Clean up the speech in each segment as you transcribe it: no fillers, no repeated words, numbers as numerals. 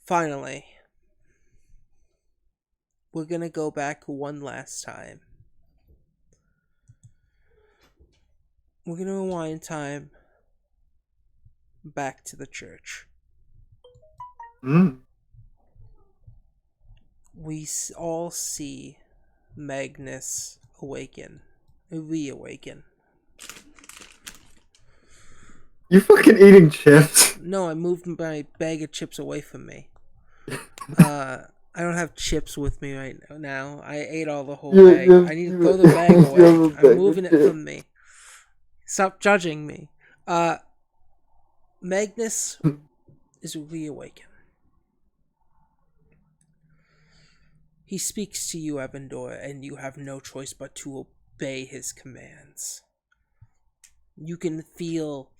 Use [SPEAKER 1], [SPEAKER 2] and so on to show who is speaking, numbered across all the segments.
[SPEAKER 1] Finally, we're gonna go back one last time. We're gonna rewind time back to the church.
[SPEAKER 2] Mm.
[SPEAKER 1] All see Magnus awaken, reawaken.
[SPEAKER 2] You fucking eating chips?
[SPEAKER 1] No, I moved my bag of chips away from me. Uh, I don't have chips with me right now. I ate all the whole
[SPEAKER 2] You
[SPEAKER 1] bag. I
[SPEAKER 2] you
[SPEAKER 1] need to throw
[SPEAKER 2] you
[SPEAKER 1] the bag
[SPEAKER 2] you have
[SPEAKER 1] away.
[SPEAKER 2] a
[SPEAKER 1] I'm
[SPEAKER 2] bag
[SPEAKER 1] moving
[SPEAKER 2] of
[SPEAKER 1] it
[SPEAKER 2] chips.
[SPEAKER 1] from me. Stop judging me. Uh, Magnus is reawakened. He speaks to you, Evandor, and you have no choice but to obey his commands. You can feel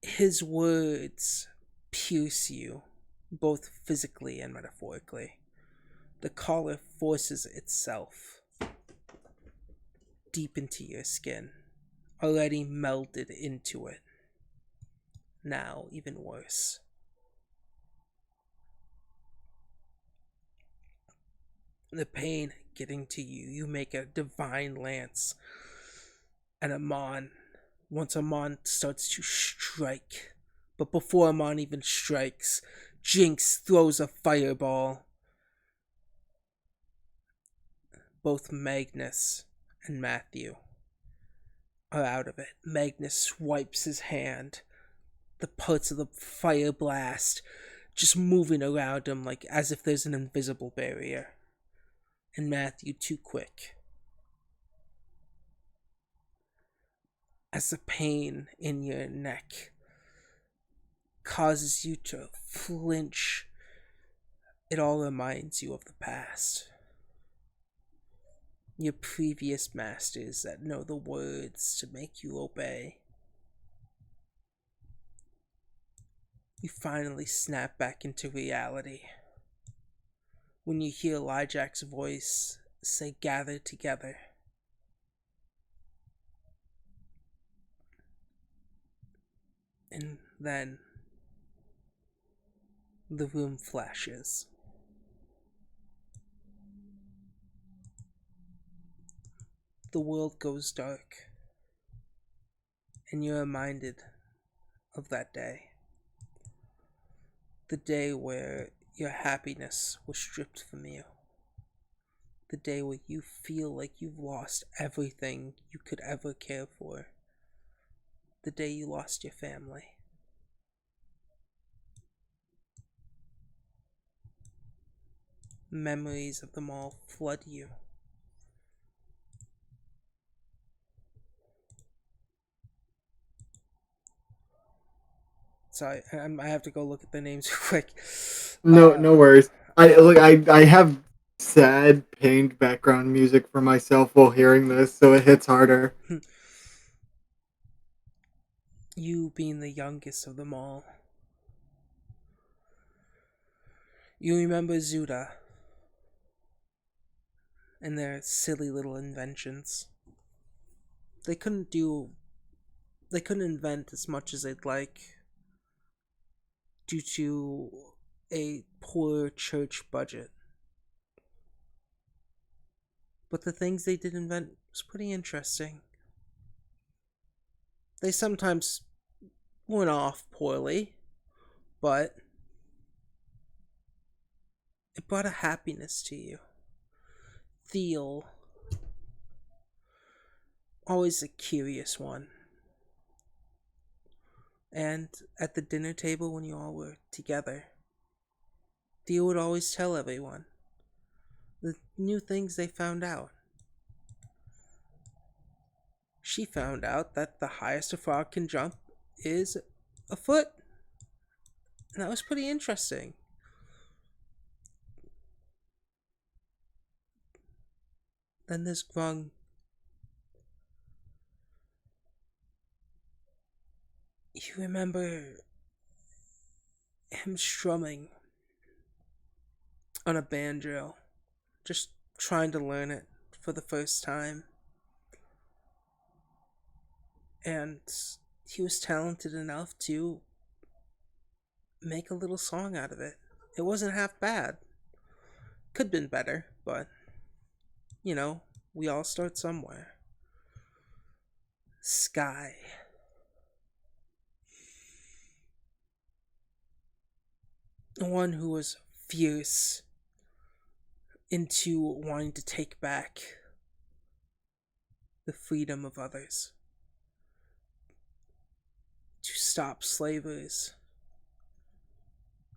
[SPEAKER 1] his words pierce you, both physically and metaphorically. The collar forces itself deep into your skin, already melded into it. Now, even worse. The pain getting to you, you make a divine lance, and Amon, once Amon starts to strike, but before Amon even strikes, Jinx throws a fireball. Both Magnus and Matthew are out of it. Magnus swipes his hand, the parts of the fire blast just moving around him like as if there's an invisible barrier. And Matthew too quick. As the pain in your neck causes you to flinch, it all reminds you of the past. Your previous masters that know the words to make you obey. You finally snap back into reality when you hear Lijack's voice say, "Gather together." And then the room flashes. The world goes dark, and you're reminded of that day. The day where your happiness was stripped from you. The day where you feel like you've lost everything you could ever care for. The day you lost your family. Memories of them all flood you. Sorry, I have to go look at the names quick.
[SPEAKER 2] No,
[SPEAKER 1] Uh,
[SPEAKER 2] no worries. I
[SPEAKER 1] uh,
[SPEAKER 2] look. I have sad, pained background music for myself while hearing this, so it hits harder.
[SPEAKER 1] you being the youngest of them all. You remember Zuda and their silly little inventions. They couldn't do. They couldn't invent as much as they'd like due to a poor church budget. But the things they did invent was pretty interesting. They sometimes went off poorly, but it brought a happiness to you. Theo, always a curious one. And at the dinner table when you all were together, Theo would always tell everyone the new things they found out. She found out that the highest a frog can jump is a foot. And that was pretty interesting. Then there's Grung. You remember him strumming on a banjo, just trying to learn it for the first time. And he was talented enough to make a little song out of it. It wasn't half bad. Could been better, but you know, we all start somewhere. Sky. The one who was fierce into wanting to take back the freedom of others, to stop slavers,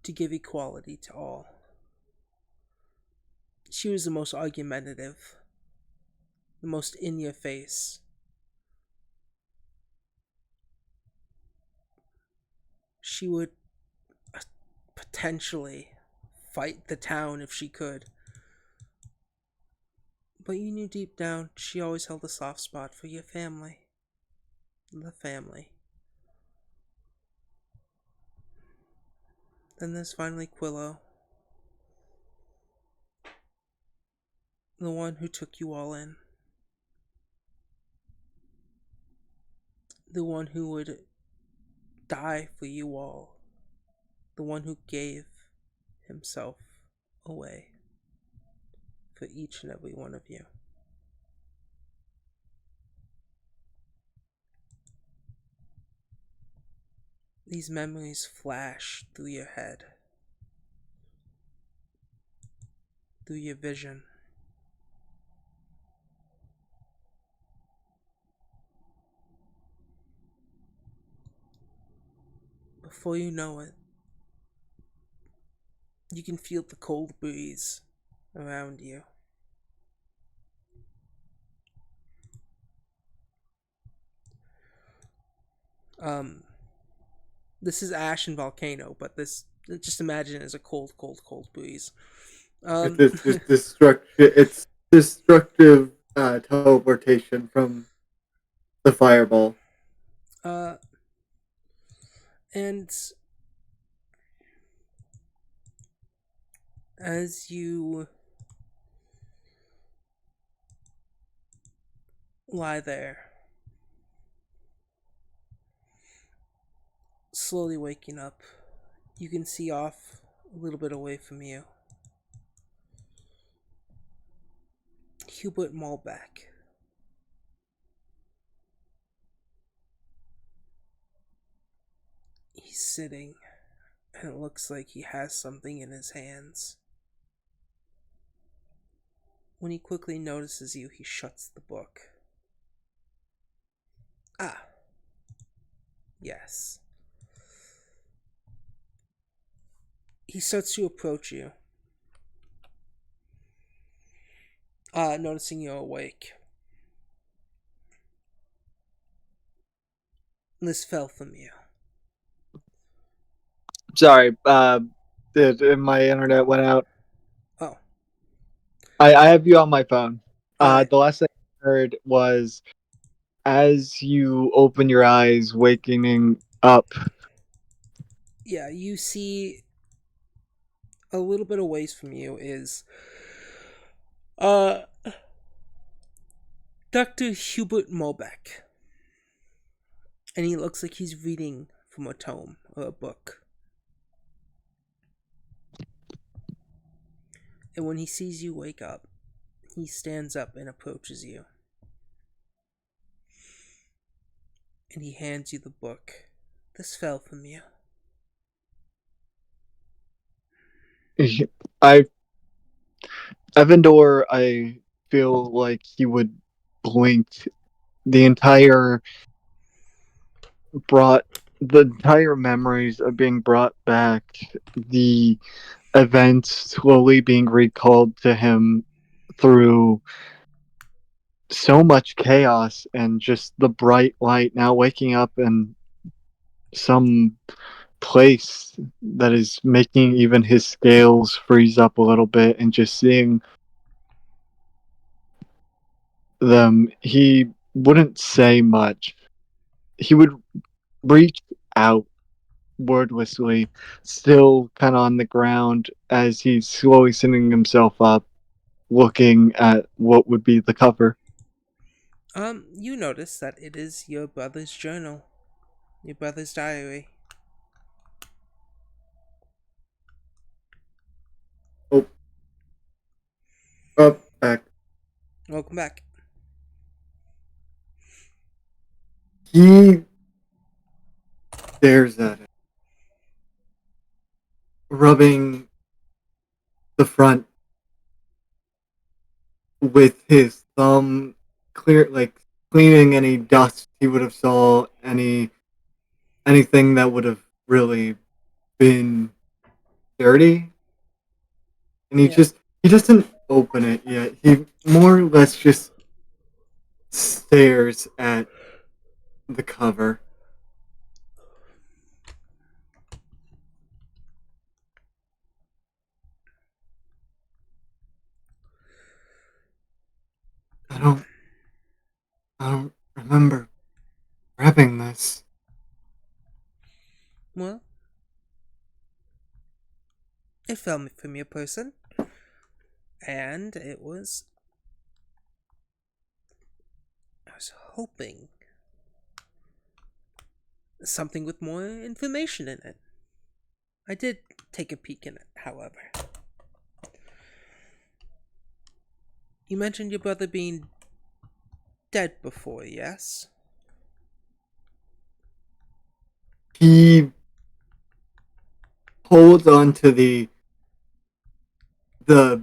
[SPEAKER 1] to give equality to all. She was the most argumentative, the most in your face. She would potentially fight the town if she could. But you knew deep down she always held a soft spot for your family. The family. Then there's finally Quillo, the one who took you all in. The one who would die for you all. The one who gave himself away for each and every one of you. These memories flash through your head, through your vision. Before you know it, you can feel the cold breeze around you. Um, this is ash and volcano, but this just imagine it as a cold, cold, cold breeze.
[SPEAKER 2] It's
[SPEAKER 1] Um,
[SPEAKER 2] this just destruction. It's destructive teleportation from the fireball.
[SPEAKER 1] uh, and as you lie there, slowly waking up, you can see off a little bit away from you Hubert Malbec. He's sitting, and it looks like he has something in his hands. When he quickly notices you, he shuts the book. Ah, yes. He starts to approach you, noticing you're awake. This fell from you.
[SPEAKER 2] Sorry, my internet went out.
[SPEAKER 1] Oh,
[SPEAKER 2] I have you on my phone.
[SPEAKER 1] alright.
[SPEAKER 2] The last thing I heard was as you open your eyes, waking up.
[SPEAKER 1] Yeah, you see a little bit of ways from you is uh Dr. Hubert Malbec. And he looks like he's reading from a tome or a book. And when he sees you wake up, he stands up and approaches you. And he hands you the book. This fell from you.
[SPEAKER 2] I Evandor, I feel like he would blink. The entire brought the entire memories of being brought back, the events slowly being recalled to him through so much chaos and just the bright light now waking up in some place that is making even his scales freeze up a little bit and just seeing them. He wouldn't say much. He would reach out wordlessly, still kind of on the ground as he's slowly sitting himself up, looking at what would be the cover.
[SPEAKER 1] You notice that it is your brother's journal. Your brother's diary. welcome back.
[SPEAKER 2] He stares at it, rubbing the front with his thumb, cleaning any dust he would have saw, anything that would have really been dirty. And
[SPEAKER 1] Yeah.
[SPEAKER 2] he doesn't open it yet. He more or less just stares at the cover. I don't I don't remember grabbing this.
[SPEAKER 1] Well, it fell from your person, and it was. I was hoping something with more information in it. I did take a peek in it, however. You mentioned your brother being dead before, yes?
[SPEAKER 2] He holds on to the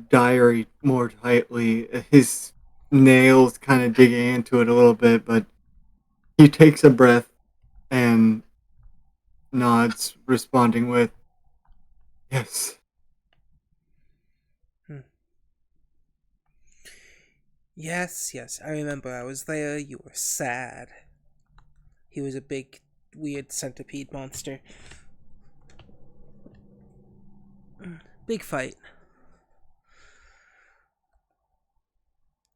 [SPEAKER 2] diary more tightly, his nails kind of digging into it a little bit, but he takes a breath and nods, responding with, "Yes."
[SPEAKER 1] Hmm. Yes, yes, I remember I was there. You were sad. He was a big, weird centipede monster. Big fight.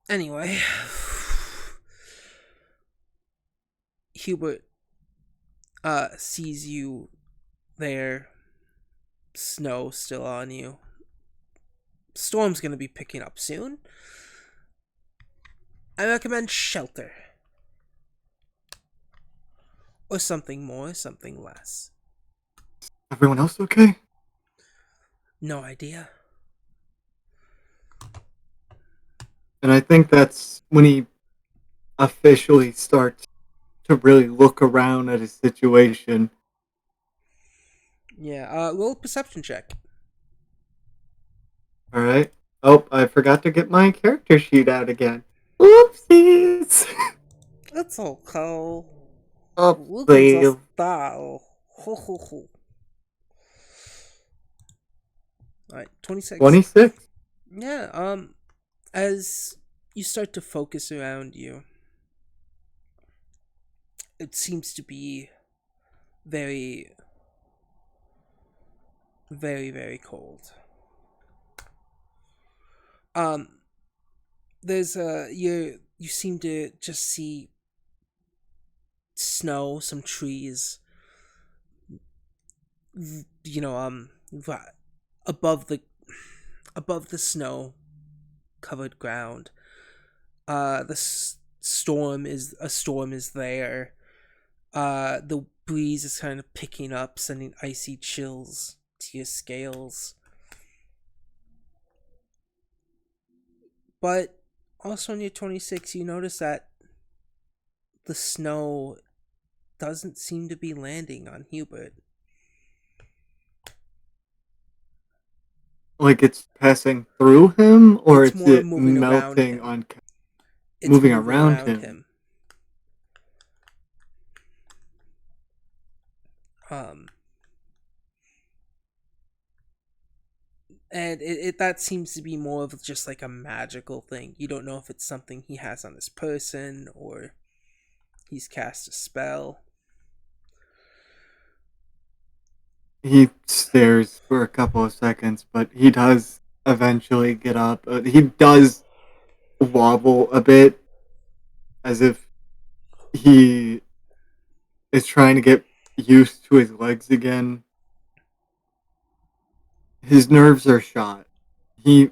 [SPEAKER 1] Anyway, Hubert sees you there, snow still on you. Storm's gonna be picking up soon. I recommend shelter. Or something more, something less.
[SPEAKER 2] Everyone else okay?
[SPEAKER 1] No idea.
[SPEAKER 2] And I think that's when he officially starts to really look around at his situation.
[SPEAKER 1] Yeah, roll a perception check.
[SPEAKER 2] All right. Oh, I forgot to get my character sheet out again. Oopsies.
[SPEAKER 1] That's all cool. Look at
[SPEAKER 2] Oopsie.
[SPEAKER 1] this style. Ho ho ho. Alright, 26.
[SPEAKER 2] 26.
[SPEAKER 1] Yeah, as you start to focus around you, it seems to be very, very, very cold. Um, there's you seem to just see snow, some trees, you know, above the above the snow covered ground. The storm is there. The breeze is kind of picking up, sending icy chills to your scales. But also on your 26, you notice that the snow doesn't seem to be landing on Hubert.
[SPEAKER 2] Like it's passing through him, or
[SPEAKER 1] It's
[SPEAKER 2] is
[SPEAKER 1] more
[SPEAKER 2] it
[SPEAKER 1] moving around
[SPEAKER 2] melting
[SPEAKER 1] him.
[SPEAKER 2] on,
[SPEAKER 1] It's
[SPEAKER 2] moving
[SPEAKER 1] moving
[SPEAKER 2] around
[SPEAKER 1] around
[SPEAKER 2] him?
[SPEAKER 1] him. Um, and that seems to be more of just like a magical thing. You don't know if it's something he has on his person or he's cast a spell.
[SPEAKER 2] He stares for a couple of seconds, but he does eventually get up. He does wobble a bit, as if he is trying to get used to his legs again. His nerves are shot. He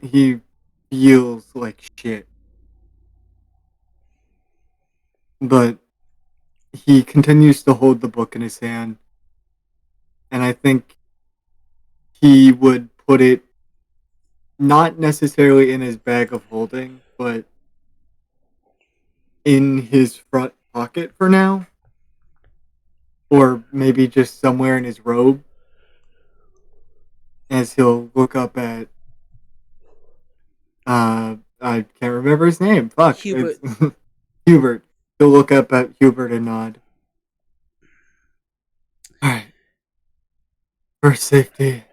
[SPEAKER 2] feels like shit, but he continues to hold the book in his hand, and I think he would put it not necessarily in his bag of holding, but in his front pocket for now, or maybe just somewhere in his robe, as he'll look up at I can't remember his name. Fuck, it's
[SPEAKER 1] Hubert.
[SPEAKER 2] Hubert. He'll look up at Hubert and nod. All right, first safety,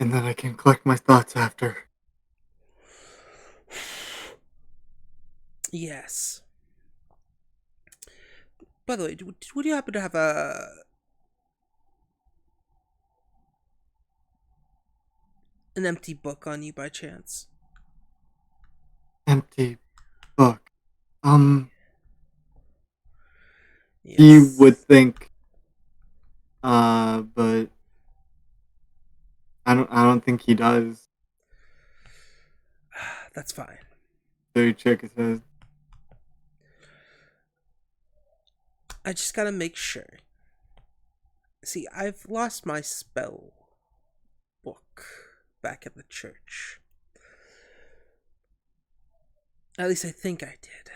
[SPEAKER 2] and then I can collect my thoughts after.
[SPEAKER 1] Yes. By the way, would you happen to have an empty book on you by chance?
[SPEAKER 2] Empty book. Um, he would
[SPEAKER 1] Yes.
[SPEAKER 2] think, but I don't think he does.
[SPEAKER 1] That's fine.
[SPEAKER 2] So he check his head.
[SPEAKER 1] I just gotta make sure. See, I've lost my spell book back at the church. At least I think I did.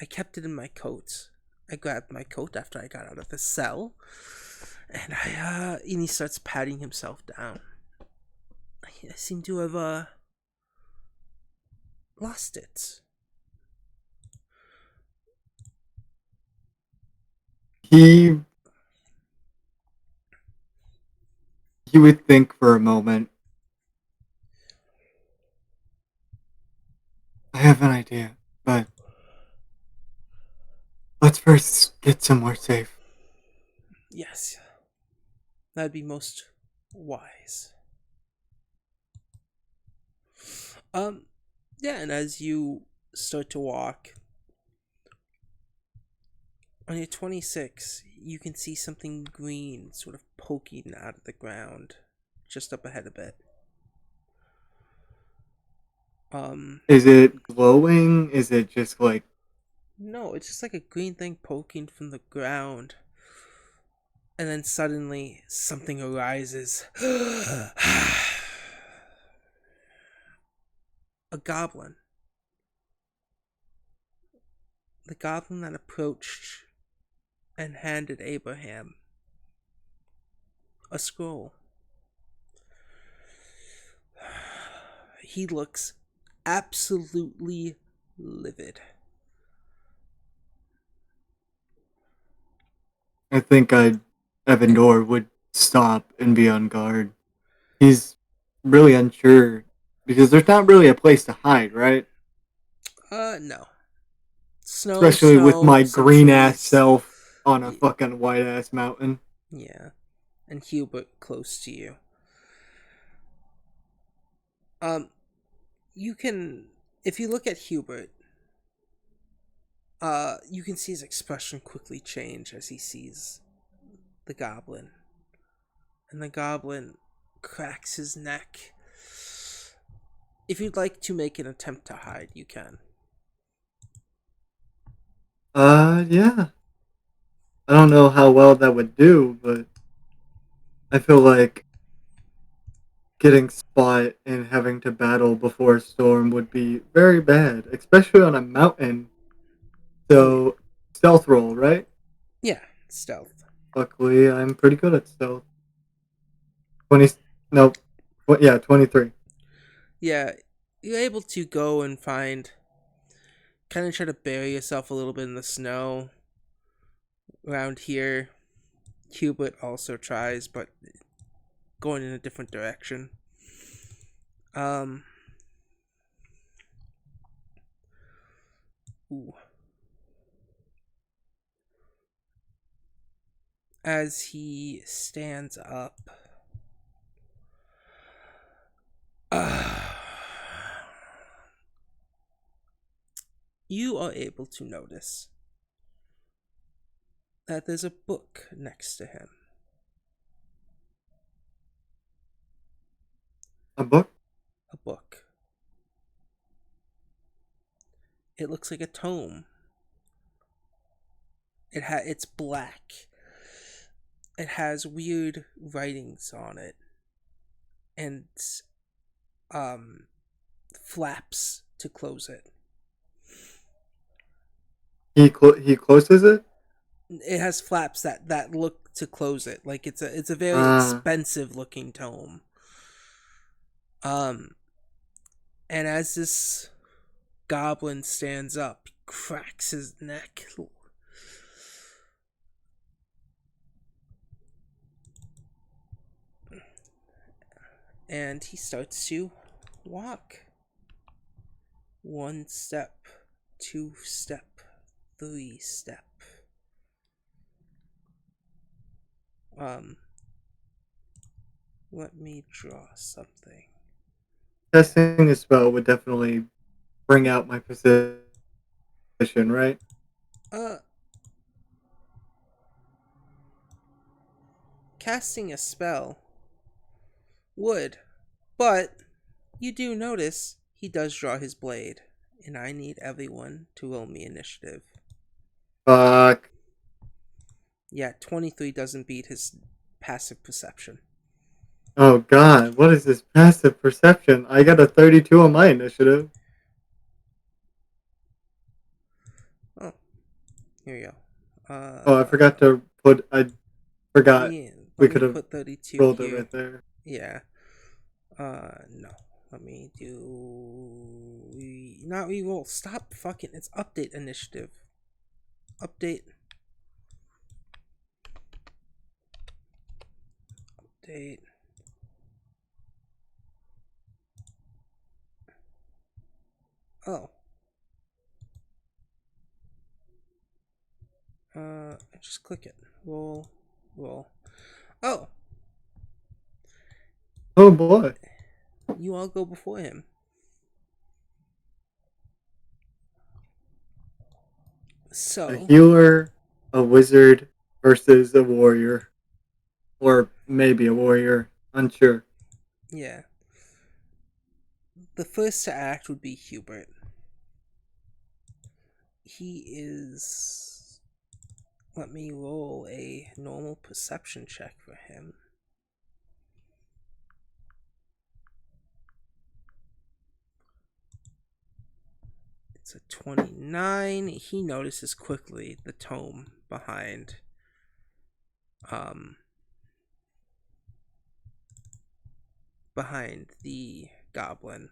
[SPEAKER 1] I kept it in my coat. I grabbed my coat after I got out of the cell, and and he starts patting himself down. I seem to have lost it.
[SPEAKER 2] He he would think for a moment. I have an idea, but let's first get somewhere safe.
[SPEAKER 1] Yes, that'd be most wise. Um, yeah, and as you start to walk on your 26, you can see something green sort of poking out of the ground just up ahead a bit. Um,
[SPEAKER 2] Is it glowing? Is it just like
[SPEAKER 1] no, it's just like a green thing poking from the ground. And then suddenly something arises. A goblin. The goblin that approached and handed Abraham a scroll. He looks absolutely livid.
[SPEAKER 2] I think Evandor would stop and be on guard. He's really unsure because there's not really a place to hide, right?
[SPEAKER 1] No. Snow,
[SPEAKER 2] Especially with
[SPEAKER 1] snow,
[SPEAKER 2] my
[SPEAKER 1] some
[SPEAKER 2] green ass
[SPEAKER 1] trees.
[SPEAKER 2] self on a fucking white ass mountain.
[SPEAKER 1] Yeah. And Hubert close to you. Um, you can, if you look at Hubert, you can see his expression quickly change as he sees the goblin. And the goblin cracks his neck. If you'd like to make an attempt to hide, you can.
[SPEAKER 2] Yeah. I don't know how well that would do, but I feel like getting spot and having to battle before a storm would be very bad, especially on a mountain.
[SPEAKER 1] Oh, yeah.
[SPEAKER 2] So, stealth roll, right?
[SPEAKER 1] Yeah, stealth.
[SPEAKER 2] Luckily, I'm pretty good at stealth. 20, no, yeah, 23.
[SPEAKER 1] Yeah, you're able to go and find, kind of try to bury yourself a little bit in the snow around here. Hubert also tries, but going in a different direction. Um, ooh. As he stands up, you are able to notice that there's a book next to him.
[SPEAKER 2] A book?
[SPEAKER 1] A book. It looks like a tome. It's black. It has weird writings on it and um flaps to close it.
[SPEAKER 2] He closes it.
[SPEAKER 1] It has flaps that look to close it. Like it's a very
[SPEAKER 2] Uh,
[SPEAKER 1] expensive looking tome. Um, and as this goblin stands up, he cracks his neck. And he starts to walk. 1 step, 2 step, 3 step. Um, Let me draw something.
[SPEAKER 2] Testing a spell would definitely bring out my position, right?
[SPEAKER 1] Uh, Casting a spell would, but you do notice he does draw his blade, and I need everyone to roll me initiative.
[SPEAKER 2] Fuck.
[SPEAKER 1] Yeah, 23 doesn't beat his passive perception.
[SPEAKER 2] Oh god, what is this passive perception? I got a 32 on my initiative.
[SPEAKER 1] Oh, here you go.
[SPEAKER 2] Oh, I forgot to put. I forgot
[SPEAKER 1] Yeah,
[SPEAKER 2] we
[SPEAKER 1] let me
[SPEAKER 2] could have
[SPEAKER 1] put 32
[SPEAKER 2] rolled it
[SPEAKER 1] here.
[SPEAKER 2] right there.
[SPEAKER 1] Yeah. No. Let me do. Not reroll. Stop fucking. It's update initiative. Update. Update. Oh. Just click it. Roll. Roll. Oh.
[SPEAKER 2] Oh boy.
[SPEAKER 1] You all go before him.
[SPEAKER 2] A
[SPEAKER 1] So.
[SPEAKER 2] healer, a wizard versus a warrior. Or maybe a warrior. Unsure.
[SPEAKER 1] Yeah. The first to act would be Hubert. He is. Let me roll a normal perception check for him. It's a 29. He notices quickly the tome um behind the goblin.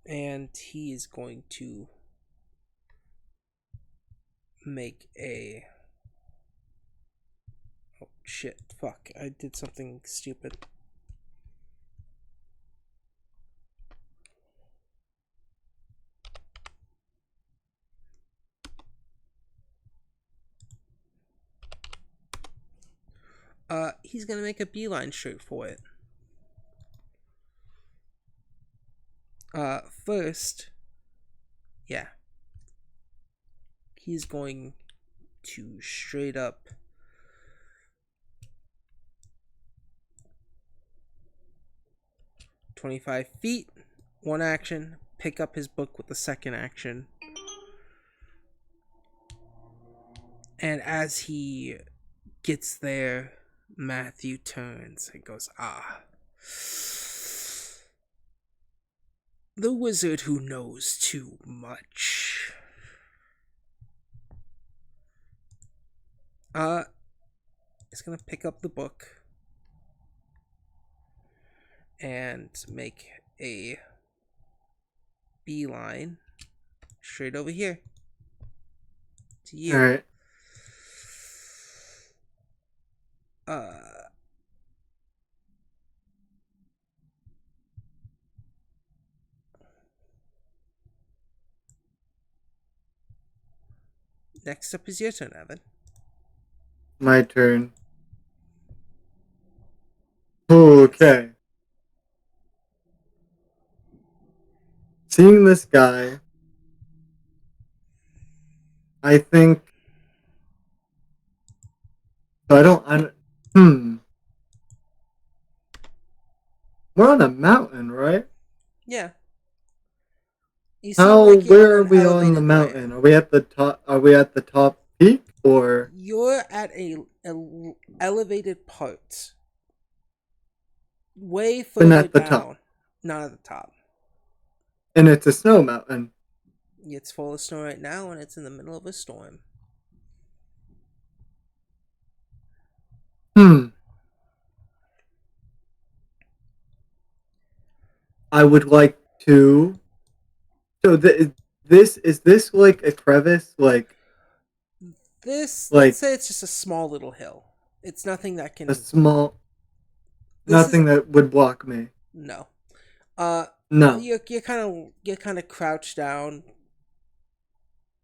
[SPEAKER 1] And he is going to make a. Oh shit, fuck. I did something stupid. He's gonna make a beeline straight for it. First, yeah. He's going to straight up 25 feet, one action, pick up his book with the second action. And as he gets there, Matthew turns and goes, "Ah. The wizard who knows too much." He's gonna pick up the book and make a beeline straight over here to you.
[SPEAKER 2] Alright.
[SPEAKER 1] Uh, Next up is your turn, Evan.
[SPEAKER 2] My turn. Okay. Seeing this guy, I think. So I don't. We're on a mountain, right?
[SPEAKER 1] Yeah. You seem
[SPEAKER 2] How?
[SPEAKER 1] like you're on
[SPEAKER 2] Where are
[SPEAKER 1] an
[SPEAKER 2] we on the
[SPEAKER 1] elevated
[SPEAKER 2] mountain?
[SPEAKER 1] land.
[SPEAKER 2] Are we at the top? Are we at the top peak or
[SPEAKER 1] You're at a elevated part, way
[SPEAKER 2] been
[SPEAKER 1] further
[SPEAKER 2] at the top?
[SPEAKER 1] down, not at the top.
[SPEAKER 2] And it's a snow mountain.
[SPEAKER 1] It's full of snow right now, and it's in the middle of a storm.
[SPEAKER 2] Hmm. I would like to. So this is this like a crevice,
[SPEAKER 1] This, let's
[SPEAKER 2] like
[SPEAKER 1] say, it's just a small little hill. It's nothing that
[SPEAKER 2] a
[SPEAKER 1] can.
[SPEAKER 2] small
[SPEAKER 1] This is
[SPEAKER 2] nothing that would block me.
[SPEAKER 1] no. Uh,
[SPEAKER 2] No.
[SPEAKER 1] you're kind of crouched down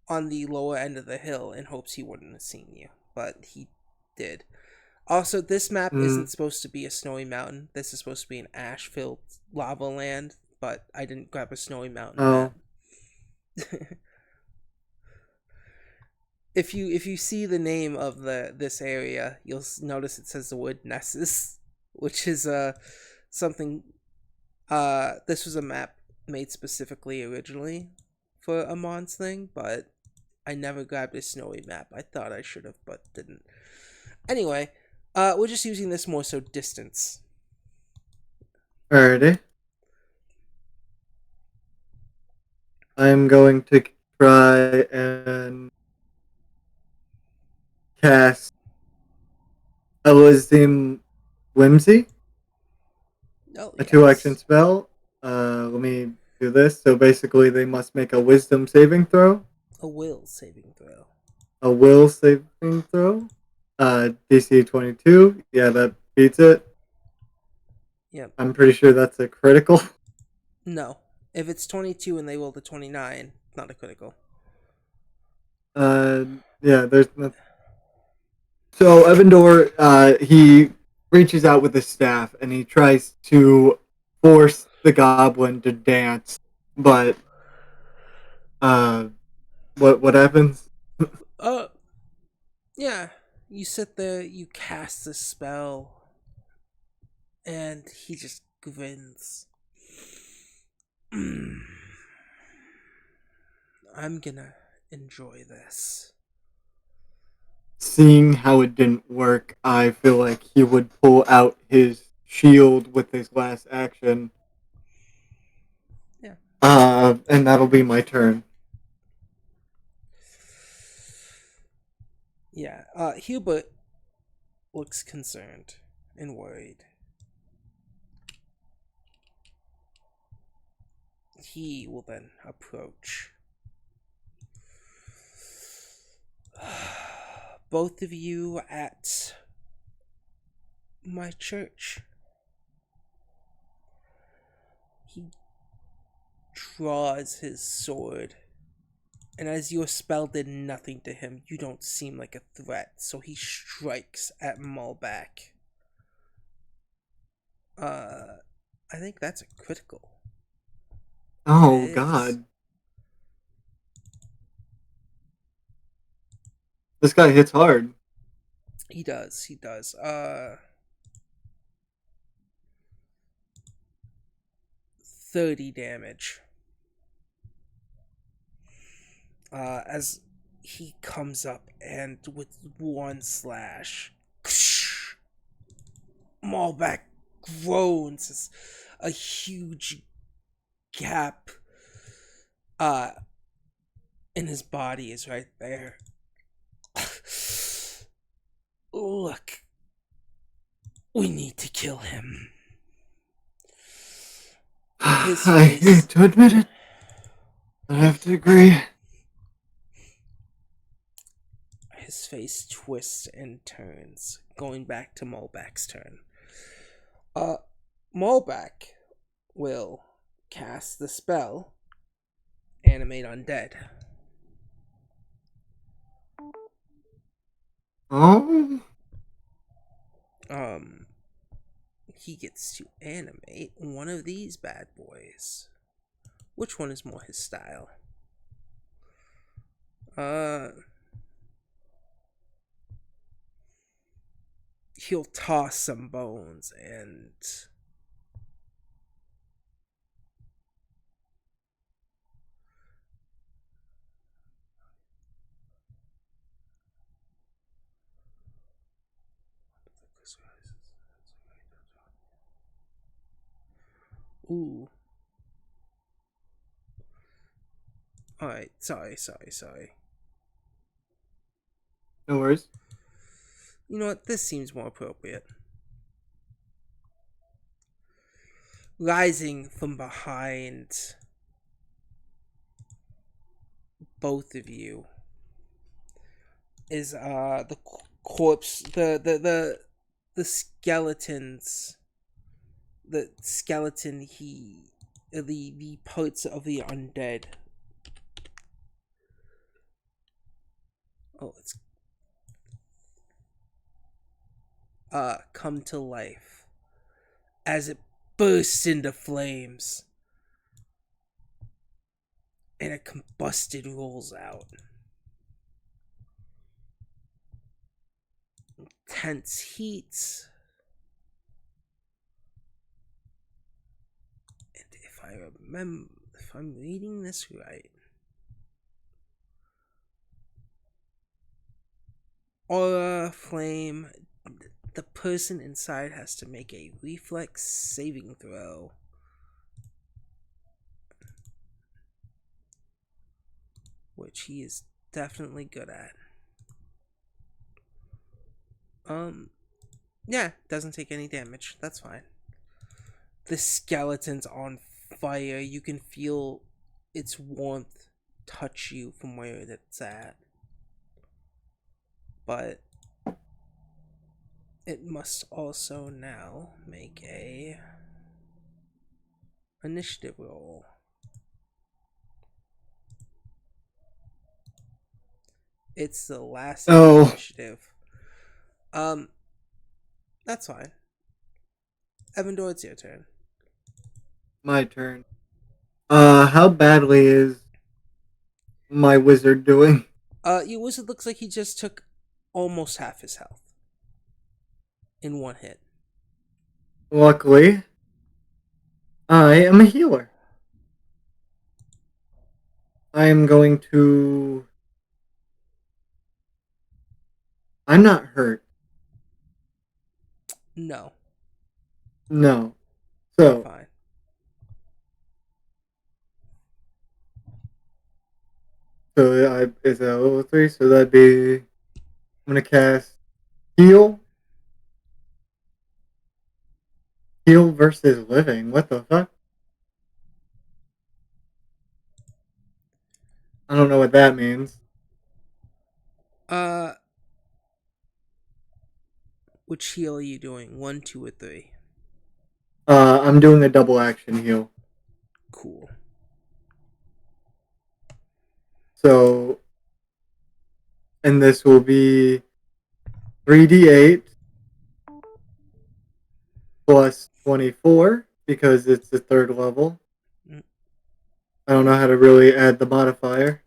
[SPEAKER 1] on the lower end of the hill in hopes he wouldn't have seen you, but he did. Also, this map
[SPEAKER 2] Mm,
[SPEAKER 1] isn't supposed to be a snowy mountain. This is supposed to be an ash-filled lava land, but I didn't grab a snowy mountain map.
[SPEAKER 2] oh.
[SPEAKER 1] If you see the name of the this area, you'll notice it says the word Nessus, which is something. This was a map made specifically originally for a Mons thing, but I never grabbed a snowy map. I thought I should have, but didn't. Anyway, we're just using this more so distance.
[SPEAKER 2] Alrighty. I'm going to try and cast Elysium Whimsy,
[SPEAKER 1] Oh
[SPEAKER 2] a 2 action
[SPEAKER 1] yes,
[SPEAKER 2] spell. Let me do this. So basically, they must make a Wisdom saving throw,
[SPEAKER 1] a will saving throw.
[SPEAKER 2] a Will saving throw. DC 22. Yeah, that beats it.
[SPEAKER 1] Yep.
[SPEAKER 2] I'm pretty sure that's a critical.
[SPEAKER 1] No. If it's 22 and they roll the 29, not a critical.
[SPEAKER 2] Uh, yeah, there's no. So Evandor, he reaches out with his staff and he tries to force the goblin to dance, but uh, what happens?
[SPEAKER 1] Uh, yeah. You sit there, you cast the spell, and he just grins. I'm gonna enjoy this.
[SPEAKER 2] Seeing how it didn't work, I feel like he would pull out his shield with his last action,
[SPEAKER 1] Yeah.
[SPEAKER 2] and that'll be my turn.
[SPEAKER 1] Yeah. Hubert looks concerned and worried. He will then approach. Both of you at my church. He draws his sword, and as your spell did nothing to him, you don't seem like a threat, so he strikes at Mulback. Uh, I think that's a critical. It
[SPEAKER 2] Oh
[SPEAKER 1] is.
[SPEAKER 2] God, this guy hits hard.
[SPEAKER 1] He does. He does. 30 damage. As he comes up and with one slash, Malbec groans as a huge gap uh, in his body is right there. Look, we need to kill him. His
[SPEAKER 2] I hate
[SPEAKER 1] face.
[SPEAKER 2] to admit it. I have to agree.
[SPEAKER 1] His face twists and turns, going back to Molback's turn. Uh, Molback will cast the spell Animate Undead.
[SPEAKER 2] Oh,
[SPEAKER 1] Um, he gets to animate one of these bad boys. Which one is more his style? Uh, he'll toss some bones and ooh, Alright, sorry.
[SPEAKER 2] No worries.
[SPEAKER 1] You know what? This seems more appropriate. Rising from behind both of you is the corpse, the skeletons, the skeleton the parts of the undead. Oh, it's come to life as it bursts into flames and a combusted rolls out. Tense heat. And if I'm reading this right, aura flame, the person inside has to make a reflex saving throw. Which he is definitely good at. Yeah, doesn't take any damage. That's fine. The skeleton's on fire. You can feel its warmth touch you from where it's at. But it must also now make a initiative roll. It's the last initiative. That's fine. Evandor, it's your turn.
[SPEAKER 2] My turn. How badly is my wizard doing?
[SPEAKER 1] Your wizard looks like he just took almost half his health in one hit.
[SPEAKER 2] Luckily, I am a healer. I am going to... I'm not hurt.
[SPEAKER 1] No.
[SPEAKER 2] No.
[SPEAKER 1] You're
[SPEAKER 2] So,
[SPEAKER 1] fine.
[SPEAKER 2] it's a level 3, so that'd be... I'm going to cast Heal. Heal versus Living. What the fuck? I don't know what that means.
[SPEAKER 1] Which heal are you doing? 1, 2, or 3?
[SPEAKER 2] I'm doing a double action heal.
[SPEAKER 1] Cool.
[SPEAKER 2] So, and this will be 3d8 plus 24 because it's the third level. I don't know how to really add the modifier.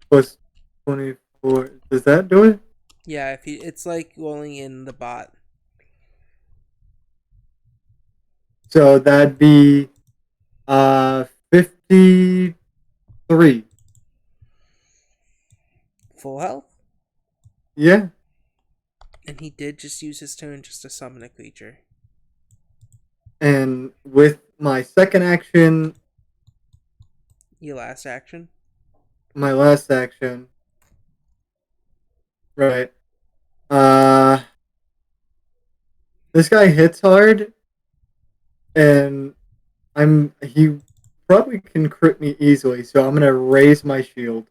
[SPEAKER 2] Plus 24. Does that do it?
[SPEAKER 1] Yeah, it's like rolling in the bot.
[SPEAKER 2] So that'd be 53.
[SPEAKER 1] Full health?
[SPEAKER 2] Yeah.
[SPEAKER 1] And he did just use his turn just to summon a creature.
[SPEAKER 2] And with my second action,
[SPEAKER 1] Your last action?
[SPEAKER 2] my last action, right? This guy hits hard, and he probably can crit me easily, so I'm gonna raise my shield.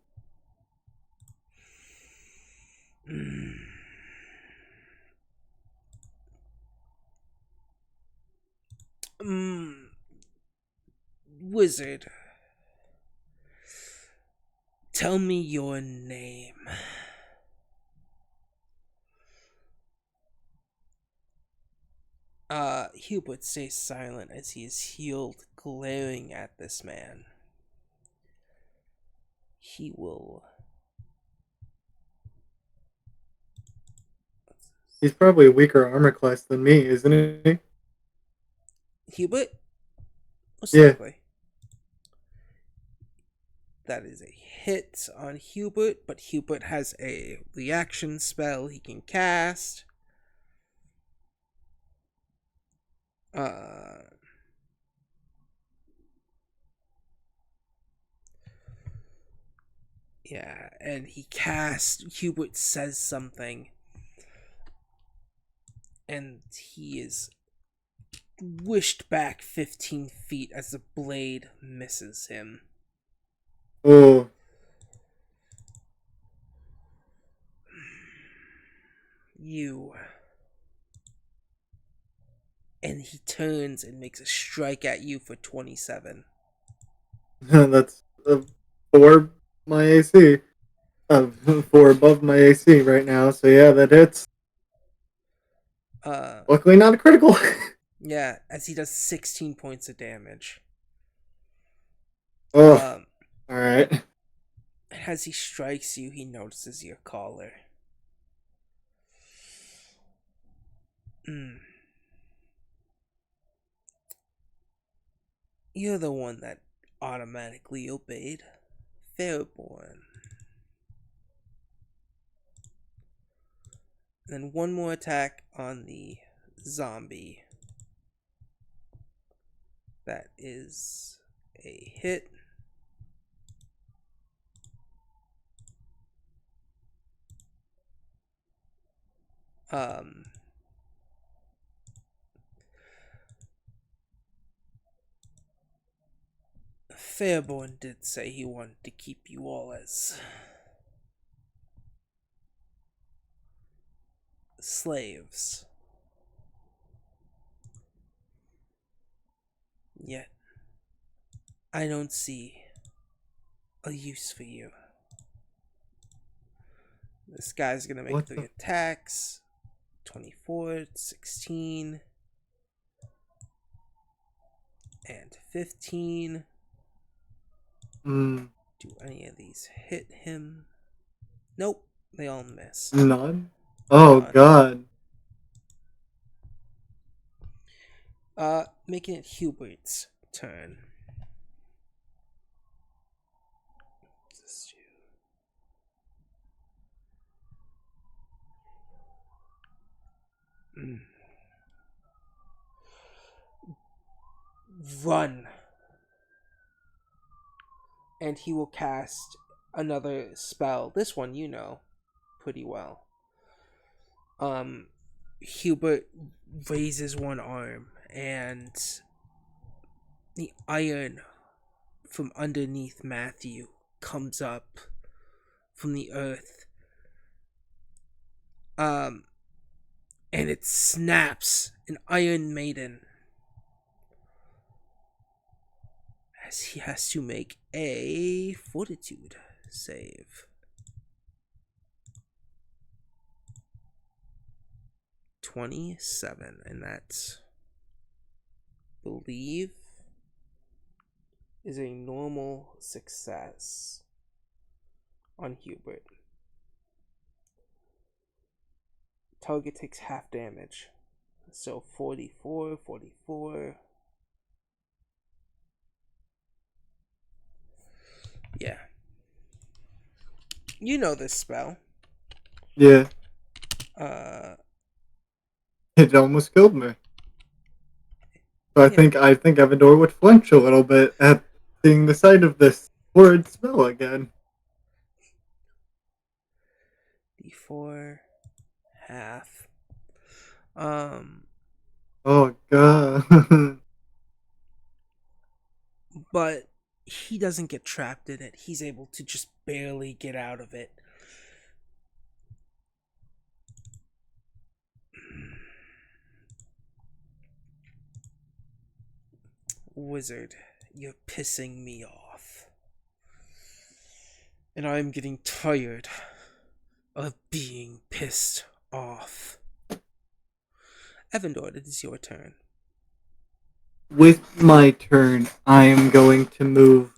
[SPEAKER 1] Wizard, tell me your name. Hubert stays silent as he is healed, glaring at this man. He will...
[SPEAKER 2] He's probably a weaker armor class than me, isn't he?
[SPEAKER 1] Hubert? Most
[SPEAKER 2] Yeah.
[SPEAKER 1] likely. That is a hit on Hubert, but Hubert has a reaction spell he can cast. Yeah, and Hubert says something, and he is wished back 15 feet as the blade misses him.
[SPEAKER 2] Oh,
[SPEAKER 1] You. And he turns and makes a strike at you for 27.
[SPEAKER 2] that's four my AC. Uh, four above my AC right now. So yeah, that hits.
[SPEAKER 1] Uh,
[SPEAKER 2] Luckily, not a critical.
[SPEAKER 1] yeah, as he does 16 points of damage.
[SPEAKER 2] Oh,
[SPEAKER 1] Um,
[SPEAKER 2] all right.
[SPEAKER 1] as he strikes you, he notices your collar. Mm. You're the one that automatically obeyed. Fairborn. And then one more attack on the zombie. That is a hit. Um, Fairborn did say he wanted to keep you all as slaves. Yet, I don't see a use for you. This guy's gonna make
[SPEAKER 2] What
[SPEAKER 1] 3
[SPEAKER 2] the?
[SPEAKER 1] attacks. 24, 16, and 15.
[SPEAKER 2] Mm,
[SPEAKER 1] Do any of these hit him? Nope, they all miss.
[SPEAKER 2] none. Oh
[SPEAKER 1] None.
[SPEAKER 2] God.
[SPEAKER 1] Making it Hubert's turn. Mm. Run. And he will cast another spell. This one you know pretty well. Hubert raises one arm and the iron from underneath Matthew comes up from the earth. Um and it snaps an Iron Maiden as he has to make a fortitude save. 27, and that's believe is a normal success on Hubert. Target takes half damage. So 44, 44. Yeah. You know this spell.
[SPEAKER 2] Yeah,
[SPEAKER 1] Uh
[SPEAKER 2] it almost killed me. So I
[SPEAKER 1] yeah.
[SPEAKER 2] think I think Evandor would flinch a little bit at seeing the sight of this horrid smell again.
[SPEAKER 1] D4 half. Um
[SPEAKER 2] Oh God.
[SPEAKER 1] but he doesn't get trapped in it. He's able to just barely get out of it. Wizard, you're pissing me off. And I'm getting tired of being pissed off. Evandor, it is your turn.
[SPEAKER 2] With my turn, I am going to move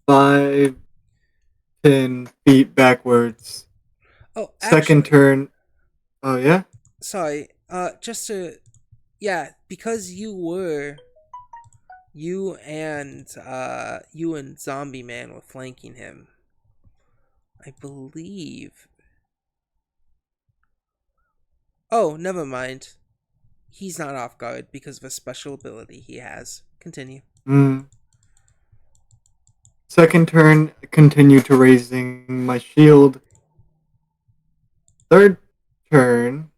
[SPEAKER 2] 5, 10 feet backwards.
[SPEAKER 1] Oh,
[SPEAKER 2] Second
[SPEAKER 1] actually,
[SPEAKER 2] turn. Oh yeah.
[SPEAKER 1] sorry. Just to, yeah, because you and Zombie Man were flanking him. I believe. Oh, never mind. He's not off guard because of a special ability he has. Continue.
[SPEAKER 2] Mm. Second turn, continue to raising my shield. Third turn,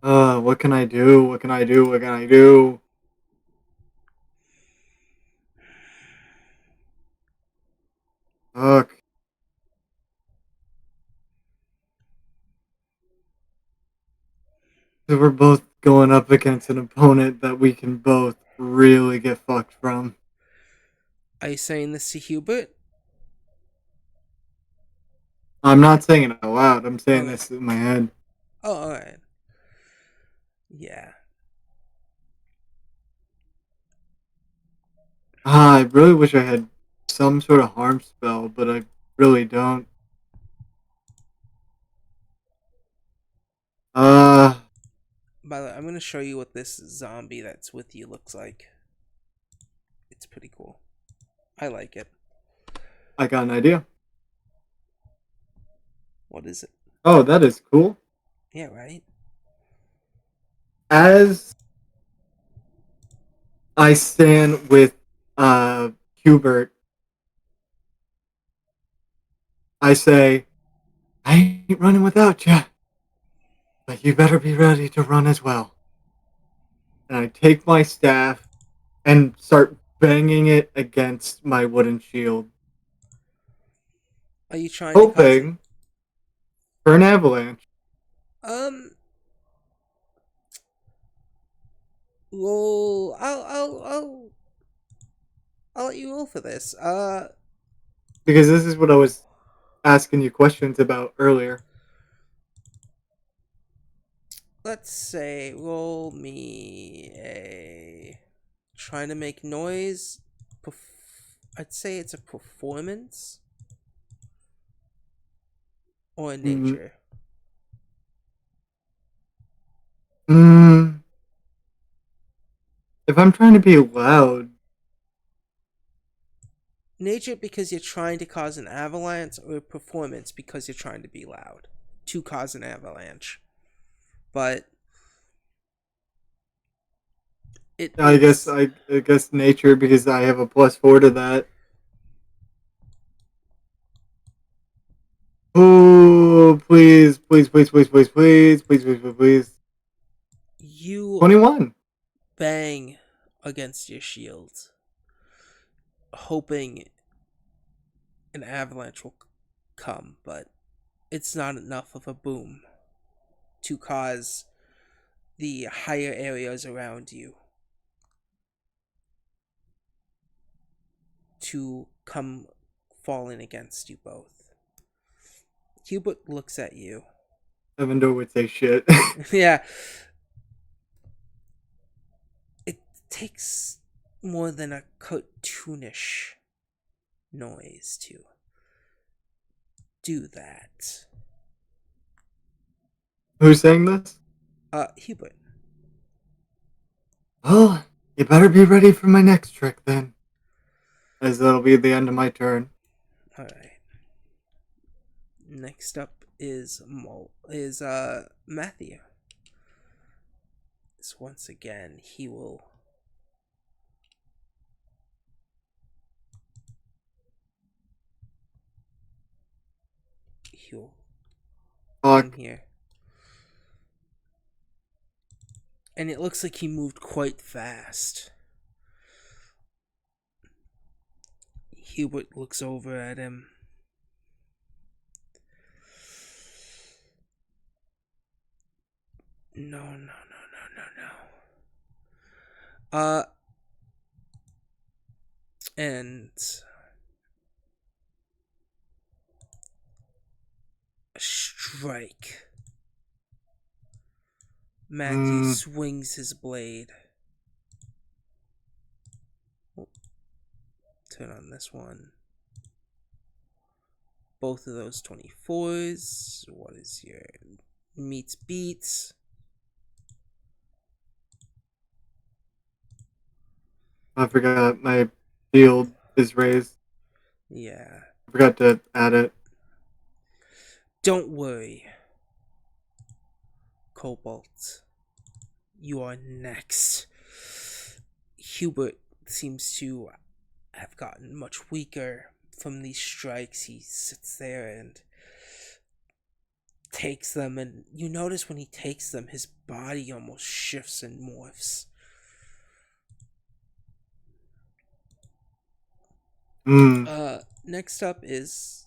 [SPEAKER 2] what can I do? What can I do? What can I do? Fuck. So we're both going up against an opponent that we can both really get fucked from.
[SPEAKER 1] Are you saying this to Hubert?
[SPEAKER 2] I'm not saying it out loud. I'm saying
[SPEAKER 1] Okay.
[SPEAKER 2] this in my head.
[SPEAKER 1] Oh, alright. Yeah.
[SPEAKER 2] I really wish I had some sort of harm spell, but I really don't. Uh,
[SPEAKER 1] By the way, I'm going to show you what this zombie that's with you looks like. It's pretty cool. I like it.
[SPEAKER 2] I got an idea.
[SPEAKER 1] What is it?
[SPEAKER 2] Oh, that is cool.
[SPEAKER 1] Yeah, right?
[SPEAKER 2] As I stand with Hubert, I say, I ain't running without you, but you better be ready to run as well. And I take my staff and start banging it against my wooden shield,
[SPEAKER 1] Are you trying to cause an...
[SPEAKER 2] hoping for an avalanche.
[SPEAKER 1] Um... Well, I'll let you roll for this.
[SPEAKER 2] Because this is what I was asking you questions about earlier.
[SPEAKER 1] Let's say roll me a trying to make noise. I'd say it's a performance or a
[SPEAKER 2] Mm,
[SPEAKER 1] nature.
[SPEAKER 2] mm, if I'm trying to be loud,
[SPEAKER 1] Nature because you're trying to cause an avalanche, or performance because you're trying to be loud to cause an avalanche. But
[SPEAKER 2] I guess
[SPEAKER 1] it's
[SPEAKER 2] I guess nature because I have a +4 to that. Oh, please, please, please, please, please, please, please, please, please, please.
[SPEAKER 1] you
[SPEAKER 2] 21.
[SPEAKER 1] bang against your shield, hoping an avalanche will come, but it's not enough of a boom to cause the higher areas around you to come falling against you both. Hubert looks at you.
[SPEAKER 2] Evandor would say shit.
[SPEAKER 1] Yeah, it takes more than a cartoonish noise to do that.
[SPEAKER 2] Who's saying this?
[SPEAKER 1] Hubert.
[SPEAKER 2] Well, you better be ready for my next trick then, as that'll be the end of my turn.
[SPEAKER 1] Alright. Next up is Matthew. So once again, he'll come
[SPEAKER 2] Fuck.
[SPEAKER 1] here. And it looks like he moved quite fast. Hubert looks over at him. No, no, no, no, no, no. And a strike. Matthew
[SPEAKER 2] Mm,
[SPEAKER 1] swings his blade. Oh, turn on this one. Both of those 24s. What is your meets beats?
[SPEAKER 2] I forgot my shield is raised.
[SPEAKER 1] Yeah.
[SPEAKER 2] I forgot to add it.
[SPEAKER 1] Don't worry, Cobalt. You are next. Hubert seems to have gotten much weaker from these strikes. He sits there and takes them, and you notice when he takes them, his body almost shifts and morphs.
[SPEAKER 2] Hmm.
[SPEAKER 1] Next up is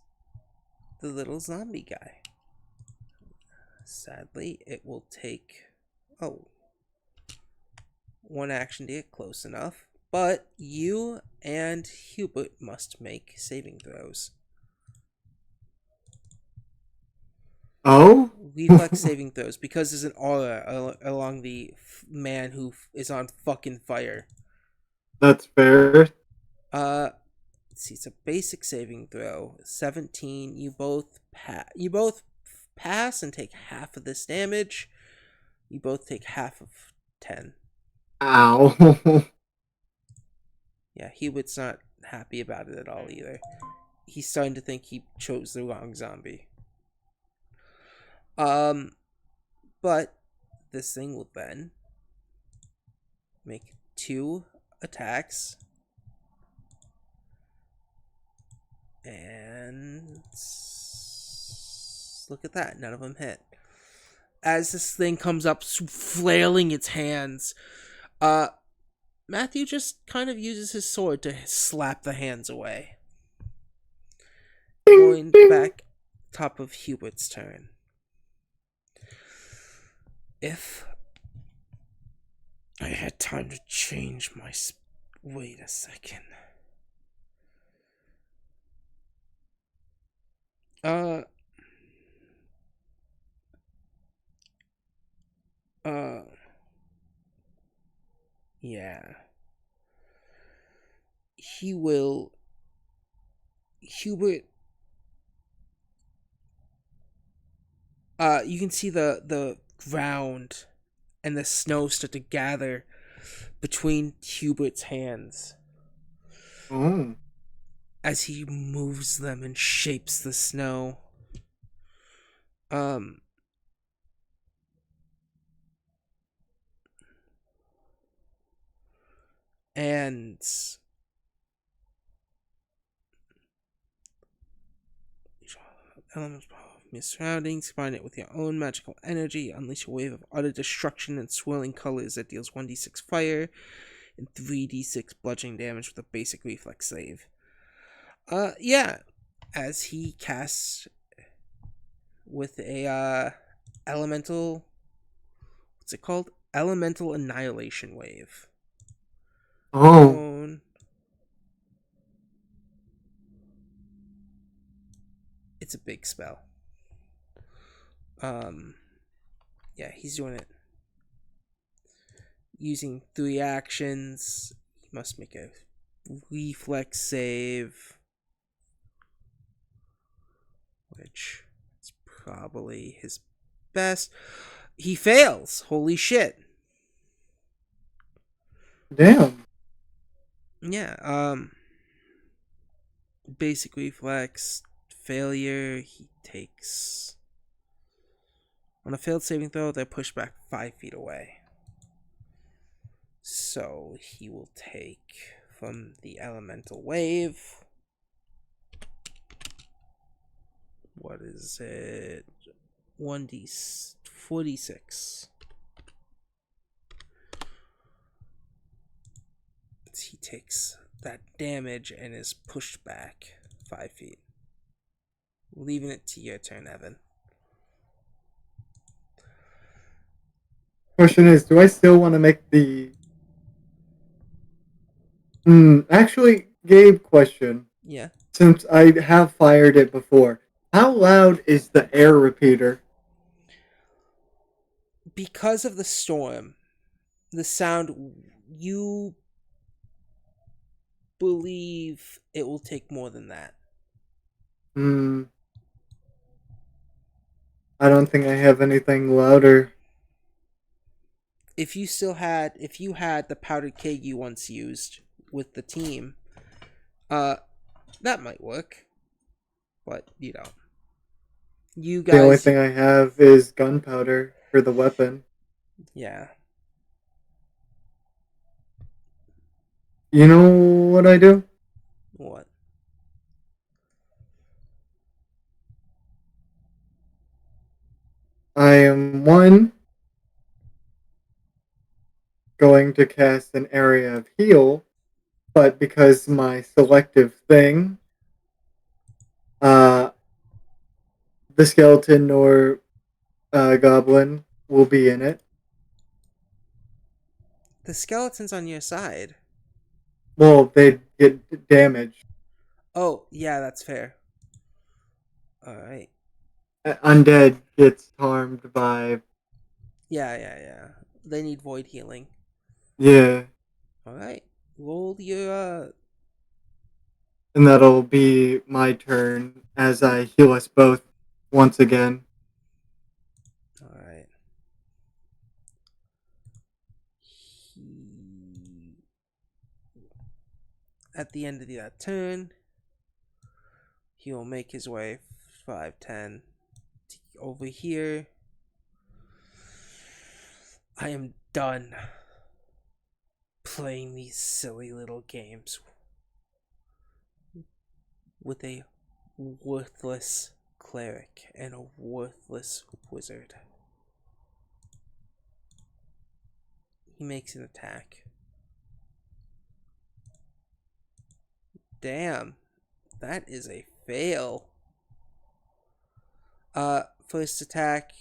[SPEAKER 1] the little zombie guy. Sadly, it will take one action to get close enough, but you and Hubert must make saving throws.
[SPEAKER 2] Oh?
[SPEAKER 1] Reflex saving throws because there's an aura along the man who is on fucking fire.
[SPEAKER 2] That's fair.
[SPEAKER 1] Uh, let's see, it's a basic saving throw. 17. You both pass and take half of this damage. You both take half of 10.
[SPEAKER 2] Ow.
[SPEAKER 1] Yeah, Hewitt's not happy about it at all either. He's starting to think he chose the wrong zombie. But this thing will then make 2 attacks. And look at that, none of them hit. As this thing comes up, flailing its hands, Matthew just kind of uses his sword to slap the hands away.
[SPEAKER 2] Ding,
[SPEAKER 1] Going
[SPEAKER 2] ding.
[SPEAKER 1] back top of Hubert's turn. If I had time to change my... Wait a second. Uh... Yeah. He will... Hubert... You can see the ground and the snow start to gather between Hubert's hands
[SPEAKER 2] Oh.
[SPEAKER 1] as he moves them and shapes the snow. Um, and elements of your surroundings, combine it with your own magical energy, unleash a wave of utter destruction and swirling colors that deals 1d6 fire and 3d6 bludgeoning damage with a basic reflex save. Yeah, as he casts with a elemental, what's it called? Elemental Annihilation Wave.
[SPEAKER 2] Oh.
[SPEAKER 1] It's a big spell. Yeah, he's doing it using 3 actions. He must make a reflex save, which is probably his best. He fails. Holy shit.
[SPEAKER 2] Damn.
[SPEAKER 1] Yeah, basic reflex failure. He takes, on a failed saving throw, they're pushed back 5 feet away. So he will take from the elemental wave. What is it? 1d46. He takes that damage and is pushed back 5 feet. Leaving it to your turn, Evan.
[SPEAKER 2] Question is, do I still want to make the... Actually, Gabe, question.
[SPEAKER 1] Yeah.
[SPEAKER 2] Since I have fired it before, how loud is the air repeater?
[SPEAKER 1] Because of the storm, the sound, you believe it will take more than that.
[SPEAKER 2] I don't think I have anything louder.
[SPEAKER 1] If you had the powdered keg you once used with the team, that might work. But you don't. You
[SPEAKER 2] The only
[SPEAKER 1] guys,
[SPEAKER 2] thing I have is gunpowder for the weapon.
[SPEAKER 1] yeah.
[SPEAKER 2] You know what I do?
[SPEAKER 1] What?
[SPEAKER 2] I am one going to cast an area of heal, but because my selective thing, uh, the skeleton or goblin will be in it.
[SPEAKER 1] The skeleton's on your side.
[SPEAKER 2] Well, they get damaged.
[SPEAKER 1] Oh, yeah, that's fair. Alright.
[SPEAKER 2] Undead gets harmed by
[SPEAKER 1] Yeah. They need void healing.
[SPEAKER 2] yeah,
[SPEAKER 1] Alright. Roll your,
[SPEAKER 2] and that'll be my turn as I heal us both once again.
[SPEAKER 1] Alright. At the end of that turn, he will make his way 5, 10 over here. I am done playing these silly little games with a worthless cleric and a worthless wizard. He makes an attack. Damn, that is a fail. First attack,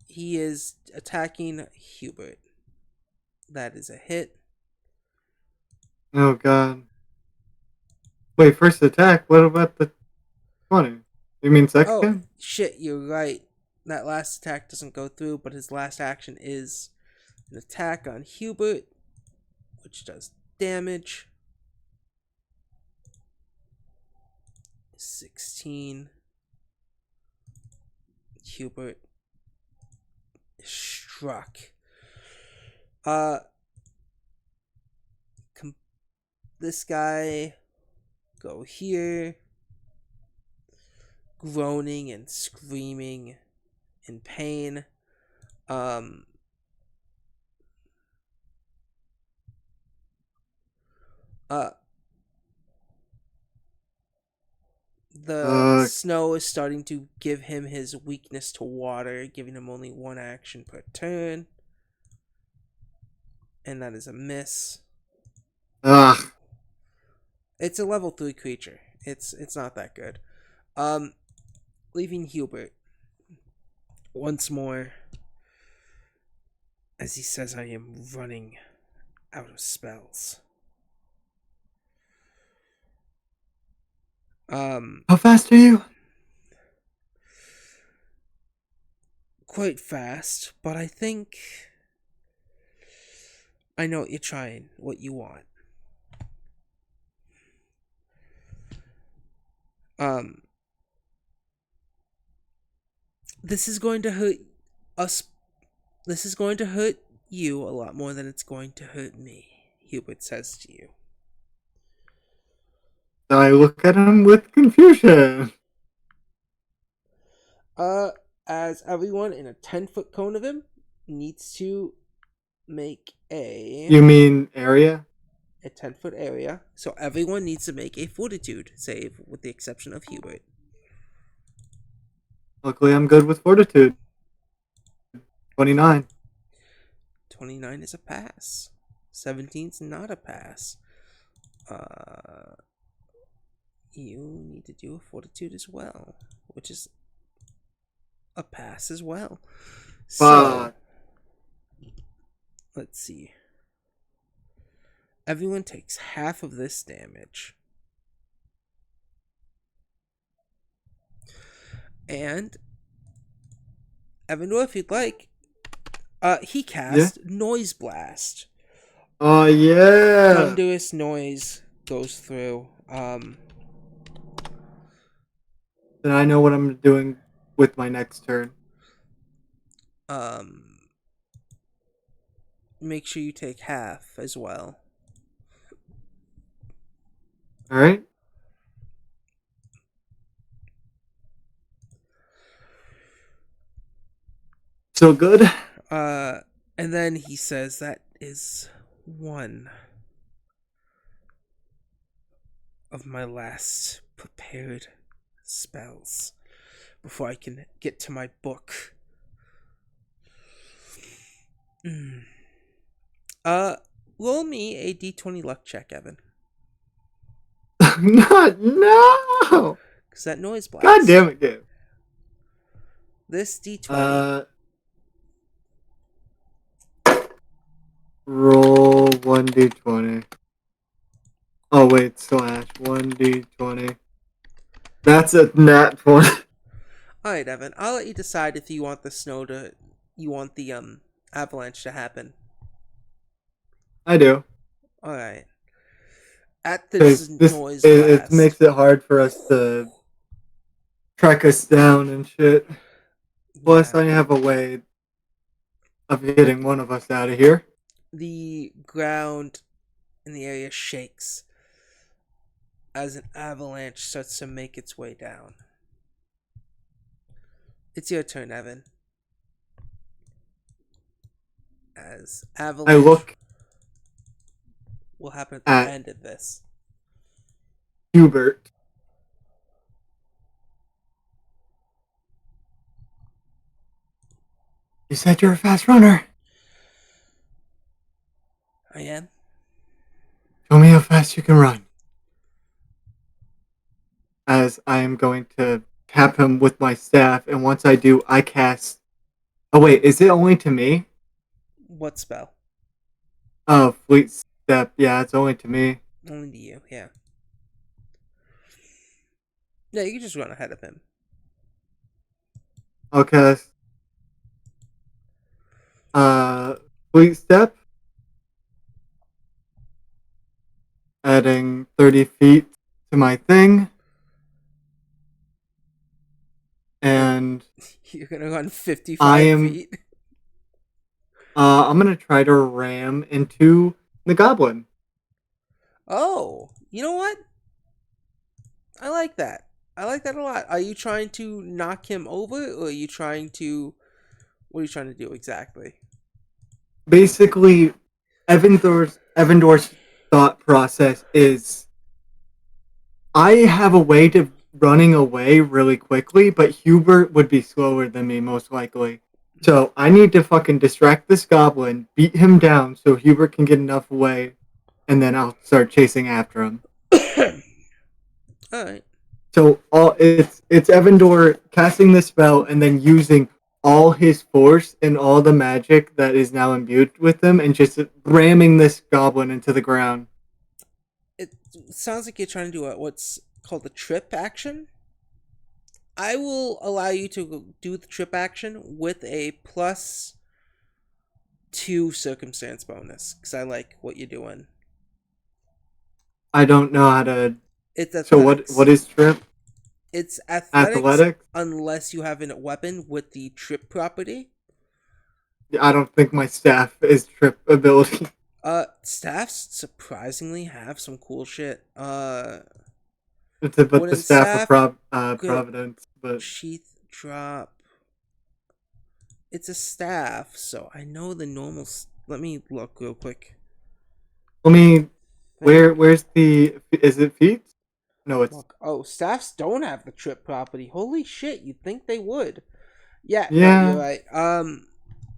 [SPEAKER 1] he is attacking Hubert. That is a hit.
[SPEAKER 2] Oh god. Wait, first attack? What about the 20? You mean
[SPEAKER 1] Oh,
[SPEAKER 2] second?
[SPEAKER 1] shit, you're right. That last attack doesn't go through, but his last action is an attack on Hubert, which does damage. 16. Hubert is struck. Uh, this guy go here, groaning and screaming in pain. Um, uh, the
[SPEAKER 2] Uh,
[SPEAKER 1] snow is starting to give him his weakness to water, giving him only one action per turn. And that is a miss.
[SPEAKER 2] ugh.
[SPEAKER 1] It's a level 3 creature. It's not that good. Um, leaving Hubert once more as he says, I am running out of spells.
[SPEAKER 2] How fast are you?
[SPEAKER 1] Quite fast, but I think I know what you're trying, what you want. Um, this is going to hurt us. This is going to hurt you a lot more than it's going to hurt me, Hubert says to you.
[SPEAKER 2] I look at him with confusion.
[SPEAKER 1] Uh, as everyone in a 10-foot cone of him needs to make
[SPEAKER 2] You mean area?
[SPEAKER 1] a 10-foot area. So everyone needs to make a fortitude save, with the exception of Hubert.
[SPEAKER 2] Luckily, I'm good with fortitude. 29.
[SPEAKER 1] 29 is a pass. 17's not a pass. You need to do a fortitude as well, which is a pass as well. So,
[SPEAKER 2] Fuck.
[SPEAKER 1] let's see. Everyone takes half of this damage. And, Evandor, if you'd like, he
[SPEAKER 2] Yeah?
[SPEAKER 1] cast Noise Blast.
[SPEAKER 2] Oh, yeah.
[SPEAKER 1] Thunderous noise goes through.
[SPEAKER 2] Then I know what I'm doing with my next turn.
[SPEAKER 1] Um, make sure you take half as well.
[SPEAKER 2] Alright? So good.
[SPEAKER 1] And then he says that is 1. of my last prepared spells before I can get to my book. Mm. Uh, Roll me a d20 luck check, Evan.
[SPEAKER 2] Not no.
[SPEAKER 1] Because that noise
[SPEAKER 2] God
[SPEAKER 1] blast.
[SPEAKER 2] damn it, Gabe.
[SPEAKER 1] This d20.
[SPEAKER 2] Roll 1d20. Oh wait, slash 1d20. That's a nat 20.
[SPEAKER 1] Alright, Evan. I'll let you decide if you want the snow to. You want the avalanche to happen.
[SPEAKER 2] I do.
[SPEAKER 1] Alright. At this
[SPEAKER 2] Because
[SPEAKER 1] noise
[SPEAKER 2] it
[SPEAKER 1] blast.
[SPEAKER 2] makes it hard for us to track us down and shit. Plus,
[SPEAKER 1] Yeah.
[SPEAKER 2] I have a way of getting one of us out of here.
[SPEAKER 1] The ground in the area shakes as an avalanche starts to make its way down. It's your turn, Evan. As
[SPEAKER 2] I
[SPEAKER 1] avalanche
[SPEAKER 2] look
[SPEAKER 1] will happen at the
[SPEAKER 2] at
[SPEAKER 1] end of this.
[SPEAKER 2] Hubert. You said you're a fast runner.
[SPEAKER 1] I am.
[SPEAKER 2] Show me how fast you can run. As I am going to tap him with my staff, and once I do, I cast. Oh wait, is it only to me?
[SPEAKER 1] What spell?
[SPEAKER 2] Oh, fleet step. Yeah, it's only to me.
[SPEAKER 1] Only to you, yeah. Yeah, you can just run ahead of him.
[SPEAKER 2] Okay. Uh, fleet step. Adding 30 feet to my thing. And
[SPEAKER 1] You're gonna run
[SPEAKER 2] I
[SPEAKER 1] 55
[SPEAKER 2] am.
[SPEAKER 1] feet.
[SPEAKER 2] I'm gonna try to ram into the goblin.
[SPEAKER 1] Oh, you know what? I like that. I like that a lot. Are you trying to knock him over, or are you trying to? What are you trying to do exactly?
[SPEAKER 2] Basically, Evandor's thought process is I have a way to running away really quickly, but Hubert would be slower than me most likely. So I need to fucking distract this goblin, beat him down so Hubert can get enough away, and then I'll start chasing after him.
[SPEAKER 1] All right.
[SPEAKER 2] So it's Evandor casting the spell and then using all his force and all the magic that is now imbued with him and just ramming this goblin into the ground.
[SPEAKER 1] It sounds like you're trying to do what's called the trip action. I will allow you to do the trip action with a +2 circumstance bonus because I like what you're doing.
[SPEAKER 2] I don't know how to.
[SPEAKER 1] It's
[SPEAKER 2] So what
[SPEAKER 1] athletics.
[SPEAKER 2] is trip?
[SPEAKER 1] It's athletics
[SPEAKER 2] Athletics?
[SPEAKER 1] unless you have a weapon with the trip property.
[SPEAKER 2] I don't think my staff is trip ability.
[SPEAKER 1] Staffs surprisingly have some cool shit.
[SPEAKER 2] It's about the
[SPEAKER 1] Wooden
[SPEAKER 2] staff of
[SPEAKER 1] staff, good
[SPEAKER 2] Providence, but
[SPEAKER 1] sheath drop. It's a staff, so I know the normal. Let me look real quick.
[SPEAKER 2] let me. Where's the? Is it feet? No, it's
[SPEAKER 1] Look. Oh, staffs don't have the trip property. Holy shit! You'd think they would. Yeah, no, you're
[SPEAKER 2] yeah.
[SPEAKER 1] right.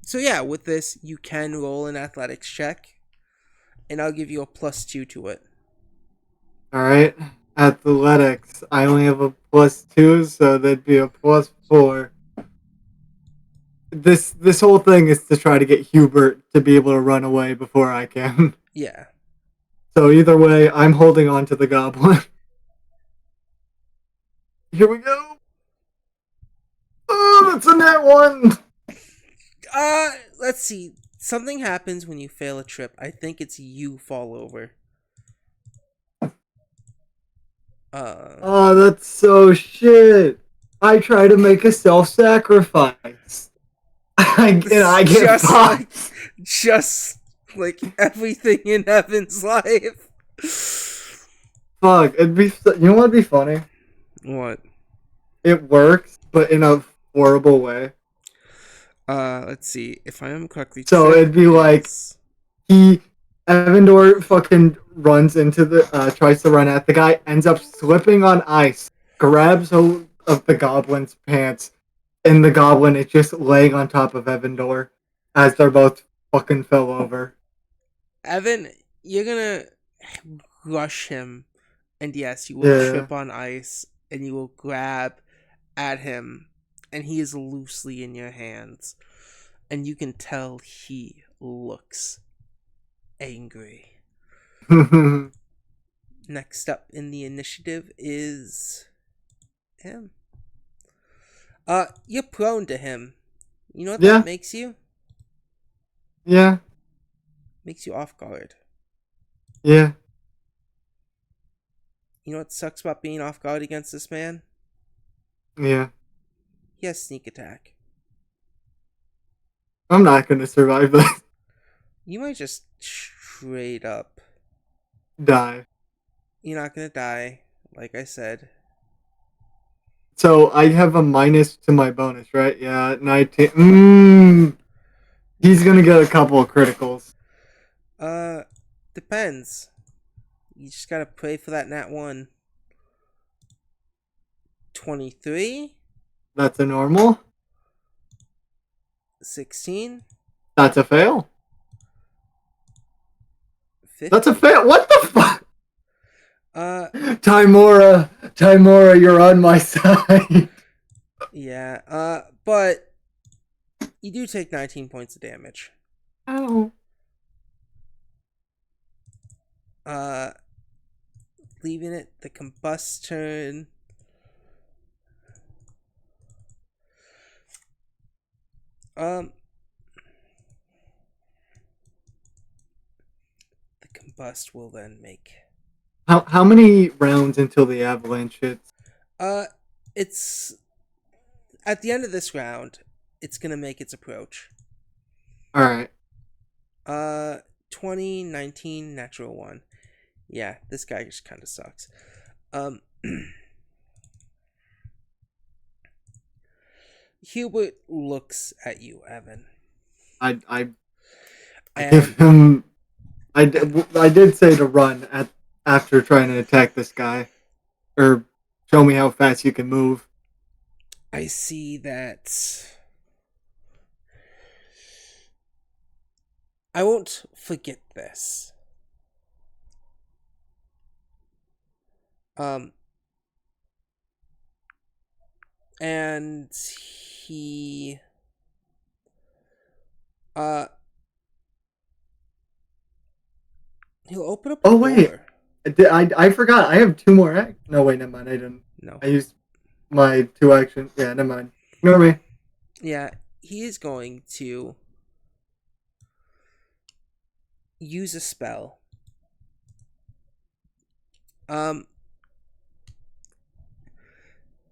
[SPEAKER 1] So yeah, with this, you can roll an athletics check, and I'll give you a +2 to it.
[SPEAKER 2] All right. Athletics. I only have a +2, so that'd be a +4. This whole thing is to try to get Hubert to be able to run away before I can.
[SPEAKER 1] Yeah.
[SPEAKER 2] So either way, I'm holding on to the goblin. Here we go. Oh, that's a net one.
[SPEAKER 1] Let's see. Something happens when you fail a trip. I think it's you fall over.
[SPEAKER 2] Oh, that's so shit. I try to make a self-sacrifice. And I get
[SPEAKER 1] just like,
[SPEAKER 2] fucked.
[SPEAKER 1] just like everything in Evan's life.
[SPEAKER 2] Fuck. It'd be. You know what'd be funny?
[SPEAKER 1] What?
[SPEAKER 2] It works, but in a horrible way.
[SPEAKER 1] Let's see. If I am correctly,
[SPEAKER 2] So
[SPEAKER 1] trip
[SPEAKER 2] it'd be like
[SPEAKER 1] is
[SPEAKER 2] he Evandor fucking runs into tries to run at the guy, ends up slipping on ice, grabs hold of the goblin's pants, and the goblin is just laying on top of Evandor as they're both fucking fell over.
[SPEAKER 1] Evan, you're gonna rush him, and yes, you will
[SPEAKER 2] Yeah.
[SPEAKER 1] trip on ice, and you will grab at him, and he is loosely in your hands, and you can tell he looks angry. Next up in the initiative is him. You're prone to him. You know what that
[SPEAKER 2] Yeah.
[SPEAKER 1] makes you?
[SPEAKER 2] Yeah.
[SPEAKER 1] Makes you off guard.
[SPEAKER 2] Yeah.
[SPEAKER 1] You know what sucks about being off guard against this man?
[SPEAKER 2] Yeah.
[SPEAKER 1] He has sneak attack.
[SPEAKER 2] I'm not gonna survive this.
[SPEAKER 1] You might just straight up.
[SPEAKER 2] Die.
[SPEAKER 1] You're not gonna die, like I said.
[SPEAKER 2] So I have a minus to my bonus, right? Yeah, 19. He's gonna get a couple of criticals.
[SPEAKER 1] Uh, depends. You just gotta pray for that nat 1. 23?
[SPEAKER 2] That's a normal.
[SPEAKER 1] 16?
[SPEAKER 2] That's a fail.
[SPEAKER 1] 50?
[SPEAKER 2] That's a fail. What the fuck?
[SPEAKER 1] Uh,
[SPEAKER 2] Timora, you're on my side.
[SPEAKER 1] yeah. But you do take 19 points of damage.
[SPEAKER 2] Ow.
[SPEAKER 1] Uh, leaving it the combust turn. The combust will then make.
[SPEAKER 2] How many rounds until the avalanche hits?
[SPEAKER 1] It's at the end of this round. It's gonna make its approach.
[SPEAKER 2] All right.
[SPEAKER 1] 20, 19, natural 1. Yeah, this guy just kind of sucks. Hubert looks at you, Evan.
[SPEAKER 2] I
[SPEAKER 1] And
[SPEAKER 2] give him. I did say to run after trying to attack this guy, or show me how fast you can move.
[SPEAKER 1] I see that. I won't forget this. And he uh he'll open up a
[SPEAKER 2] Oh wait,
[SPEAKER 1] door.
[SPEAKER 2] I forgot. I have two more actions. No wait, never mind. I didn't.
[SPEAKER 1] No.
[SPEAKER 2] I used my two actions. Yeah, never mind. Ignore me.
[SPEAKER 1] Yeah, he is going to use a spell.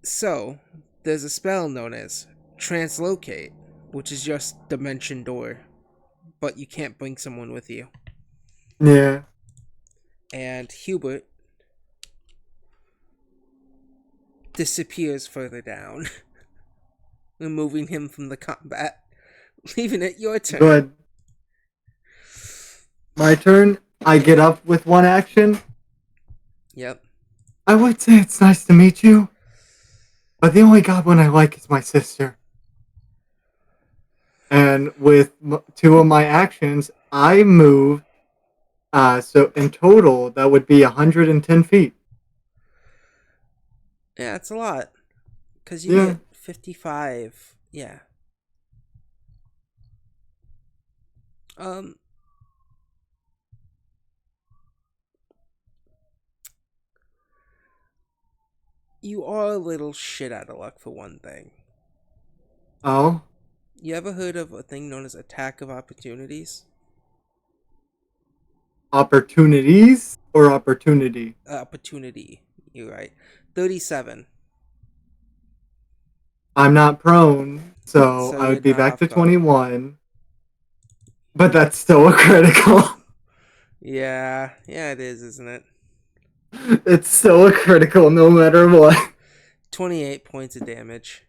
[SPEAKER 1] So there's a spell known as Translocate, which is just Dimension Door, but you can't bring someone with you.
[SPEAKER 2] Yeah.
[SPEAKER 1] And Hubert disappears further down, removing him from the combat, leaving it your turn.
[SPEAKER 2] Good. My turn. I get up with one action.
[SPEAKER 1] Yep.
[SPEAKER 2] I would say it's nice to meet you, but the only goblin I like is my sister. And with two of my actions, I move. So in total, that would be 110 feet.
[SPEAKER 1] Yeah, it's a lot. Because you
[SPEAKER 2] Yeah.
[SPEAKER 1] get 55. Yeah. You are a little shit out of luck for one thing.
[SPEAKER 2] Oh.
[SPEAKER 1] You ever heard of a thing known as Attack of Opportunities?
[SPEAKER 2] Opportunities or opportunity?
[SPEAKER 1] Opportunity. You're right. 37.
[SPEAKER 2] I'm not prone, so
[SPEAKER 1] So
[SPEAKER 2] I
[SPEAKER 1] you're
[SPEAKER 2] would be
[SPEAKER 1] not
[SPEAKER 2] back to
[SPEAKER 1] off guard.
[SPEAKER 2] 21. But that's still a critical.
[SPEAKER 1] Yeah, it is, isn't it?
[SPEAKER 2] It's still a critical no matter what.
[SPEAKER 1] 28 points of damage.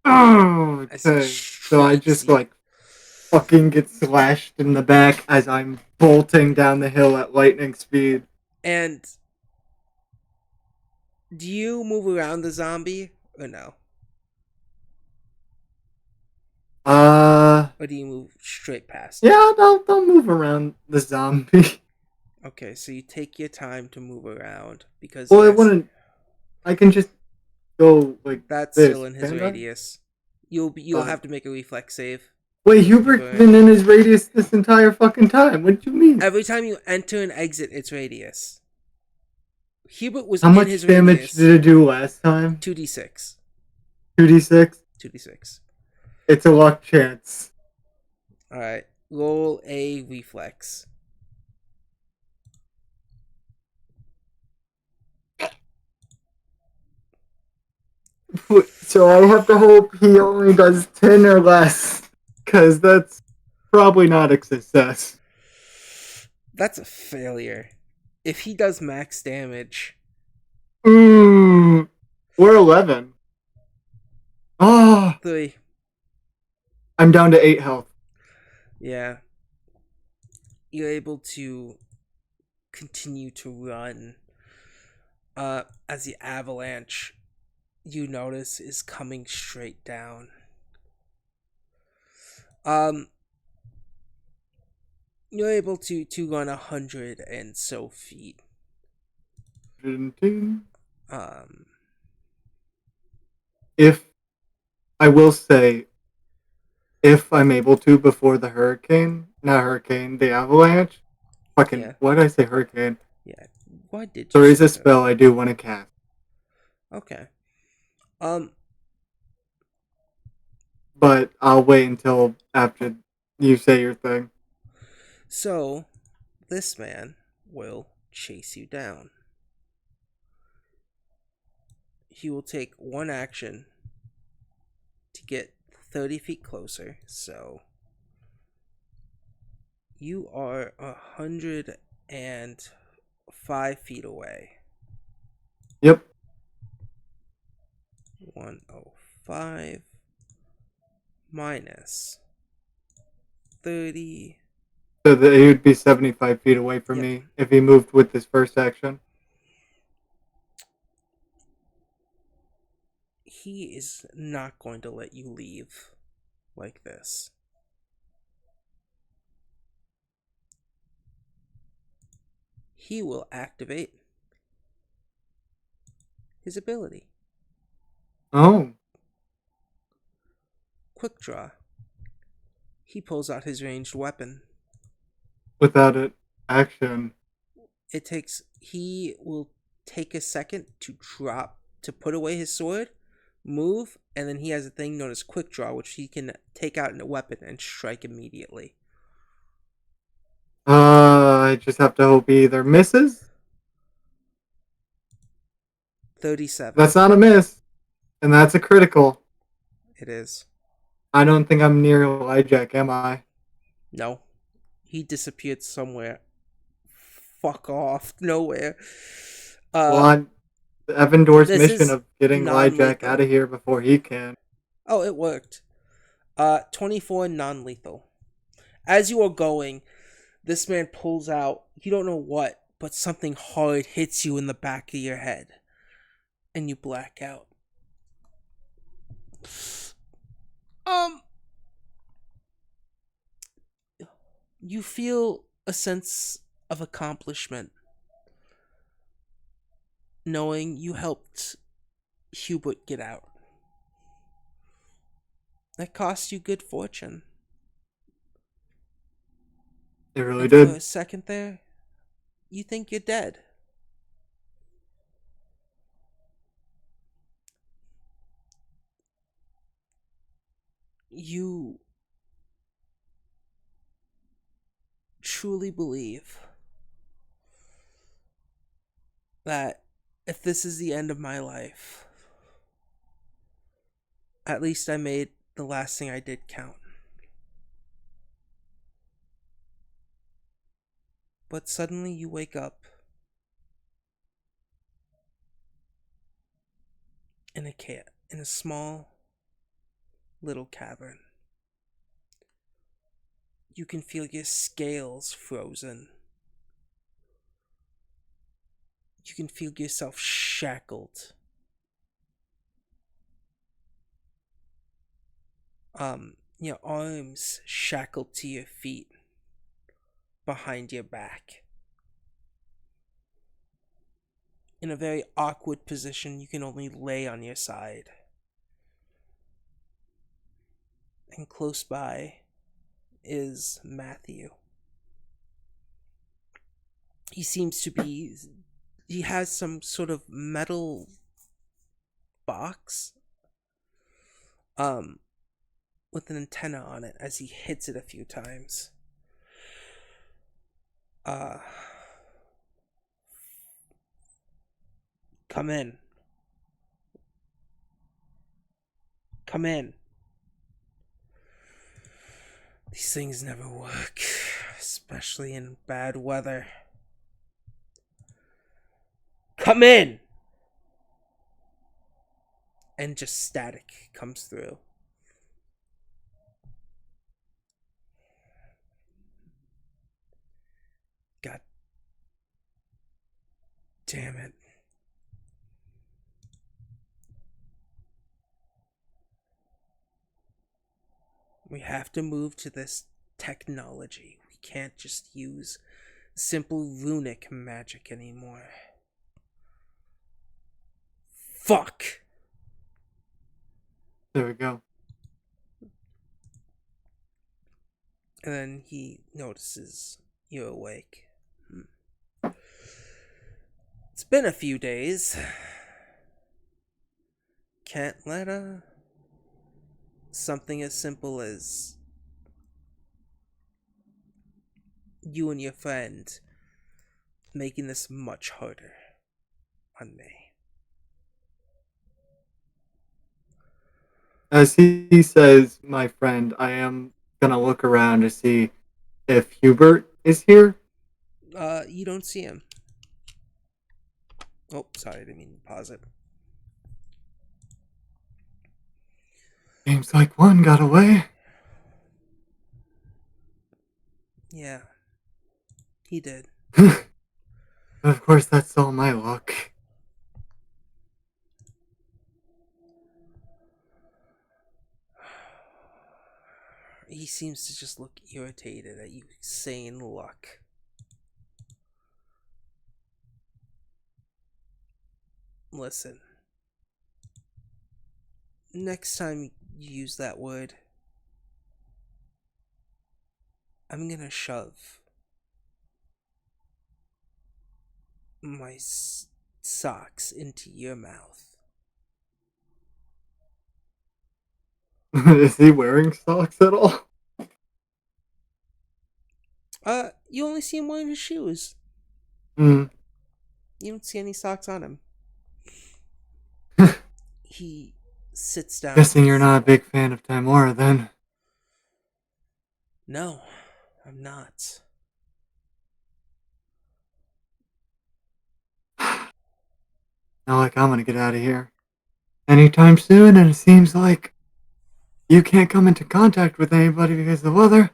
[SPEAKER 2] Oh,
[SPEAKER 1] As he
[SPEAKER 2] okay. So I
[SPEAKER 1] strikes
[SPEAKER 2] just
[SPEAKER 1] you.
[SPEAKER 2] fucking get slashed in the back as I'm bolting down the hill at lightning speed.
[SPEAKER 1] And do you move around the zombie or no?
[SPEAKER 2] Uh,
[SPEAKER 1] Or do you move straight past it?
[SPEAKER 2] yeah, they'll move around the zombie.
[SPEAKER 1] Okay, so you take your time to move around because
[SPEAKER 2] Well, it
[SPEAKER 1] yes,
[SPEAKER 2] wouldn't. I can just go like
[SPEAKER 1] that's still
[SPEAKER 2] this,
[SPEAKER 1] in his
[SPEAKER 2] can't I?
[SPEAKER 1] radius. You'll
[SPEAKER 2] Uh,
[SPEAKER 1] have to make a reflex save.
[SPEAKER 2] Wait,
[SPEAKER 1] You
[SPEAKER 2] Hubert's
[SPEAKER 1] burn.
[SPEAKER 2] been in his radius this entire fucking time. What do you mean?
[SPEAKER 1] Every time you enter and exit its radius. Hubert was
[SPEAKER 2] How
[SPEAKER 1] in
[SPEAKER 2] much
[SPEAKER 1] his
[SPEAKER 2] damage
[SPEAKER 1] radius.
[SPEAKER 2] did it do last time?
[SPEAKER 1] 2d6.
[SPEAKER 2] 2d6?
[SPEAKER 1] 2d6.
[SPEAKER 2] It's a luck chance.
[SPEAKER 1] Alright. Roll a reflex.
[SPEAKER 2] So I have to hope he only does 10 or less. Because that's probably not a success.
[SPEAKER 1] That's a failure. If he does max damage.
[SPEAKER 2] We're 11. Oh,
[SPEAKER 1] 3.
[SPEAKER 2] I'm down to 8 health.
[SPEAKER 1] Yeah. You're able to continue to run. As the avalanche you notice is coming straight down. You're able to run 100 and so feet. Um,
[SPEAKER 2] If, I will say, if I'm able to before the hurricane, not hurricane, the avalanche, fucking,
[SPEAKER 1] yeah,
[SPEAKER 2] why did I say hurricane?
[SPEAKER 1] yeah. Why did you
[SPEAKER 2] There is
[SPEAKER 1] say
[SPEAKER 2] a spell I do want to cast.
[SPEAKER 1] Okay. Um,
[SPEAKER 2] But I'll wait until after you say your thing.
[SPEAKER 1] so this man will chase you down. He will take one action to get 30 feet closer, so you are 105 feet away.
[SPEAKER 2] Yep.
[SPEAKER 1] 105 minus 30.
[SPEAKER 2] So that he would be 75 feet away from
[SPEAKER 1] Yep.
[SPEAKER 2] me if he moved with his first action.
[SPEAKER 1] He is not going to let you leave like this. He will activate his ability.
[SPEAKER 2] Oh,
[SPEAKER 1] Quick draw. He pulls out his ranged weapon.
[SPEAKER 2] without it, action.
[SPEAKER 1] He will take a second to put away his sword, move, and then he has a thing known as quick draw, which he can take out a weapon and strike immediately.
[SPEAKER 2] I just have to hope he either misses.
[SPEAKER 1] 37.
[SPEAKER 2] That's not a miss, and that's a critical.
[SPEAKER 1] It is.
[SPEAKER 2] I don't think I'm near Elijah, am I?
[SPEAKER 1] No. He disappeared somewhere. Fuck off. Nowhere.
[SPEAKER 2] Well, on Evandor's
[SPEAKER 1] This
[SPEAKER 2] mission
[SPEAKER 1] is
[SPEAKER 2] of getting Elijah out
[SPEAKER 1] non-lethal.
[SPEAKER 2] of here before he can.
[SPEAKER 1] Oh, it worked. 24 non-lethal. As you are going, this man pulls out, you don't know what, but something hard hits you in the back of your head. And you black out. You feel a sense of accomplishment knowing you helped Hubert get out. That cost you good fortune.
[SPEAKER 2] It really
[SPEAKER 1] And for
[SPEAKER 2] did.
[SPEAKER 1] a second there, you think you're dead. You truly believe that if this is the end of my life, at least I made the last thing I did count. But suddenly you wake up in a small little cavern. You can feel your scales frozen. You can feel yourself shackled. Your arms shackled to your feet behind your back. In a very awkward position, you can only lay on your side. And close by is Matthew. He seems to be. He has some sort of metal box. Um, with an antenna on it as he hits it a few times. Uh, come in. Come in. These things never work, especially in bad weather. Come in! And just static comes through. God damn it. We have to move to this technology. We can't just use simple runic magic anymore. Fuck!
[SPEAKER 2] There we go.
[SPEAKER 1] And then he notices you're awake. It's been a few days. Can't let something as simple as you and your friend making this much harder on me.
[SPEAKER 2] As he says, my friend, I am gonna look around to see if Hubert is here.
[SPEAKER 1] You don't see him. Oh, sorry, I didn't mean to pause it.
[SPEAKER 2] Seems like one got away.
[SPEAKER 1] Yeah, he did.
[SPEAKER 2] Of course, that's all my luck.
[SPEAKER 1] He seems to just look irritated at you saying luck. Listen. Next time you use that word, I'm gonna shove my socks into your mouth.
[SPEAKER 2] Is he wearing socks at all?
[SPEAKER 1] You only see him wearing his shoes.
[SPEAKER 2] Hmm.
[SPEAKER 1] You don't see any socks on him. He sits down.
[SPEAKER 2] Guessing you're not a big fan of Timora, then.
[SPEAKER 1] No, I'm not.
[SPEAKER 2] Not like I'm gonna get out of here anytime soon, and it seems like you can't come into contact with anybody because of the weather.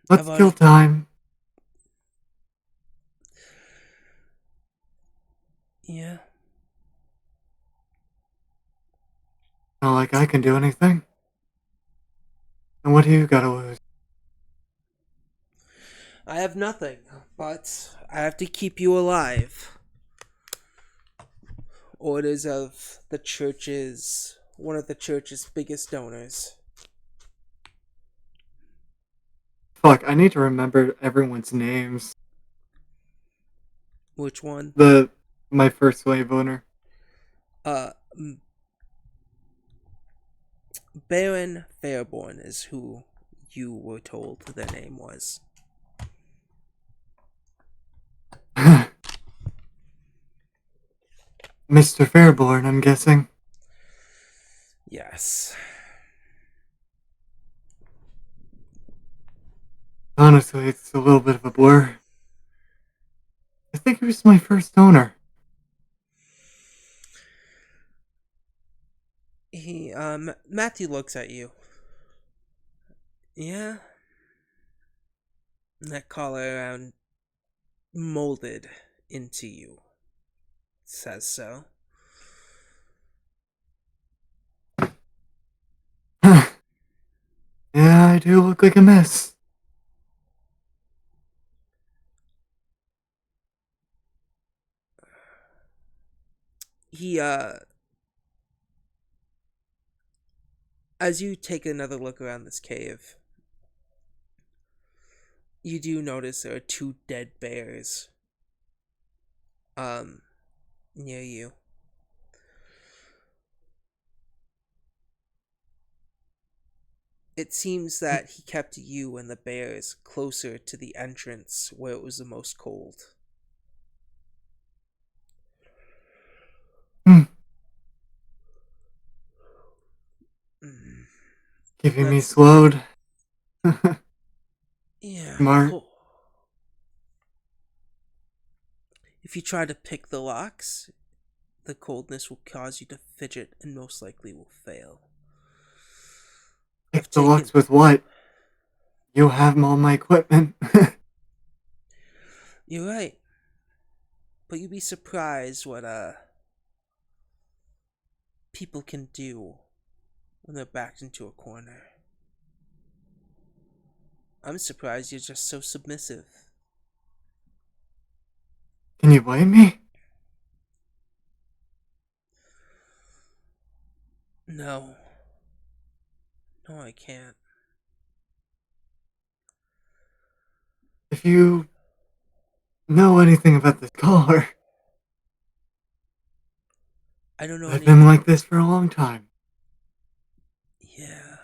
[SPEAKER 2] Let's kill time.
[SPEAKER 1] Yeah.
[SPEAKER 2] Not like I can do anything. And what do you gotta lose?
[SPEAKER 1] I have nothing, but I have to keep you alive. Orders of the church's, one of the church's biggest donors.
[SPEAKER 2] Fuck, I need to remember everyone's names.
[SPEAKER 1] Which one?
[SPEAKER 2] My first slave owner.
[SPEAKER 1] Baron Fairborn is who you were told their name was.
[SPEAKER 2] Mr. Fairborn, I'm guessing.
[SPEAKER 1] Yes.
[SPEAKER 2] Honestly, it's a little bit of a blur. I think he was my first owner.
[SPEAKER 1] Matthew looks at you. Yeah, that collar around molded into you says so.
[SPEAKER 2] Yeah, I do look like a mess.
[SPEAKER 1] He, as you take another look around this cave, you do notice there are two dead bears, um, near you. It seems that he kept you and the bears closer to the entrance where it was the most cold.
[SPEAKER 2] Hmm,
[SPEAKER 1] Mm,
[SPEAKER 2] keeping me
[SPEAKER 1] that's,
[SPEAKER 2] slowed.
[SPEAKER 1] yeah,
[SPEAKER 2] Smart.
[SPEAKER 1] cool. If you try to pick the locks, the coldness will cause you to fidget and most likely will fail. I've
[SPEAKER 2] Pick the
[SPEAKER 1] taken.
[SPEAKER 2] locks with what? You have all my equipment.
[SPEAKER 1] You're right, but you'd be surprised what people can do when they're backed into a corner. I'm surprised you're just so submissive.
[SPEAKER 2] Can you blame me?
[SPEAKER 1] No, no, I can't.
[SPEAKER 2] If you know anything about this collar,
[SPEAKER 1] I don't know
[SPEAKER 2] I've been
[SPEAKER 1] anything.
[SPEAKER 2] like this for a long time.
[SPEAKER 1] Yeah,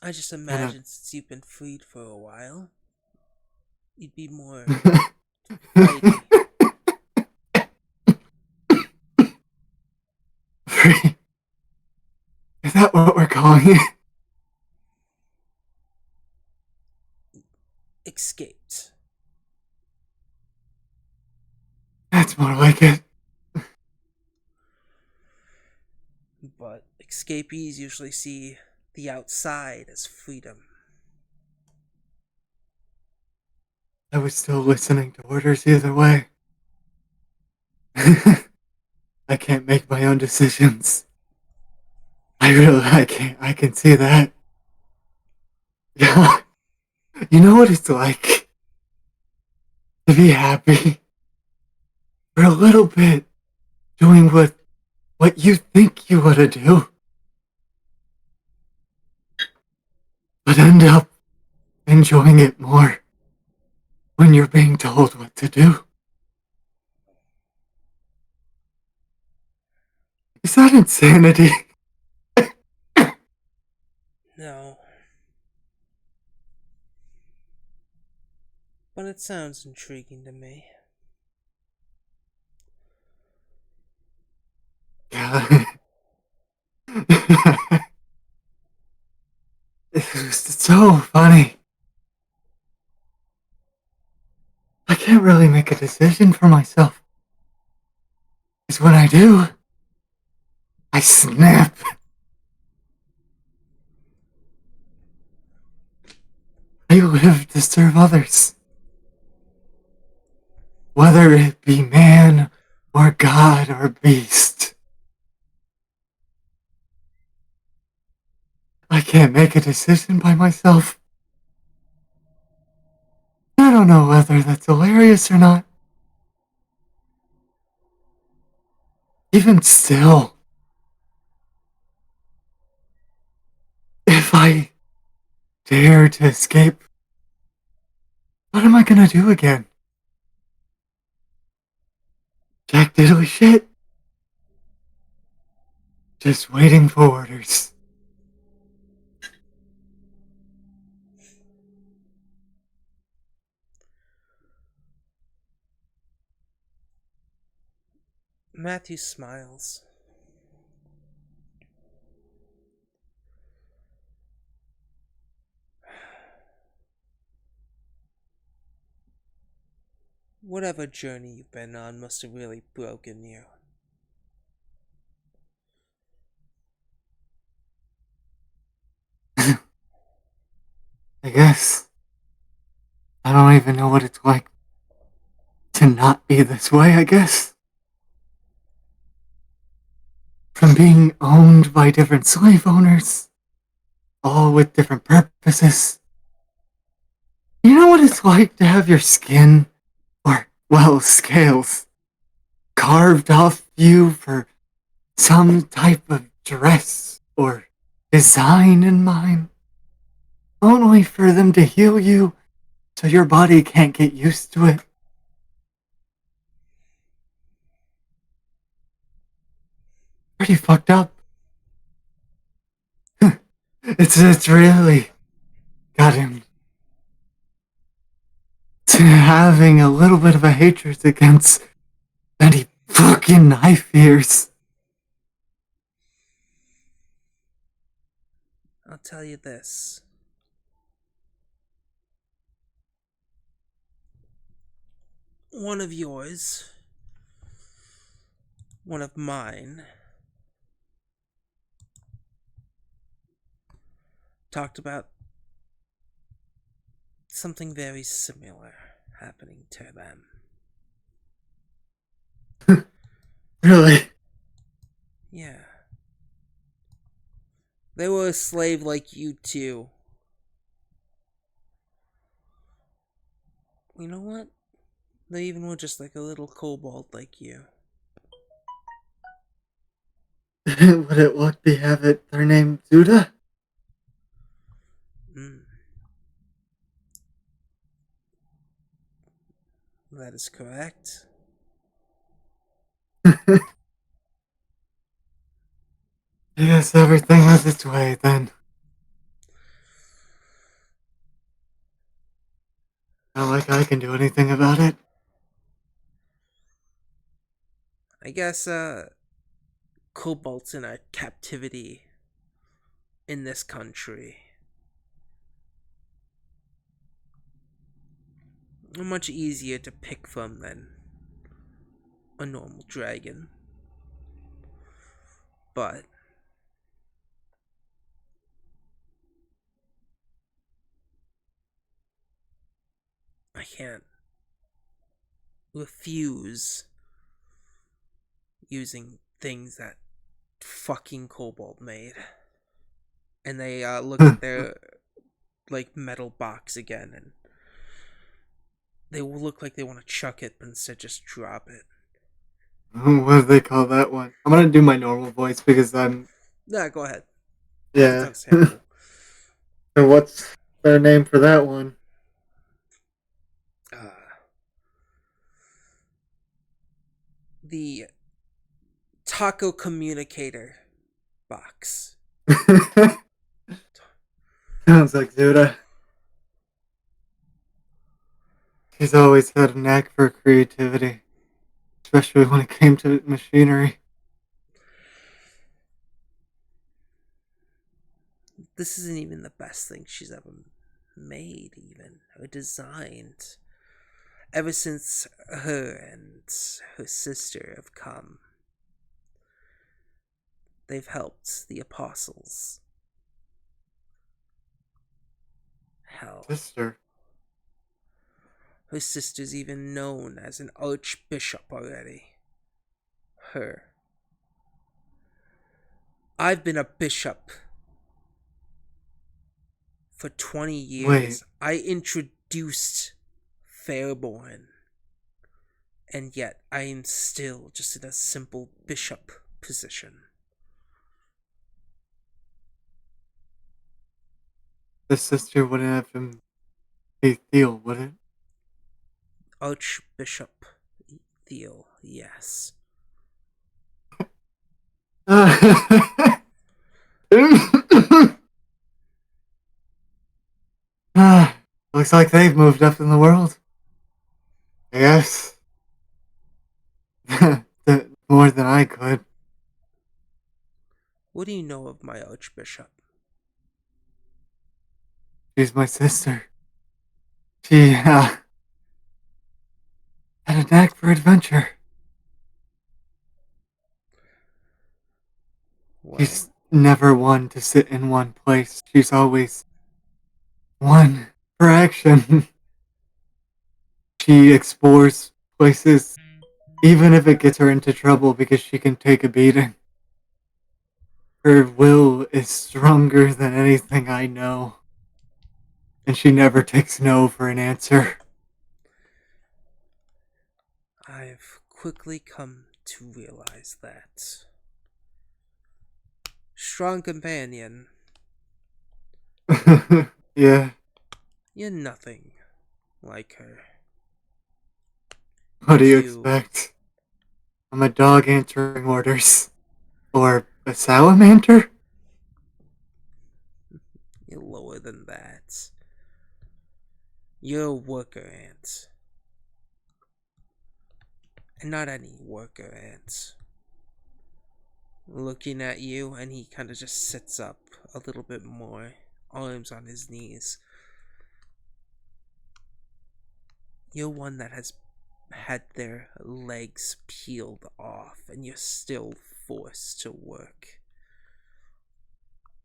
[SPEAKER 1] I just
[SPEAKER 2] Kind of
[SPEAKER 1] imagine since you've been freed for a while, you'd be more flighty.
[SPEAKER 2] free. Is that what we're calling it?
[SPEAKER 1] Escaped.
[SPEAKER 2] That's more like it.
[SPEAKER 1] But escapees usually see the outside as freedom.
[SPEAKER 2] I was still listening to orders either way. I can't make my own decisions. I can't. I can see that. Yeah. You know what it's like to be happy for a little bit doing what you think you ought to do, but end up enjoying it more when you're being told what to do. Is that insanity?
[SPEAKER 1] No, but it sounds intriguing to me.
[SPEAKER 2] Yeah. It's so funny. I can't really make a decision for myself. Because when I do, I snap. I live to serve others. Whether it be man or god or beast. I can't make a decision by myself. I don't know whether that's hilarious or not. Even still, if I dare to escape, what am I gonna do again? Jack diddly shit? Just waiting for orders.
[SPEAKER 1] Matthew smiles. Whatever journey you've been on must have really broken you.
[SPEAKER 2] I guess I don't even know what it's like to not be this way, I guess. From being owned by different slave owners, all with different purposes. You know what it's like to have your skin, or, well, scales, carved off you for some type of dress or design in mind, only for them to heal you so your body can't get used to it. Pretty fucked up. It's really got him to having a little bit of a hatred against any fucking knife ears.
[SPEAKER 1] I'll tell you this. One of yours, one of mine, talked about something very similar happening to them.
[SPEAKER 2] Really?
[SPEAKER 1] Yeah. They were a slave like you too. You know what? They even were just like a little kobold like you.
[SPEAKER 2] Would it look to have it their name Zuda?
[SPEAKER 1] Mm, that is correct.
[SPEAKER 2] Yes, everything has its way then. Not like I can do anything about it.
[SPEAKER 1] I guess, kobolds in a captivity in this country are much easier to pick from than a normal dragon. But I can't refuse using things that fucking kobold made. And they look at their like metal box again, and they will look like they want to chuck it, but instead just drop it.
[SPEAKER 2] What do they call that one? I'm gonna do my normal voice because I'm
[SPEAKER 1] Nah, go ahead. It's
[SPEAKER 2] yeah.
[SPEAKER 1] understandable.
[SPEAKER 2] So what's their name for that one?
[SPEAKER 1] uh, the taco communicator box.
[SPEAKER 2] Sounds like Zuda. She's always had a knack for creativity, especially when it came to machinery.
[SPEAKER 1] This isn't even the best thing she's ever made, even or designed. Ever since her and her sister have come, they've helped the apostles. Hell,
[SPEAKER 2] Sister.
[SPEAKER 1] her sister's even known as an archbishop already. Her. I've been a bishop for 20
[SPEAKER 2] Wait,
[SPEAKER 1] years. I introduced Fairborn, and yet I am still just in a simple bishop position.
[SPEAKER 2] the sister wouldn't have him be Theo, would it?
[SPEAKER 1] Archbishop Theo, yes.
[SPEAKER 2] Looks like they've moved up in the world. I guess. More than I could.
[SPEAKER 1] What do you know of my archbishop?
[SPEAKER 2] She's my sister. She had a knack for adventure.
[SPEAKER 1] Well,
[SPEAKER 2] She's never one to sit in one place. She's always one for action. She explores places even if it gets her into trouble because she can take a beating. Her will is stronger than anything I know, and she never takes no for an answer.
[SPEAKER 1] I've quickly come to realize that. Strong companion,
[SPEAKER 2] Yeah,
[SPEAKER 1] you're nothing like her.
[SPEAKER 2] what do you
[SPEAKER 1] You,
[SPEAKER 2] expect? I'm a dog answering orders. Or a salamander?
[SPEAKER 1] you're lower than that. You're a worker ant. And not any worker ant. Looking at you, and he kind of just sits up a little bit more, arms on his knees. You're one that has had their legs peeled off, and you're still forced to work.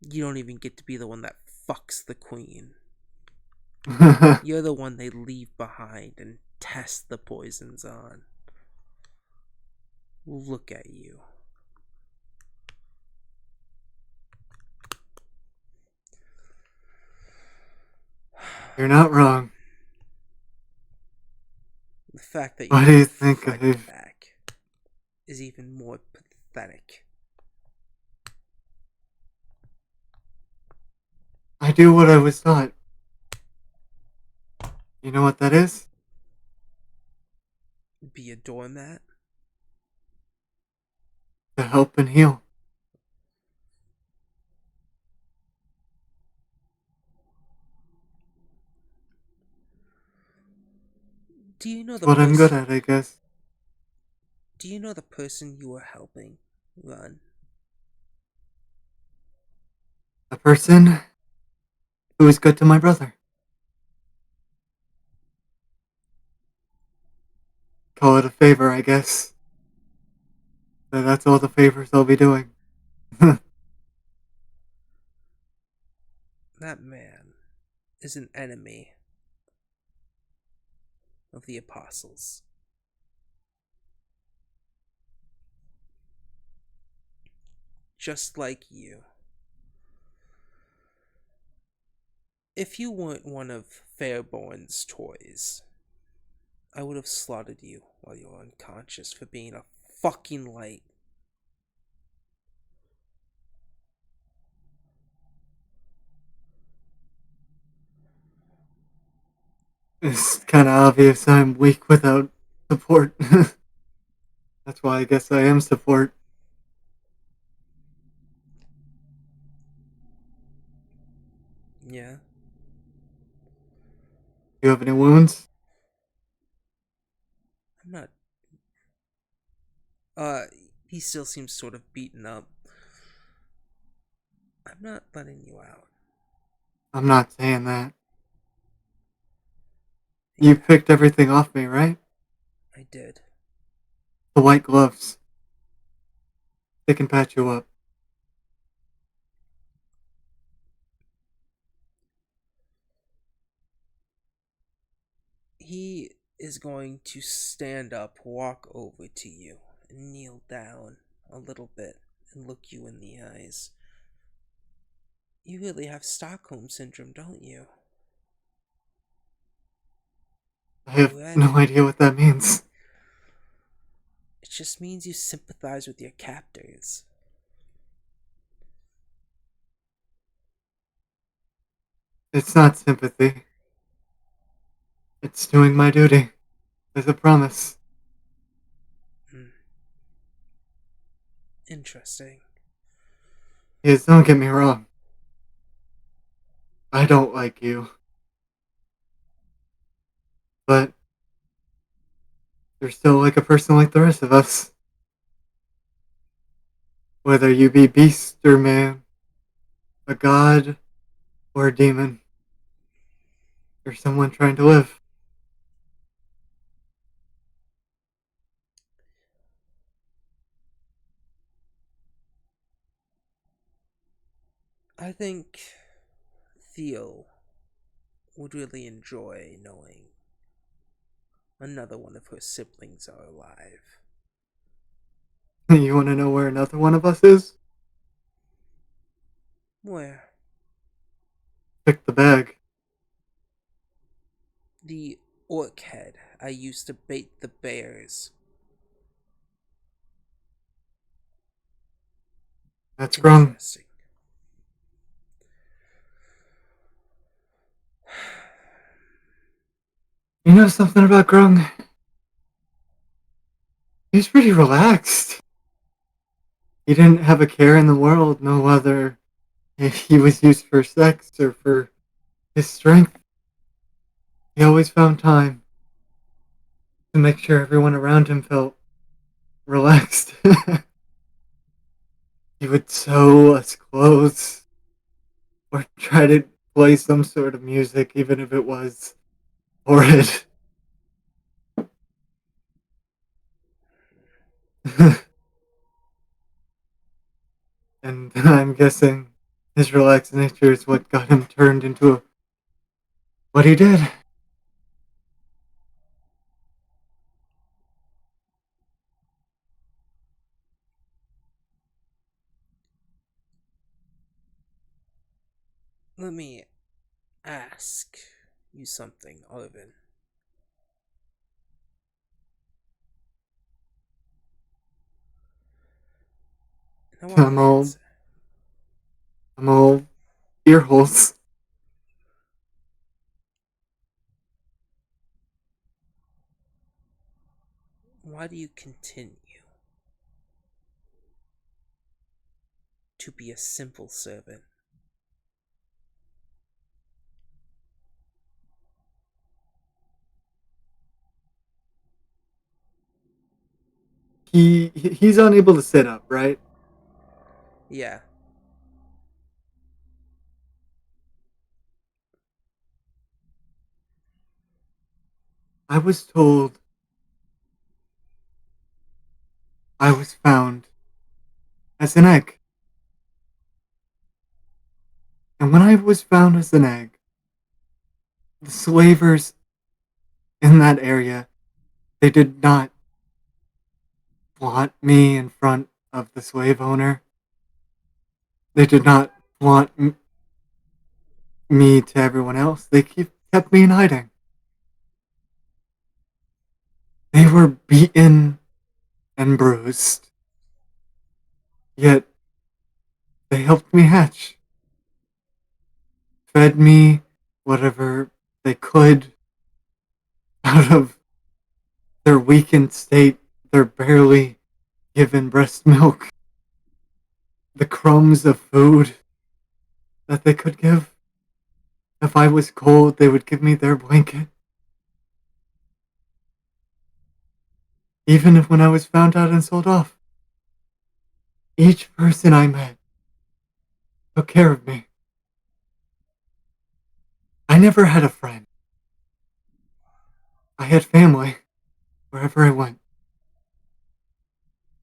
[SPEAKER 1] You don't even get to be the one that fucks the queen. You're the one they leave behind and test the poisons on. Look at you.
[SPEAKER 2] You're not wrong.
[SPEAKER 1] The fact that you
[SPEAKER 2] What do
[SPEAKER 1] even
[SPEAKER 2] you think
[SPEAKER 1] fight
[SPEAKER 2] I've...
[SPEAKER 1] back is even more pathetic.
[SPEAKER 2] I do what I was taught. You know what that is?
[SPEAKER 1] Be a doormat?
[SPEAKER 2] To help and heal.
[SPEAKER 1] Do you know
[SPEAKER 2] It's
[SPEAKER 1] the
[SPEAKER 2] what I'm good
[SPEAKER 1] person?
[SPEAKER 2] at, I guess.
[SPEAKER 1] Do you know the person you are helping run?
[SPEAKER 2] A person who is good to my brother. Call it a favor, I guess. So that's all the favors I'll be doing.
[SPEAKER 1] That man is an enemy of the apostles. Just like you. If you weren't one of Fairborn's toys, I would have slaughtered you while you were unconscious for being a fucking light.
[SPEAKER 2] It's kind of obvious I'm weak without support. That's why I guess I am support.
[SPEAKER 1] Yeah?
[SPEAKER 2] You have any wounds?
[SPEAKER 1] I'm not. Uh, he still seems sort of beaten up. I'm not letting you out.
[SPEAKER 2] I'm not saying that. You
[SPEAKER 1] Yeah,
[SPEAKER 2] picked everything off me, right?
[SPEAKER 1] I did.
[SPEAKER 2] The white gloves. They can patch you up.
[SPEAKER 1] He is going to stand up, walk over to you, and kneel down a little bit and look you in the eyes. You really have Stockholm Syndrome, don't you?
[SPEAKER 2] I
[SPEAKER 1] Are you
[SPEAKER 2] have no
[SPEAKER 1] ready?
[SPEAKER 2] idea what that means.
[SPEAKER 1] It just means you sympathize with your captors.
[SPEAKER 2] It's not sympathy. It's doing my duty. There's a promise.
[SPEAKER 1] Hmm. Interesting.
[SPEAKER 2] Yes, don't get me wrong. I don't like you. But you're still like a person like the rest of us. Whether you be beast or man, a god or a demon, you're someone trying to live.
[SPEAKER 1] I think Theo would really enjoy knowing another one of her siblings are alive.
[SPEAKER 2] You want to know where another one of us is?
[SPEAKER 1] Where?
[SPEAKER 2] Pick the bag.
[SPEAKER 1] The orc head I used to bait the bears.
[SPEAKER 2] That's Grung.
[SPEAKER 1] Interesting.
[SPEAKER 2] You know something about Grung? He's pretty relaxed. He didn't have a care in the world, no whether he was used for sex or for his strength. He always found time to make sure everyone around him felt relaxed. He would sew us clothes or try to play some sort of music, even if it was horrid. And I'm guessing his relaxed nature is what got him turned into what he did.
[SPEAKER 1] Let me ask you something, Oliver. And I want
[SPEAKER 2] I'm
[SPEAKER 1] an
[SPEAKER 2] all,
[SPEAKER 1] answer.
[SPEAKER 2] I'm all ear holes.
[SPEAKER 1] Why do you continue to be a simple servant?
[SPEAKER 2] He's unable to sit up, right?
[SPEAKER 1] Yeah,
[SPEAKER 2] I was told I was found as an egg. And when I was found as an egg, the slavers in that area, they did not flaunt me in front of the slave owner. They did not flaunt me to everyone else. They kept me in hiding. They were beaten and bruised, yet they helped me hatch, fed me whatever they could out of their weakened state, their barely given breast milk, the crumbs of food that they could give. If I was cold, they would give me their blanket. Even if when I was found out and sold off, each person I met took care of me. I never had a friend. I had family wherever I went.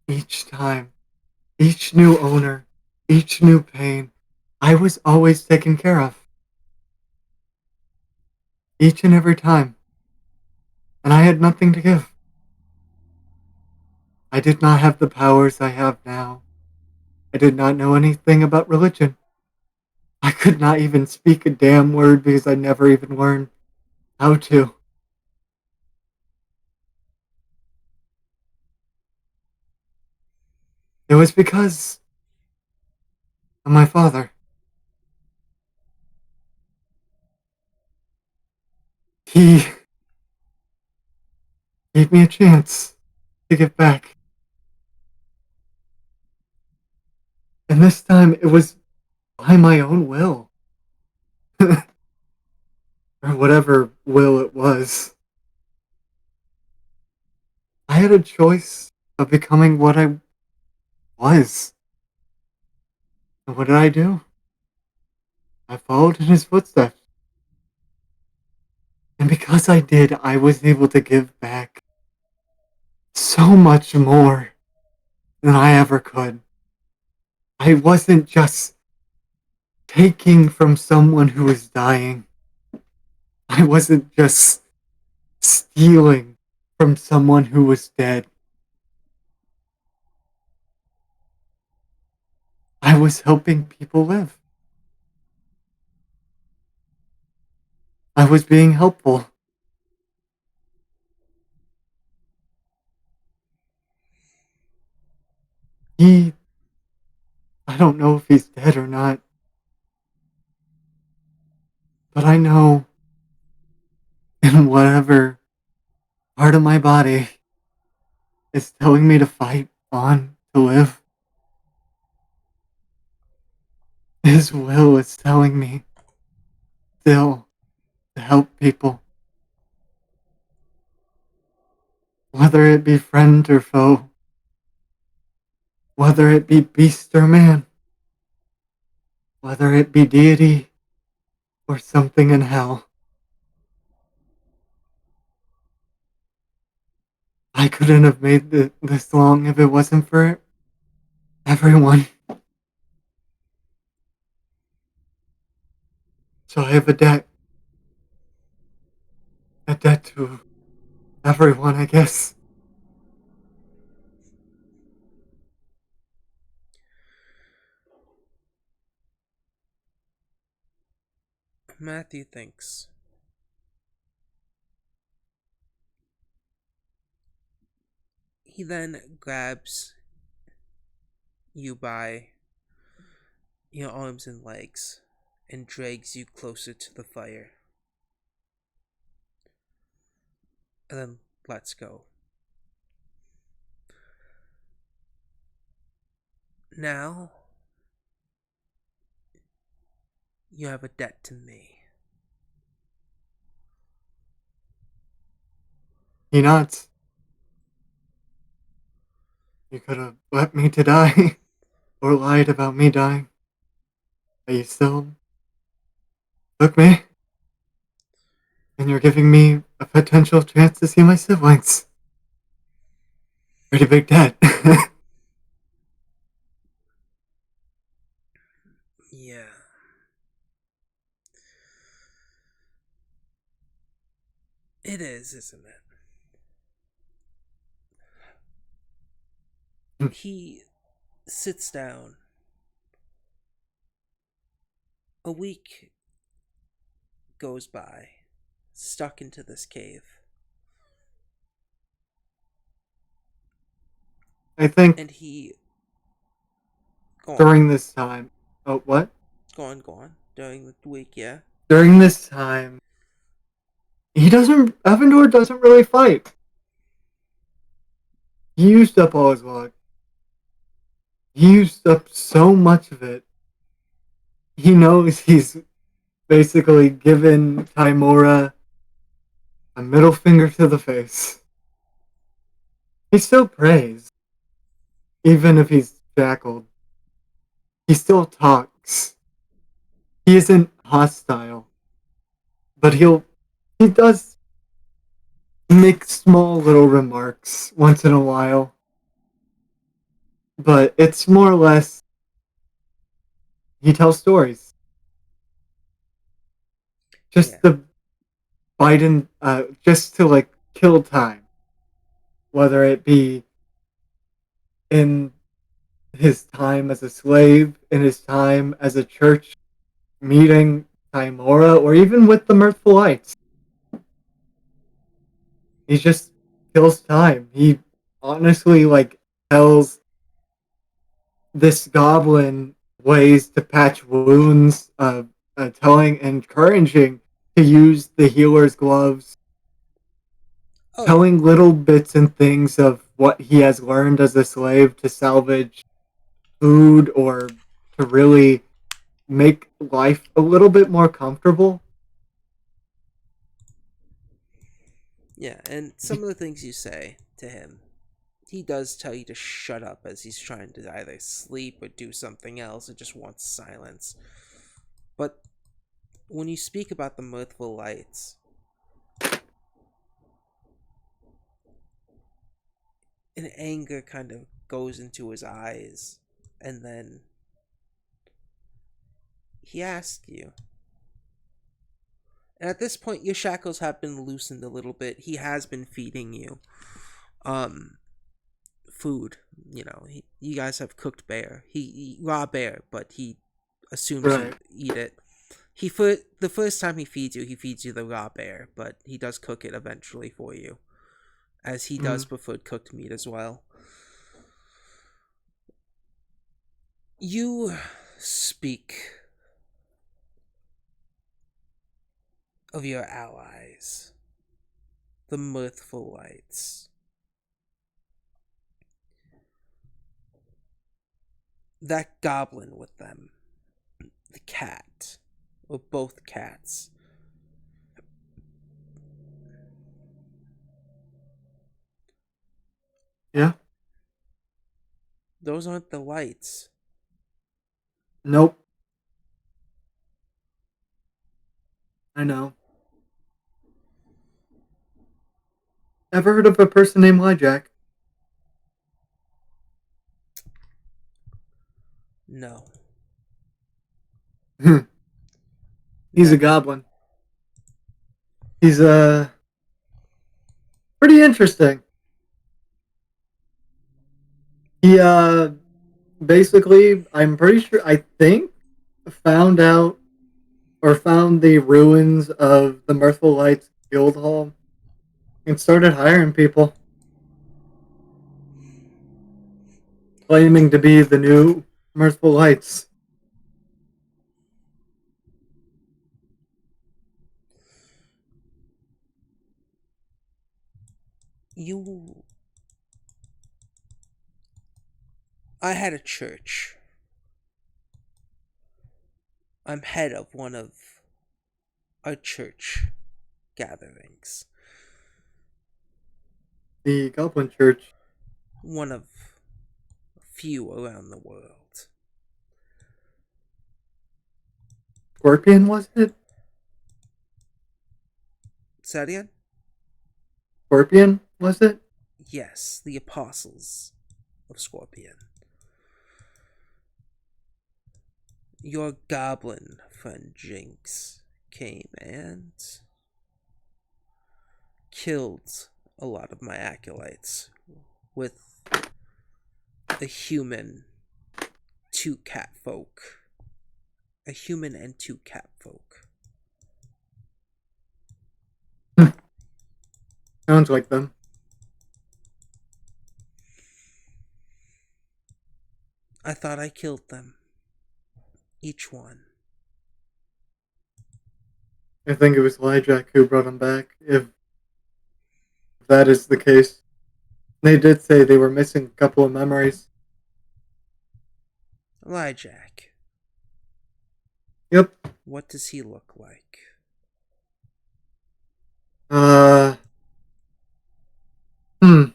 [SPEAKER 2] Each time, each new owner, each new pain, I was always taken care of. Each and every time. And I had nothing to give. I did not have the powers I have now. I did not know anything about religion. I could not even speak a damn word because I never even learned how to. It was because of my father. He gave me a chance to get back. And this time it was by my own will. Or whatever will it was. I had a choice of becoming what I was. And what did I do? I followed in his footsteps. And because I did, I was able to give back so much more than I ever could. I wasn't just taking from someone who was dying. I wasn't just stealing from someone who was dead. I was helping people live. I was being helpful. He, I don't know if he's dead or not, but I know in whatever part of my body is telling me to fight on, to live, his will is telling me still to help people, whether it be friend or foe, whether it be beast or man, whether it be deity or something in hell. I couldn't have made this long if it wasn't for everyone. So I have a debt to everyone, I guess.
[SPEAKER 1] Matthew thinks. He then grabs you by your arms and legs and drags you closer to the fire. And then lets go. Now, you have a debt to me.
[SPEAKER 2] He nods. You could have let me to die, or lied about me dying. But you still took me, and you're giving me a potential chance to see my siblings. Pretty big debt.
[SPEAKER 1] Yeah. It is, isn't it? He sits down. A week goes by, stuck into this cave.
[SPEAKER 2] I think
[SPEAKER 1] And he. Go on.
[SPEAKER 2] during this time. Oh, what?
[SPEAKER 1] Go on, go on. During the week, yeah?
[SPEAKER 2] During this time, Avendor doesn't really fight. He used up all his luck. He used up so much of it. He knows he's basically given Timora a middle finger to the face. He still prays, even if he's shackled. He still talks. He isn't hostile, but he does make small little remarks once in a while. But it's more or less he tells stories
[SPEAKER 1] Yeah.
[SPEAKER 2] just to just to like kill time, whether it be in his time as a slave, in his time as a church meeting Timora, or even with the Mirthful Lights. He just kills time. He honestly like tells this goblin ways to patch wounds, telling, encouraging to use the healer's gloves,
[SPEAKER 1] Oh, yeah.
[SPEAKER 2] telling little bits and things of what he has learned as a slave to salvage food or to really make life a little bit more comfortable.
[SPEAKER 1] Yeah, and some of the things you say to him, he does tell you to shut up as he's trying to either sleep or do something else or just wants silence. But when you speak about the mirthful lights, an anger kind of goes into his eyes, and then he asks you, At this point, your shackles have been loosened a little bit. He has been feeding you um food. You guys have cooked bear. He raw bear, but he assumes you
[SPEAKER 2] Right.
[SPEAKER 1] eat it. The first time he feeds you the raw bear, but he does cook it eventually for you, as he does
[SPEAKER 2] Mm.
[SPEAKER 1] prefer cooked meat as well. You speak of your allies, the mirthful lights. That goblin with them, the cat, or both cats.
[SPEAKER 2] Yeah.
[SPEAKER 1] Those aren't the lights.
[SPEAKER 2] Nope. I know. Ever heard of a person named Lijack?
[SPEAKER 1] No,
[SPEAKER 2] He's a
[SPEAKER 1] never.
[SPEAKER 2] goblin. He's pretty interesting. He basically, I'm pretty sure, I think, found out or found the ruins of the Mirthful Lights Guild Hall and started hiring people, claiming to be the new Mirthful Lights.
[SPEAKER 1] You. I had a church. I'm head of one of our church gatherings.
[SPEAKER 2] The Goblin Church.
[SPEAKER 1] One of a few around the world.
[SPEAKER 2] Scorpion, was it?
[SPEAKER 1] Sadian?
[SPEAKER 2] Scorpion, was it?
[SPEAKER 1] Yes, the apostles of Scorpion. Your goblin friend Jinx came and killed a lot of my acolytes with a human, two cat folk. A human and two cat folk.
[SPEAKER 2] Sounds like them.
[SPEAKER 1] I thought I killed them. Each one.
[SPEAKER 2] I think it was Lijack who brought him back, if that is the case. They did say they were missing a couple of memories.
[SPEAKER 1] Elijah.
[SPEAKER 2] Yep.
[SPEAKER 1] What does he look like?
[SPEAKER 2] Uh. Hmm.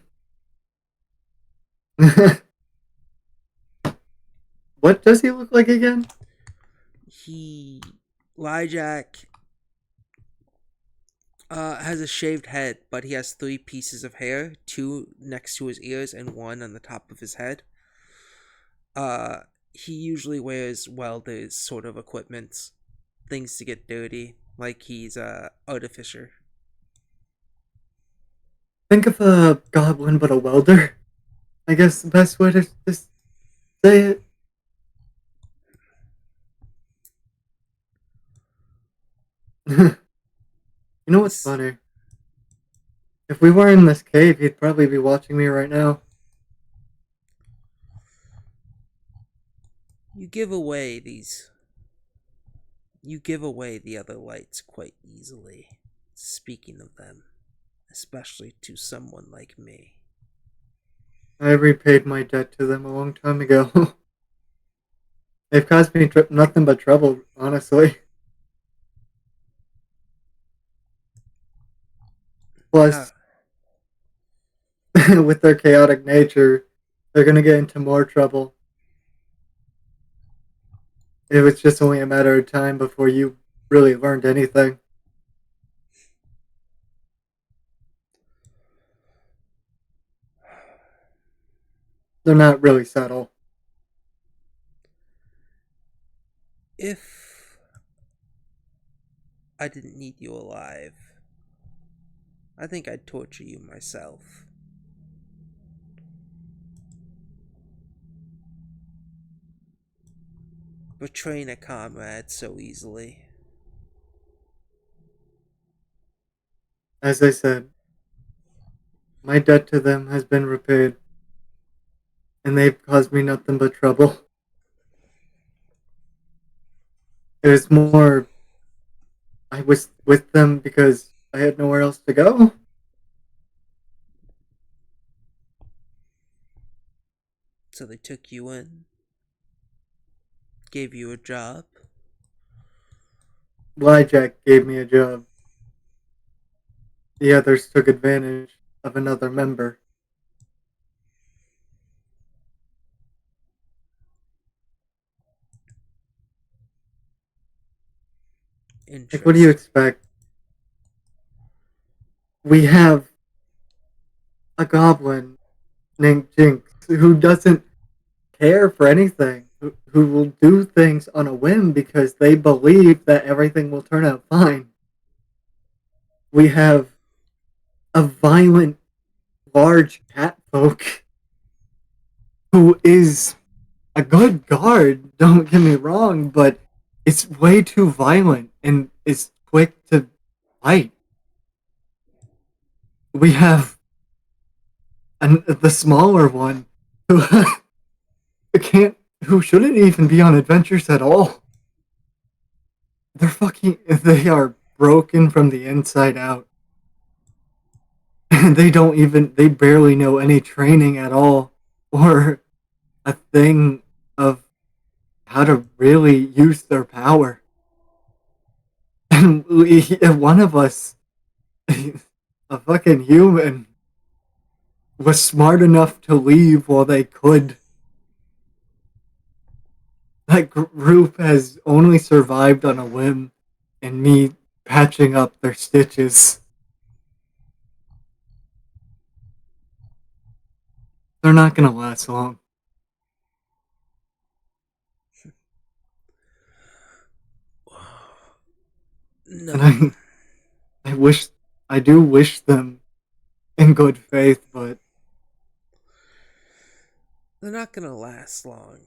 [SPEAKER 2] What does he look like again?
[SPEAKER 1] He. Elijah has a shaved head, but he has three pieces of hair, two next to his ears and one on the top of his head. Uh, he usually wears welders sort of equipment, things to get dirty, like he's a artificer.
[SPEAKER 2] Think of a goblin but a welder. I guess the best way to just say it. You know what's
[SPEAKER 1] This
[SPEAKER 2] funny? If we were in this cave, he'd probably be watching me right now.
[SPEAKER 1] you give away these. You give away the other lights quite easily. Speaking of them, especially to someone like me.
[SPEAKER 2] I repaid my debt to them a long time ago. They've caused me nothing but trouble, honestly.
[SPEAKER 1] Uh,
[SPEAKER 2] Plus, with their chaotic nature, they're gonna get into more trouble. It was just only a matter of time before you really learned anything. They're not really subtle.
[SPEAKER 1] if I didn't need you alive. I think I'd torture you myself. Betraying a comrade so easily.
[SPEAKER 2] As I said, my debt to them has been repaid, and they've caused me nothing but trouble. It was more, I was with them because I had nowhere else to go.
[SPEAKER 1] So they took you in, gave you a job.
[SPEAKER 2] Jack gave me a job. The others took advantage of another member. Like, what do you
[SPEAKER 1] Interesting.
[SPEAKER 2] expect? We have a goblin named Jinx who doesn't care for anything, who will do things on a whim because they believe that everything will turn out fine. We have a violent, large cat folk who is a good guard, don't get me wrong, but it's way too violent and is quick to fight. We have the smaller one who can't, who shouldn't even be on adventures at all. They are broken from the inside out. And they barely know any training at all or a thing of how to really use their power. And one of us, a fucking human, was smart enough to leave while they could. That group has only survived on a whim and me patching up their stitches. They're not gonna last long. And
[SPEAKER 1] No,
[SPEAKER 2] I wish, I do wish them in good faith, but
[SPEAKER 1] they're not gonna last long.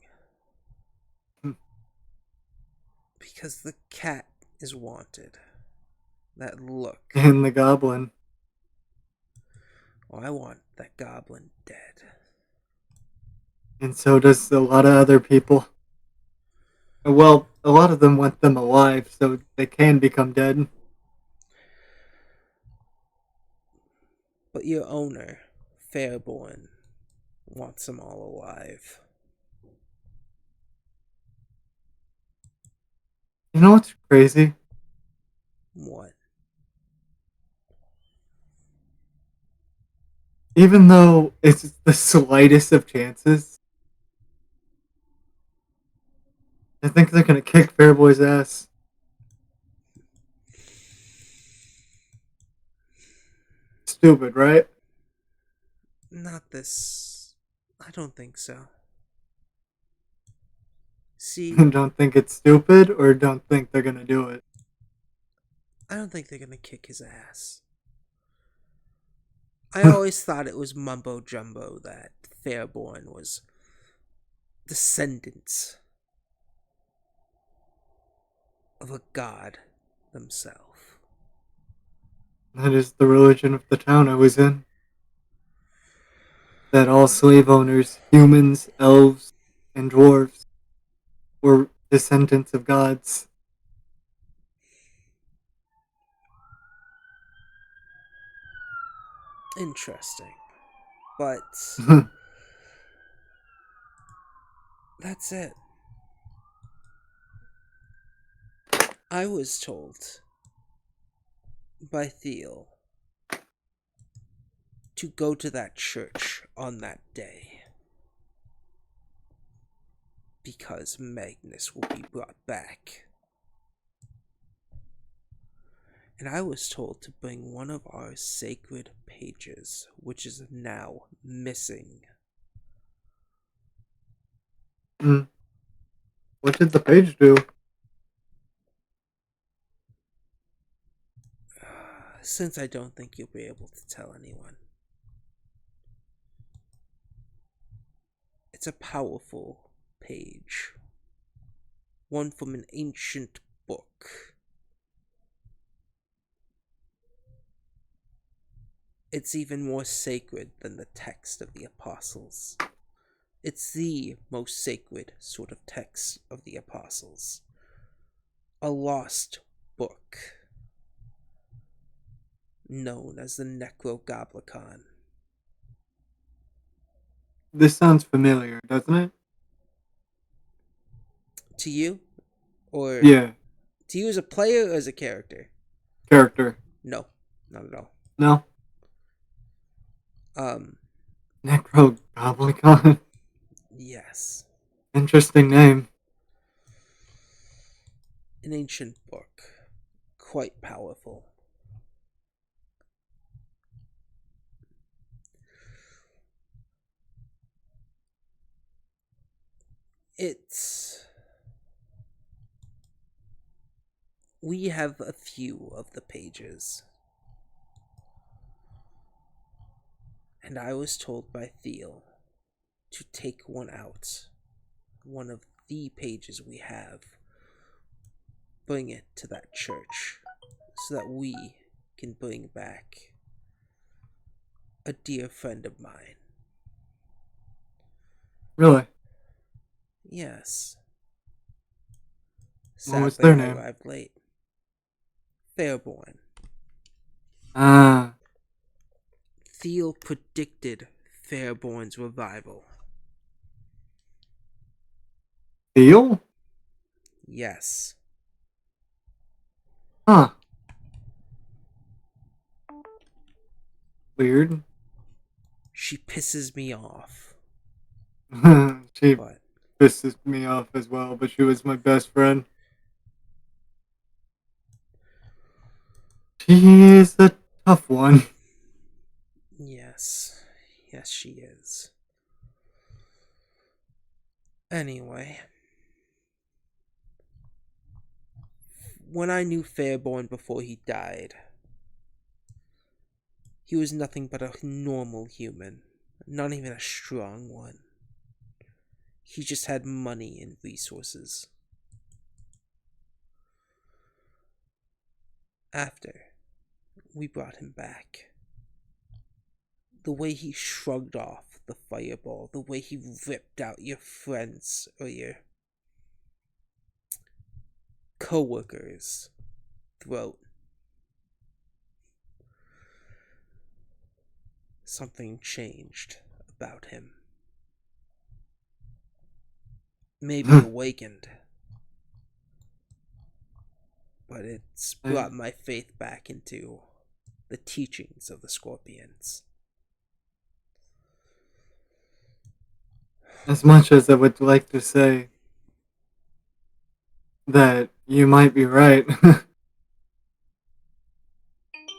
[SPEAKER 1] Because the cat is wanted. That look.
[SPEAKER 2] and the goblin,
[SPEAKER 1] Oh, I want that goblin dead.
[SPEAKER 2] and so does a lot of other people. Well, a lot of them want them alive, so they can become dead.
[SPEAKER 1] But your owner, Fairborn, wants them all alive.
[SPEAKER 2] You know what's crazy?
[SPEAKER 1] What?
[SPEAKER 2] Even though it's the slightest of chances, I think they're gonna kick Fairboy's ass. Stupid, right?
[SPEAKER 1] Not this. I don't think so. See,
[SPEAKER 2] Don't think it's stupid, or don't think they're gonna do it.
[SPEAKER 1] I don't think they're gonna kick his ass. I always thought it was mumbo jumbo that Fairborn was descendants of a god themselves.
[SPEAKER 2] That is the religion of the town I was in. That all slave owners, humans, elves, and dwarves, were descendants of gods.
[SPEAKER 1] Interesting. But that's it. I was told by Thiel to go to that church on that day because Magnus will be brought back. And I was told to bring one of our sacred pages, which is now missing.
[SPEAKER 2] What did the page do?
[SPEAKER 1] Since I don't think you'll be able to tell anyone, it's a powerful page. One from an ancient book. It's even more sacred than the text of the apostles. It's the most sacred sort of text of the apostles. A lost book known as the Necrogoblicon.
[SPEAKER 2] This sounds familiar, doesn't it?
[SPEAKER 1] To you? Or
[SPEAKER 2] Yeah.
[SPEAKER 1] to you as a player or as a character?
[SPEAKER 2] Character.
[SPEAKER 1] No, not at all.
[SPEAKER 2] No.
[SPEAKER 1] Um,
[SPEAKER 2] Necrogoblicon.
[SPEAKER 1] yes.
[SPEAKER 2] Interesting name.
[SPEAKER 1] An ancient book. Quite powerful. It's. We have a few of the pages. And I was told by Theo to take one out. One of the pages we have. Bring it to that church. So that we can bring back a dear friend of mine.
[SPEAKER 2] Really?
[SPEAKER 1] Yes.
[SPEAKER 2] What was
[SPEAKER 1] Sadly,
[SPEAKER 2] their
[SPEAKER 1] I
[SPEAKER 2] name?
[SPEAKER 1] arrived late. Fairborn.
[SPEAKER 2] Ah.
[SPEAKER 1] Theo predicted Fairborn's revival.
[SPEAKER 2] Theo?
[SPEAKER 1] Yes.
[SPEAKER 2] Huh. Weird.
[SPEAKER 1] She pisses me off.
[SPEAKER 2] She
[SPEAKER 1] But
[SPEAKER 2] pisses me off as well, but she was my best friend. She is a tough one.
[SPEAKER 1] yes. Yes, she is. Anyway. When I knew Fairborn before he died, he was nothing but a normal human. Not even a strong one. He just had money and resources. After we brought him back, the way he shrugged off the fireball, the way he ripped out your friends or your co-workers' throat. Something changed about him. Maybe awakened. But it's brought my faith back into the teachings of the Scorpions.
[SPEAKER 2] As much as I would like to say that you might be right,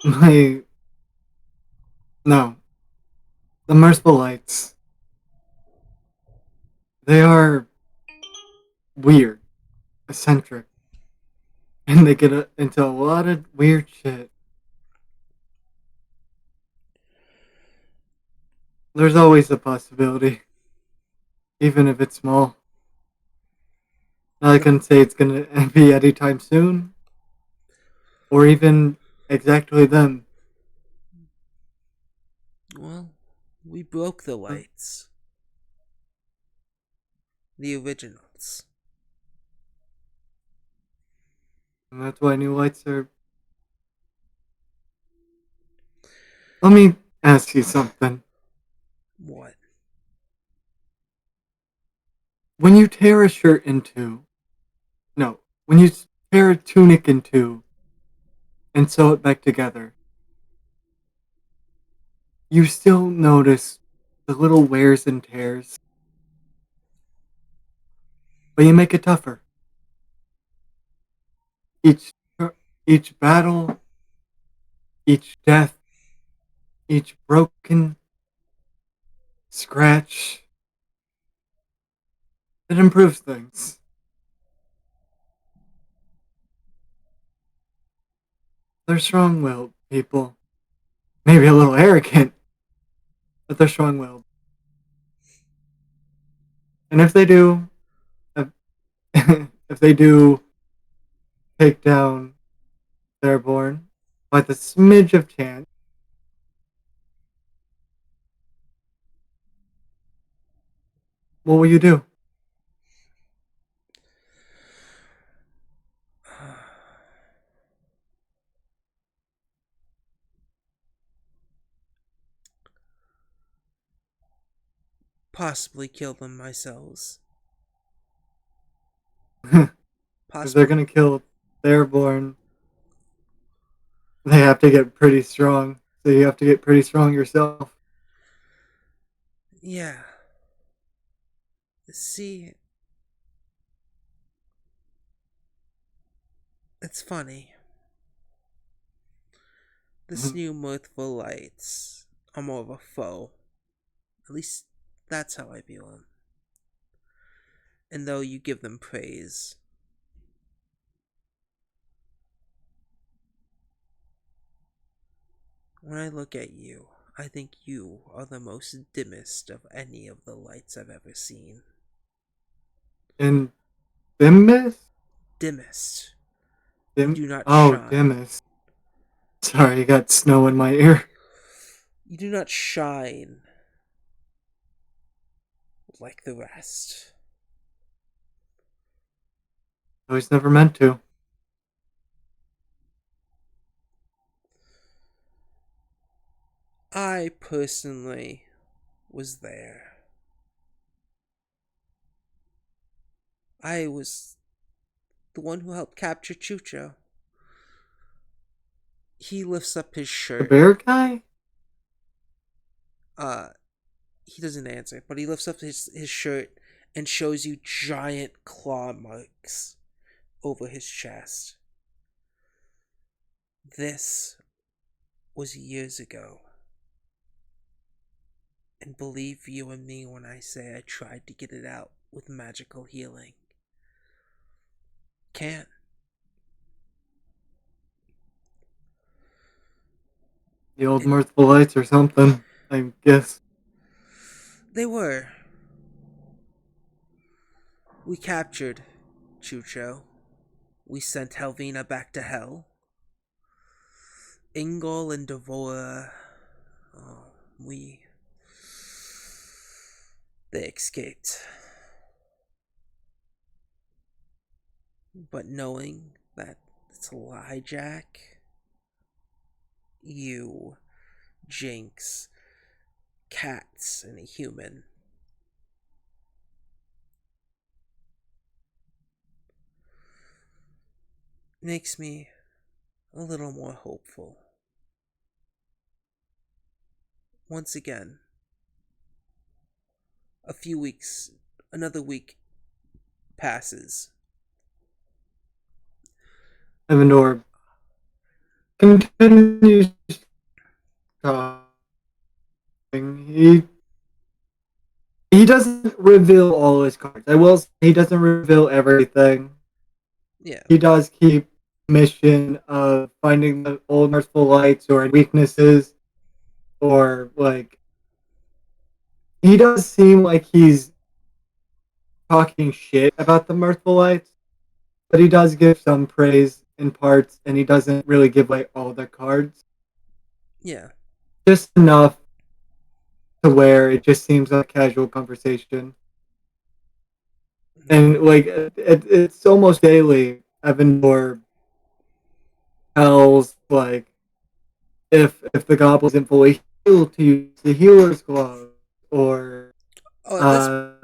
[SPEAKER 2] my. No. The Merciful Lights. They are weird, eccentric, and they get into a lot of weird shit. There's always a possibility, even if it's small. I can say it's gonna be anytime soon, or even exactly then.
[SPEAKER 1] Well, we broke the lights. The originals.
[SPEAKER 2] And that's why new lights are. Let me ask you something.
[SPEAKER 1] What?
[SPEAKER 2] When you tear a shirt in two, no, when you tear a tunic in two and sew it back together, you still notice the little wears and tears, but you make it tougher. Each each battle, each death, each broken scratch, it improves things. They're strong-willed people. Maybe a little arrogant, but they're strong willed. And if they do, if if they do take down Airborne by the smidge of chance, what will you do?
[SPEAKER 1] Possibly kill them myself.
[SPEAKER 2] If they're
[SPEAKER 1] Possibly.
[SPEAKER 2] gonna kill Airborne, they have to get pretty strong. So you have to get pretty strong yourself.
[SPEAKER 1] Yeah. See, it's funny. This new mirthful lights are more of a foe. At least that's how I view them. And though you give them praise, when I look at you, I think you are the most dimmest of any of the lights I've ever seen.
[SPEAKER 2] And Dimmest?
[SPEAKER 1] Dimmest. You
[SPEAKER 2] Dim?
[SPEAKER 1] do not
[SPEAKER 2] Oh,
[SPEAKER 1] shine.
[SPEAKER 2] Dimmest. Sorry, I got snow in my ear.
[SPEAKER 1] You do not shine like the rest.
[SPEAKER 2] I was never meant to.
[SPEAKER 1] I personally was there. I was the one who helped capture Chucho. He lifts up his
[SPEAKER 2] The
[SPEAKER 1] shirt.
[SPEAKER 2] bear guy?
[SPEAKER 1] Uh, he doesn't answer, but he lifts up his shirt and shows you giant claw marks over his chest. This was years ago. And believe you and me when I say I tried to get it out with magical healing. Can't.
[SPEAKER 2] The old
[SPEAKER 1] And
[SPEAKER 2] mirthful lights or something, I guess.
[SPEAKER 1] they were. We captured Chucho. We sent Helvina back to hell. Ingol and Devora. Oh, we. They escaped. But knowing that it's a lie, Jack, you, Jinx, cats, and a human, makes me a little more hopeful. Once again, a few weeks, another week passes.
[SPEAKER 2] Evandor continues talking. He doesn't reveal all his cards. I will say he doesn't reveal everything.
[SPEAKER 1] Yeah,
[SPEAKER 2] He does keep mission of finding the old merciful lights or weaknesses, or like he does seem like he's talking shit about the mirthful lights, but he does give some praise in parts, and he doesn't really give away all the cards.
[SPEAKER 1] yeah.
[SPEAKER 2] Just enough to where it just seems like a casual conversation.
[SPEAKER 1] Mhm.
[SPEAKER 2] And like it's almost daily. Evandor tells like if the goblin isn't fully healed, to use the healer's glove, or
[SPEAKER 1] Oh, that's
[SPEAKER 2] uh,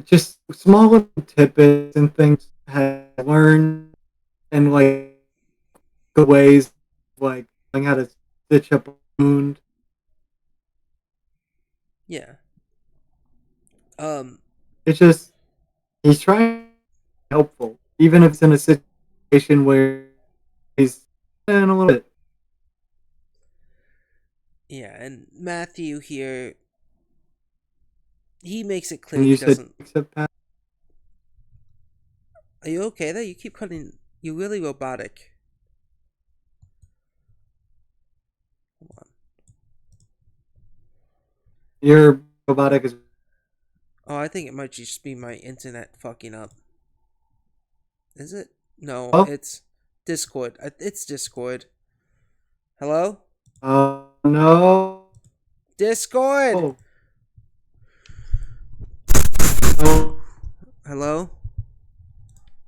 [SPEAKER 2] just small little tidbits and things have learned, and like the ways like learning how to stitch up a wound.
[SPEAKER 1] yeah. Um,
[SPEAKER 2] It's just he's trying to be helpful, even if it's in a situation where he's in a little bit.
[SPEAKER 1] yeah, and Matthew here, he makes it clear
[SPEAKER 2] And
[SPEAKER 1] he
[SPEAKER 2] you said
[SPEAKER 1] doesn't.
[SPEAKER 2] except Pat,
[SPEAKER 1] Are you okay there? You keep cutting. You're really robotic.
[SPEAKER 2] Your robotic is.
[SPEAKER 1] Oh, I think it might just be my internet fucking up. Is it? No,
[SPEAKER 2] Oh,
[SPEAKER 1] it's Discord. It's Discord. Hello?
[SPEAKER 2] no.
[SPEAKER 1] Discord!
[SPEAKER 2] Oh, oh,
[SPEAKER 1] Hello?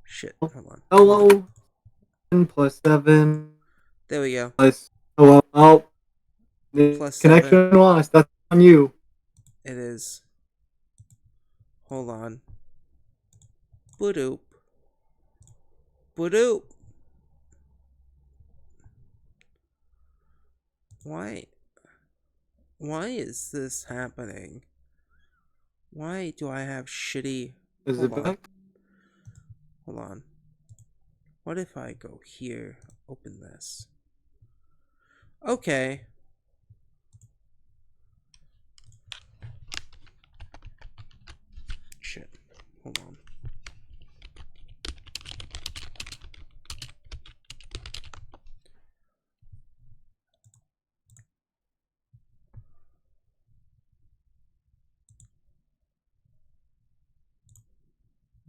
[SPEAKER 1] Shit, hold on.
[SPEAKER 2] hello. 7 plus 7
[SPEAKER 1] There we go.
[SPEAKER 2] plus. Hello. Oh, the
[SPEAKER 1] Plus
[SPEAKER 2] connection
[SPEAKER 1] 7.
[SPEAKER 2] lost. That's on you.
[SPEAKER 1] It is. Hold on. Boop. Boop. Why? Why is this happening? Why do I have shitty...
[SPEAKER 2] Is
[SPEAKER 1] Hold
[SPEAKER 2] it
[SPEAKER 1] on.
[SPEAKER 2] back?
[SPEAKER 1] Hold on. What if I go here? Open this. Okay. Shit. Hold on.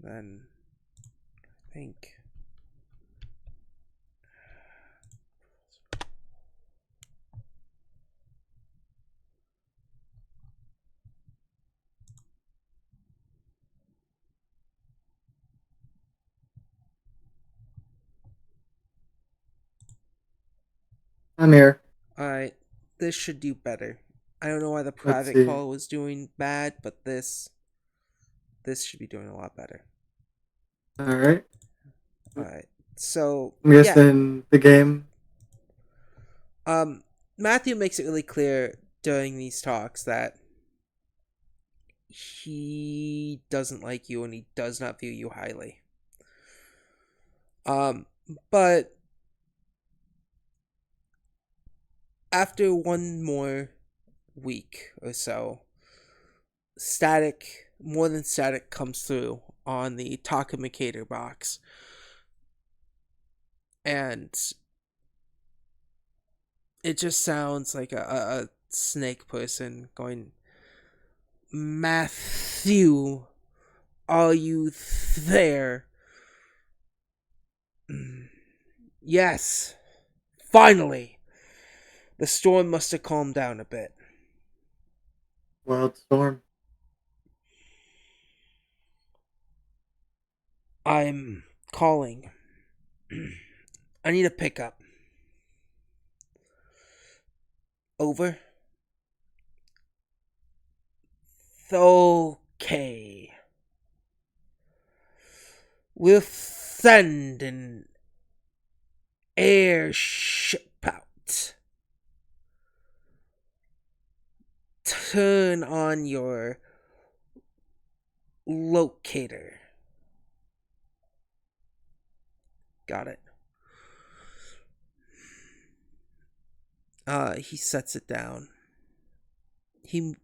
[SPEAKER 1] Then... I think...
[SPEAKER 2] I'm here.
[SPEAKER 1] Alright. This should do better. I don't know why the
[SPEAKER 2] Let's
[SPEAKER 1] private
[SPEAKER 2] see.
[SPEAKER 1] call was doing bad, but this... This should be doing a lot better.
[SPEAKER 2] All right.
[SPEAKER 1] Alright. So,
[SPEAKER 2] I'm
[SPEAKER 1] yeah.
[SPEAKER 2] guessing the game.
[SPEAKER 1] Matthew makes it really clear during these talks that he doesn't like you and he does not view you highly. Um, but after one more week or so, more than static comes through on the talk indicator box. And it just sounds like a snake person going, Matthew, are you there? Yes, finally. The storm must have calmed down a bit.
[SPEAKER 2] Wild Storm.
[SPEAKER 1] I'm calling. I need a pickup. Over. Okay. We'll send an airship out. Turn on your locator. Got it. He sets it down. He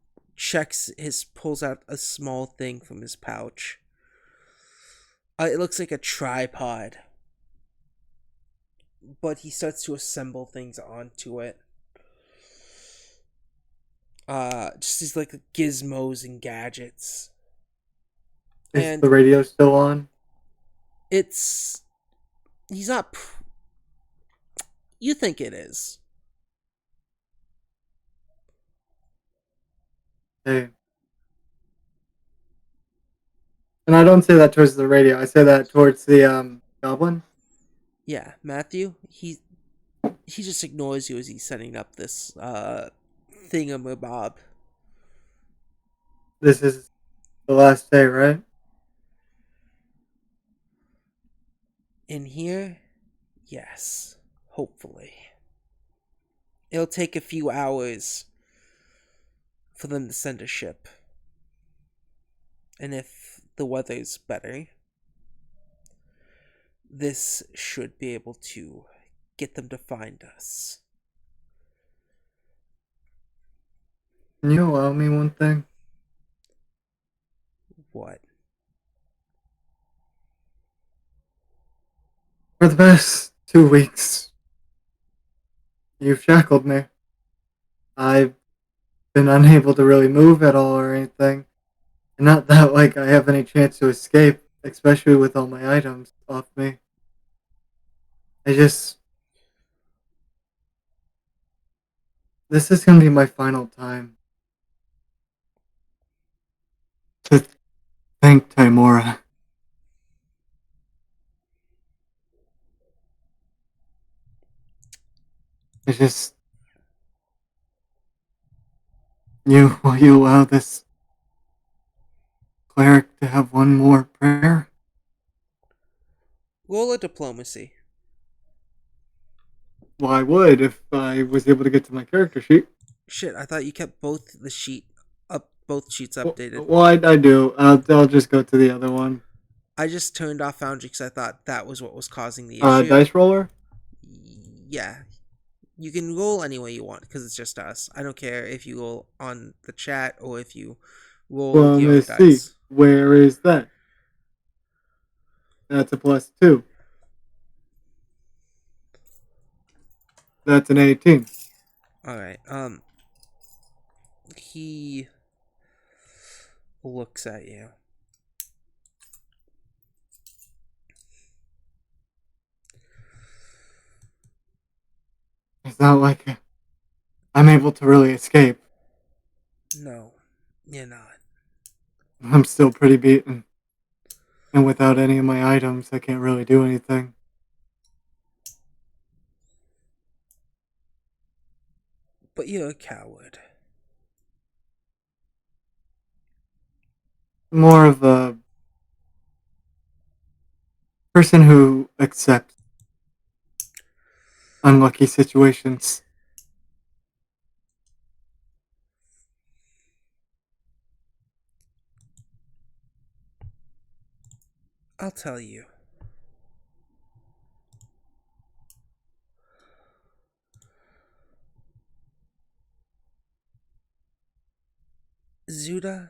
[SPEAKER 1] pulls out a small thing from his pouch. It looks like a tripod. But he starts to assemble things onto it. Just these like gizmos and gadgets.
[SPEAKER 2] Is
[SPEAKER 1] And
[SPEAKER 2] the radio still on?
[SPEAKER 1] he's not, you think it is.
[SPEAKER 2] Hey. And I don't say that towards the radio. I say that towards the goblin.
[SPEAKER 1] Yeah, Matthew, he just ignores you as he's setting up this thingamabob.
[SPEAKER 2] This is the last day, right?
[SPEAKER 1] In here, yes, hopefully. It'll take a few hours for them to send a ship. And if the weather's better, this should be able to get them to find us.
[SPEAKER 2] Can you allow me one thing?
[SPEAKER 1] What?
[SPEAKER 2] For the past 2 weeks, you've shackled me. I've been unable to really move at all or anything. And not that like I have any chance to escape, especially with all my items off me. I just this is gonna be my final time to thank Timora. It's just will you allow this cleric to have one more prayer?
[SPEAKER 1] Roll a diplomacy.
[SPEAKER 2] Well, I would if I was able to get to my character sheet.
[SPEAKER 1] Shit, I thought you kept both sheets updated.
[SPEAKER 2] Well, I do. I'll just go to the other one.
[SPEAKER 1] I just turned off Foundry because I thought that was what was causing the issue.
[SPEAKER 2] Dice roller.
[SPEAKER 1] Yeah, you can roll any way you want because it's just us. I don't care if you roll on the chat or if you roll with
[SPEAKER 2] Well,
[SPEAKER 1] your own
[SPEAKER 2] let's see.
[SPEAKER 1] dice.
[SPEAKER 2] Where is that? That's a +2. That's an 18.
[SPEAKER 1] All right. He looks at you.
[SPEAKER 2] It's not like I'm able to really escape.
[SPEAKER 1] No, you're not.
[SPEAKER 2] I'm still pretty beaten. And without any of my items, I can't really do anything.
[SPEAKER 1] But you're a coward.
[SPEAKER 2] More of a person who accepts unlucky situations.
[SPEAKER 1] I'll tell you. Zuda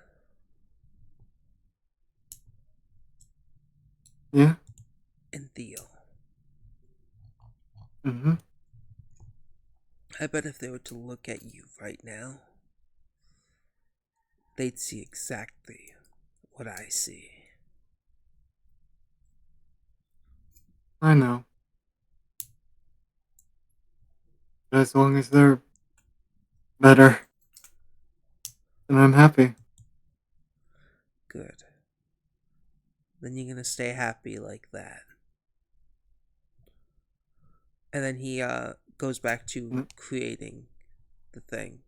[SPEAKER 2] Yeah?
[SPEAKER 1] and Theo.
[SPEAKER 2] Mm-hmm.
[SPEAKER 1] I bet if they were to look at you right now, they'd see exactly what I see.
[SPEAKER 2] I know. But as long as they're better, then I'm happy.
[SPEAKER 1] Good. Then you're gonna stay happy like that. And then he goes back to creating the thing.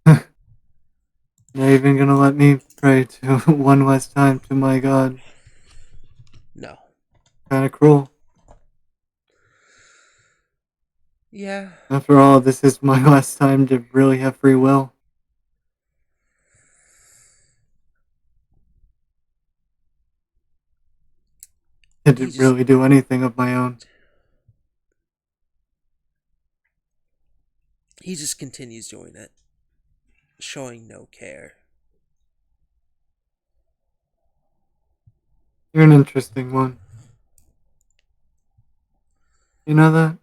[SPEAKER 2] Not even gonna let me pray to one last time to my god.
[SPEAKER 1] No.
[SPEAKER 2] Kinda cruel.
[SPEAKER 1] Yeah.
[SPEAKER 2] After all, this is my last time to really have free will. I
[SPEAKER 1] He
[SPEAKER 2] didn't
[SPEAKER 1] just
[SPEAKER 2] really do anything of my own.
[SPEAKER 1] he just continues doing it, showing no care.
[SPEAKER 2] You're an interesting one. You know that?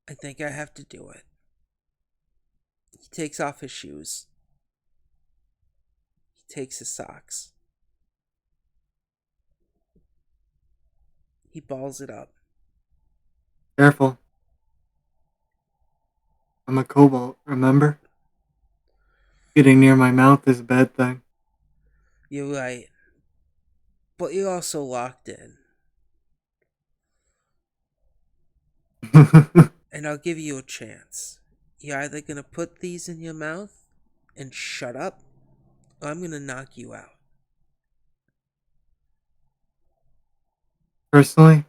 [SPEAKER 1] I think I have to do it. He takes off his shoes. He takes his socks. He balls it up.
[SPEAKER 2] Careful. I'm a kobold, remember? Getting near my mouth is a bad thing.
[SPEAKER 1] You're right. But you're also locked in. And I'll give you a chance. You're either gonna put these in your mouth and shut up, or I'm gonna knock you out.
[SPEAKER 2] Personally,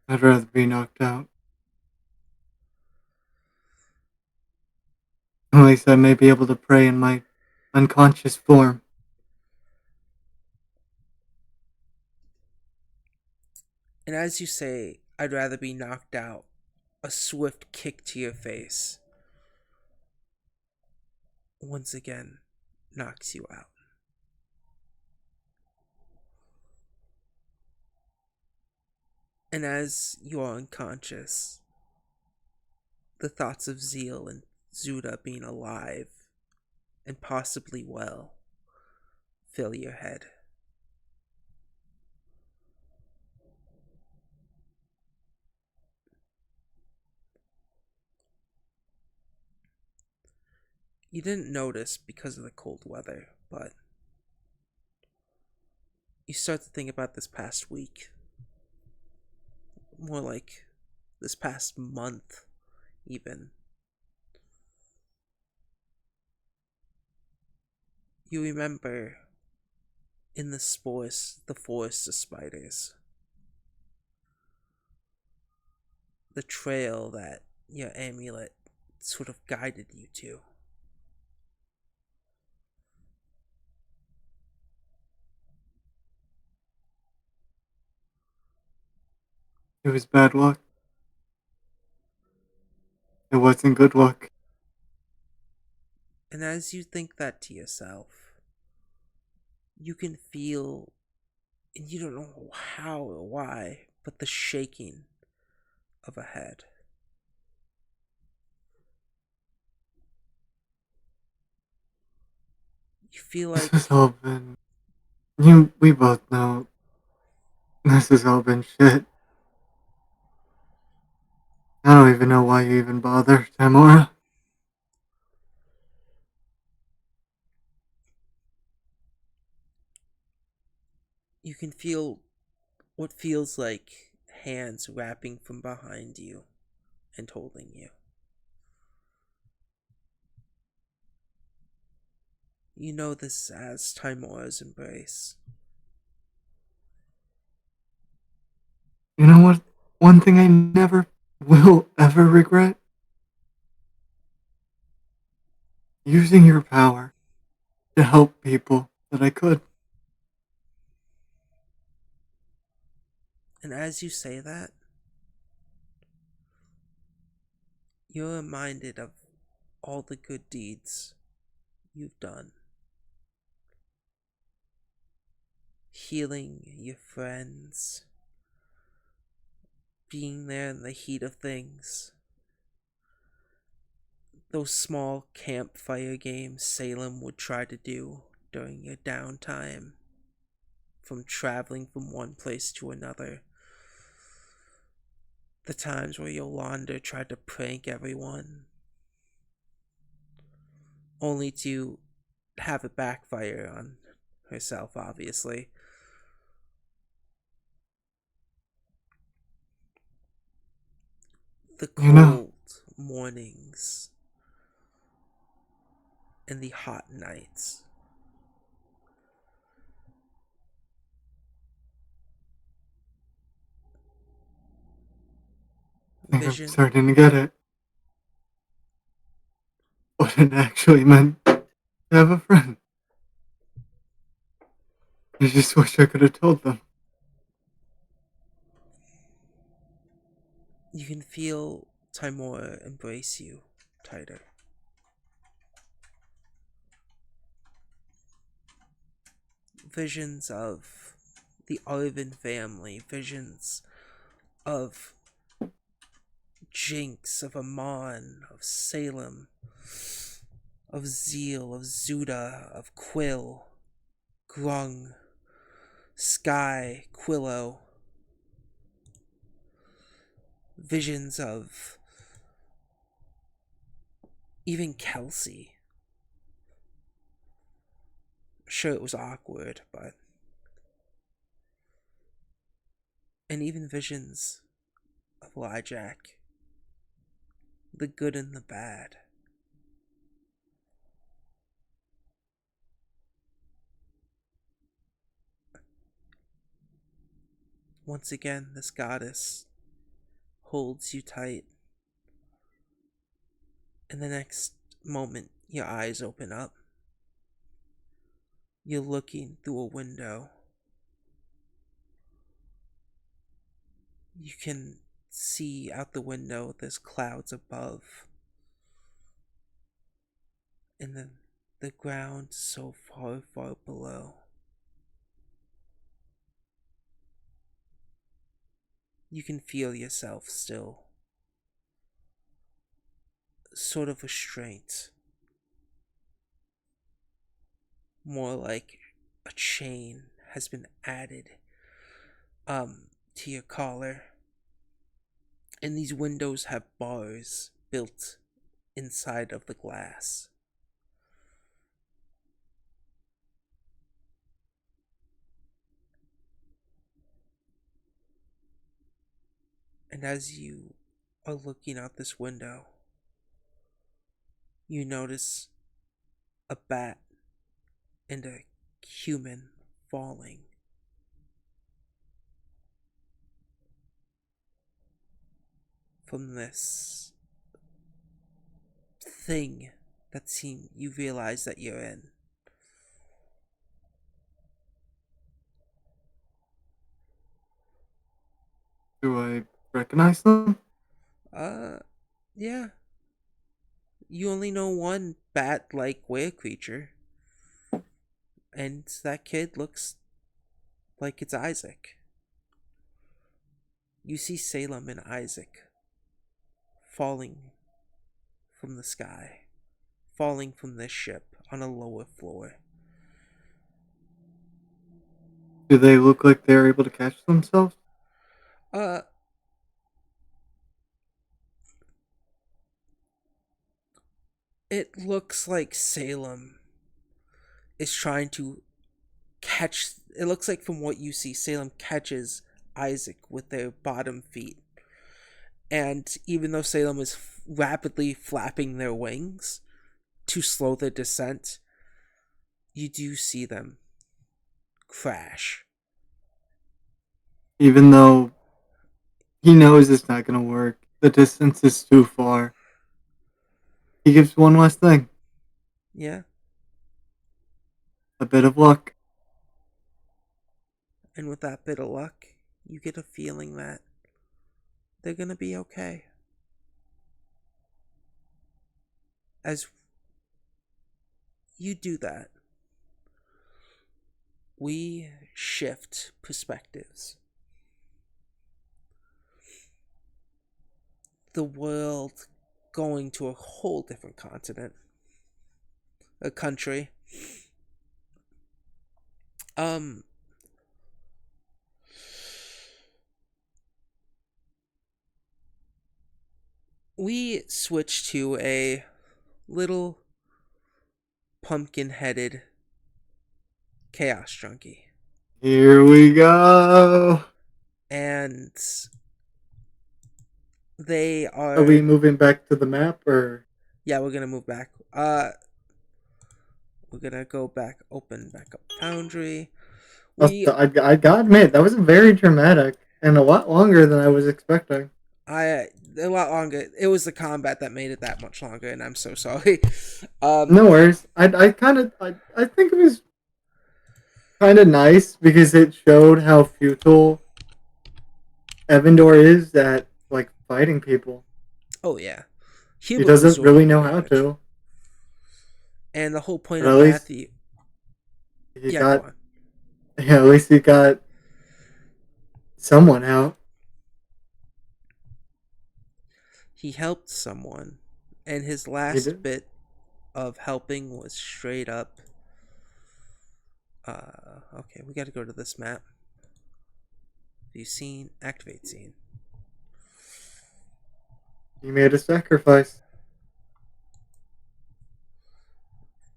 [SPEAKER 2] I'd rather be knocked out. At least I may be able to pray in my unconscious form.
[SPEAKER 1] And as you say, I'd rather be knocked out, a swift kick to your face once again knocks you out. And as you are unconscious, the thoughts of Zeal and Zuda being alive and possibly well fill your head. You didn't notice because of the cold weather, but you start to think about this past week. More like this past month, even. You remember in the forest of spiders, the trail that your amulet sort of guided you to.
[SPEAKER 2] It was bad luck. It wasn't good luck.
[SPEAKER 1] And as you think that to yourself, you can feel, and you don't know how or why, but the shaking of a head. You feel
[SPEAKER 2] This has
[SPEAKER 1] like
[SPEAKER 2] all been. We both know this has all been shit. I don't even know why you even bother, Tamora.
[SPEAKER 1] you can feel what feels like hands wrapping from behind you and holding you. You know this as Timora's embrace.
[SPEAKER 2] You know what? One thing I never will ever regret? Using your power to help people that I could.
[SPEAKER 1] And as you say that, you're reminded of all the good deeds you've done. Healing your friends, being there in the heat of things. Those small campfire games Salem would try to do during your downtime from traveling from one place to another. The times where Yolanda tried to prank everyone, only to have it backfire on herself, obviously. The
[SPEAKER 2] You know,
[SPEAKER 1] cold mornings and the hot nights.
[SPEAKER 2] I think I'm
[SPEAKER 1] Vision,
[SPEAKER 2] starting to get it. What it actually meant to have a friend. I just wish I could have told them.
[SPEAKER 1] you can feel Timora embrace you tighter. Visions of the Arvin family, visions of Jinx, of Amon, of Salem, of Zeal, of Zuda, of Quill, Grung, Sky, Quillo. Visions of even Kelsey. Sure, it was awkward, but. And even visions of Lijack. The good and the bad. Once again, this goddess holds you tight. And the next moment, your eyes open up. You're looking through a window. You can see out the window there's clouds above. And then the ground so far, far below. you can feel yourself still sort of restraint, more like a chain has been added to your collar, and these windows have bars built inside of the glass. And as you are looking out this window, you notice a bat and a human falling. From this thing you realize that you're in.
[SPEAKER 2] Do I recognize them?
[SPEAKER 1] Uh, yeah. You only know one bat like were creature, and that kid looks like it's Isaac. You see Salem and Isaac falling from the sky, falling from this ship on a lower floor.
[SPEAKER 2] Do they look like they're able to catch themselves?
[SPEAKER 1] Uh, it looks like Salem is trying to catch. It looks like from what you see, Salem catches Isaac with their bottom feet. And even though Salem is rapidly flapping their wings to slow their descent, you do see them crash.
[SPEAKER 2] Even though he knows it's not going to work, the distance is too far. He gives one last thing,
[SPEAKER 1] Yeah,
[SPEAKER 2] a bit of luck.
[SPEAKER 1] and with that bit of luck, you get a feeling that they're gonna be okay. As you do that, we shift perspectives. The world going to a whole different continent, a country. Um, we switch to a little pumpkin headed chaos junkie.
[SPEAKER 2] Here we go.
[SPEAKER 1] And they
[SPEAKER 2] Are we
[SPEAKER 1] are.
[SPEAKER 2] moving back to the map or?
[SPEAKER 1] Yeah, we're gonna move back. We're gonna go back, open back up Foundry. We,
[SPEAKER 2] I gotta admit, that was very dramatic and a lot longer than I was expecting.
[SPEAKER 1] I, a lot longer. It was the combat that made it that much longer, and I'm so sorry.
[SPEAKER 2] No worries. I think it was kind of nice because it showed how futile Evandor is at like fighting people.
[SPEAKER 1] Oh yeah,
[SPEAKER 2] He
[SPEAKER 1] Hubert
[SPEAKER 2] doesn't
[SPEAKER 1] absorbed
[SPEAKER 2] really
[SPEAKER 1] more
[SPEAKER 2] know how
[SPEAKER 1] damage,
[SPEAKER 2] to,
[SPEAKER 1] and the whole point
[SPEAKER 2] but
[SPEAKER 1] of
[SPEAKER 2] at least
[SPEAKER 1] Matthew.
[SPEAKER 2] he
[SPEAKER 1] Yeah, go
[SPEAKER 2] got
[SPEAKER 1] on.
[SPEAKER 2] yeah, at least he got someone out.
[SPEAKER 1] He helped someone, and his
[SPEAKER 2] He
[SPEAKER 1] last
[SPEAKER 2] did.
[SPEAKER 1] bit of helping was straight up. Okay, we got to go to this map. View scene, activate scene,
[SPEAKER 2] He made a sacrifice.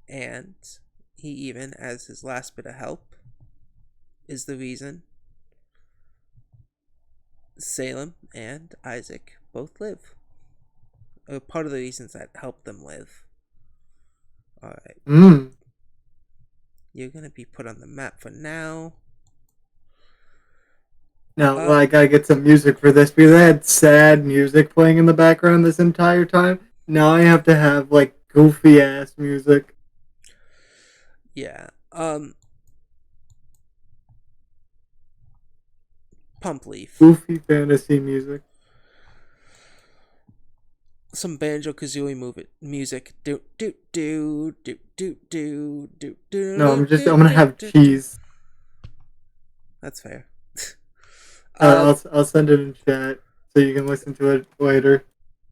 [SPEAKER 1] and he even, as his last bit of help, is the reason Salem and Isaac both live. Or part of the reasons that helped them live. Alright,
[SPEAKER 2] Mm.
[SPEAKER 1] you're gonna be put on the map for now.
[SPEAKER 2] Now, well,
[SPEAKER 1] Uh,
[SPEAKER 2] I gotta get some music for this because I had sad music playing in the background this entire time. Now I have to have like goofy ass music,
[SPEAKER 1] yeah. Pump Leaf.
[SPEAKER 2] goofy fantasy music.
[SPEAKER 1] Some Banjo Kazooie music. Do do do do do do do
[SPEAKER 2] No,
[SPEAKER 1] do
[SPEAKER 2] I'm
[SPEAKER 1] do
[SPEAKER 2] gonna
[SPEAKER 1] do
[SPEAKER 2] have
[SPEAKER 1] do do.
[SPEAKER 2] cheese.
[SPEAKER 1] That's fair.
[SPEAKER 2] I'll send it in chat so you can listen to it later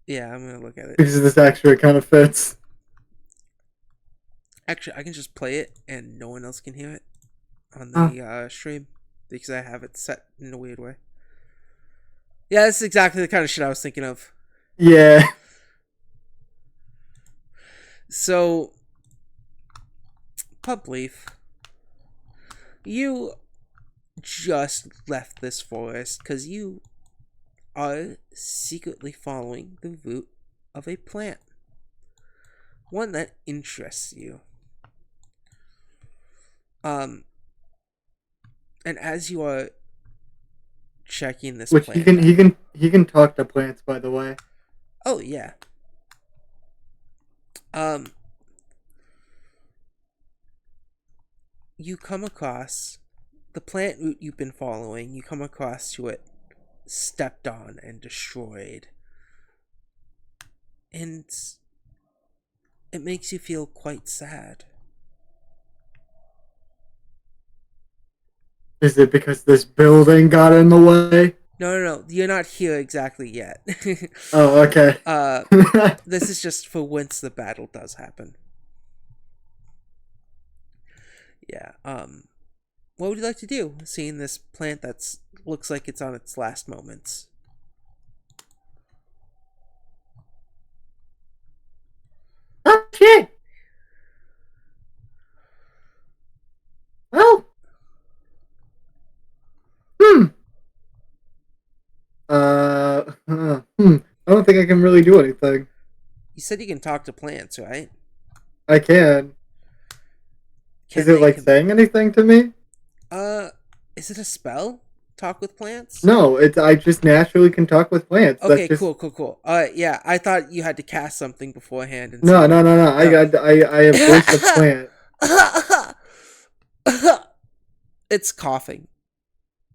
[SPEAKER 1] Yeah, I'm gonna look at it.
[SPEAKER 2] because this actually kind of fits.
[SPEAKER 1] Actually, I can just play it and no one else can hear it on
[SPEAKER 2] Huh.
[SPEAKER 1] the stream because I have it set in a weird way. Yeah, that's exactly the kind of shit I was thinking of.
[SPEAKER 2] Yeah.
[SPEAKER 1] So, Pub Leaf, you just left this forest because you are secretly following the root of a plant. One that interests you. And as you are checking this
[SPEAKER 2] Which
[SPEAKER 1] plant out.
[SPEAKER 2] he can talk to plants, by the way.
[SPEAKER 1] Oh yeah. Um you come across the plant route you've been following, you come across to it stepped on and destroyed. And it makes you feel quite sad.
[SPEAKER 2] Is it because this building got in the way?
[SPEAKER 1] No, you're not here exactly yet.
[SPEAKER 2] Oh, okay.
[SPEAKER 1] This is just for once the battle does happen. Yeah, what would you like to do, seeing this plant that's looks like it's on its last moments?
[SPEAKER 2] Oh shit! Well, hmm. I don't think I can really do anything.
[SPEAKER 1] You said you can talk to plants, right?
[SPEAKER 2] I can. Is
[SPEAKER 1] Can
[SPEAKER 2] it
[SPEAKER 1] they
[SPEAKER 2] like saying anything to me?
[SPEAKER 1] uh is it a spell? Talk with plants?
[SPEAKER 2] No, it's I just naturally can talk with plants. That's
[SPEAKER 1] Okay,
[SPEAKER 2] just
[SPEAKER 1] cool. Yeah, I thought you had to cast something beforehand and say
[SPEAKER 2] no,
[SPEAKER 1] like
[SPEAKER 2] no, no, no. I
[SPEAKER 1] no.
[SPEAKER 2] got I have voice of plant.
[SPEAKER 1] It's coughing.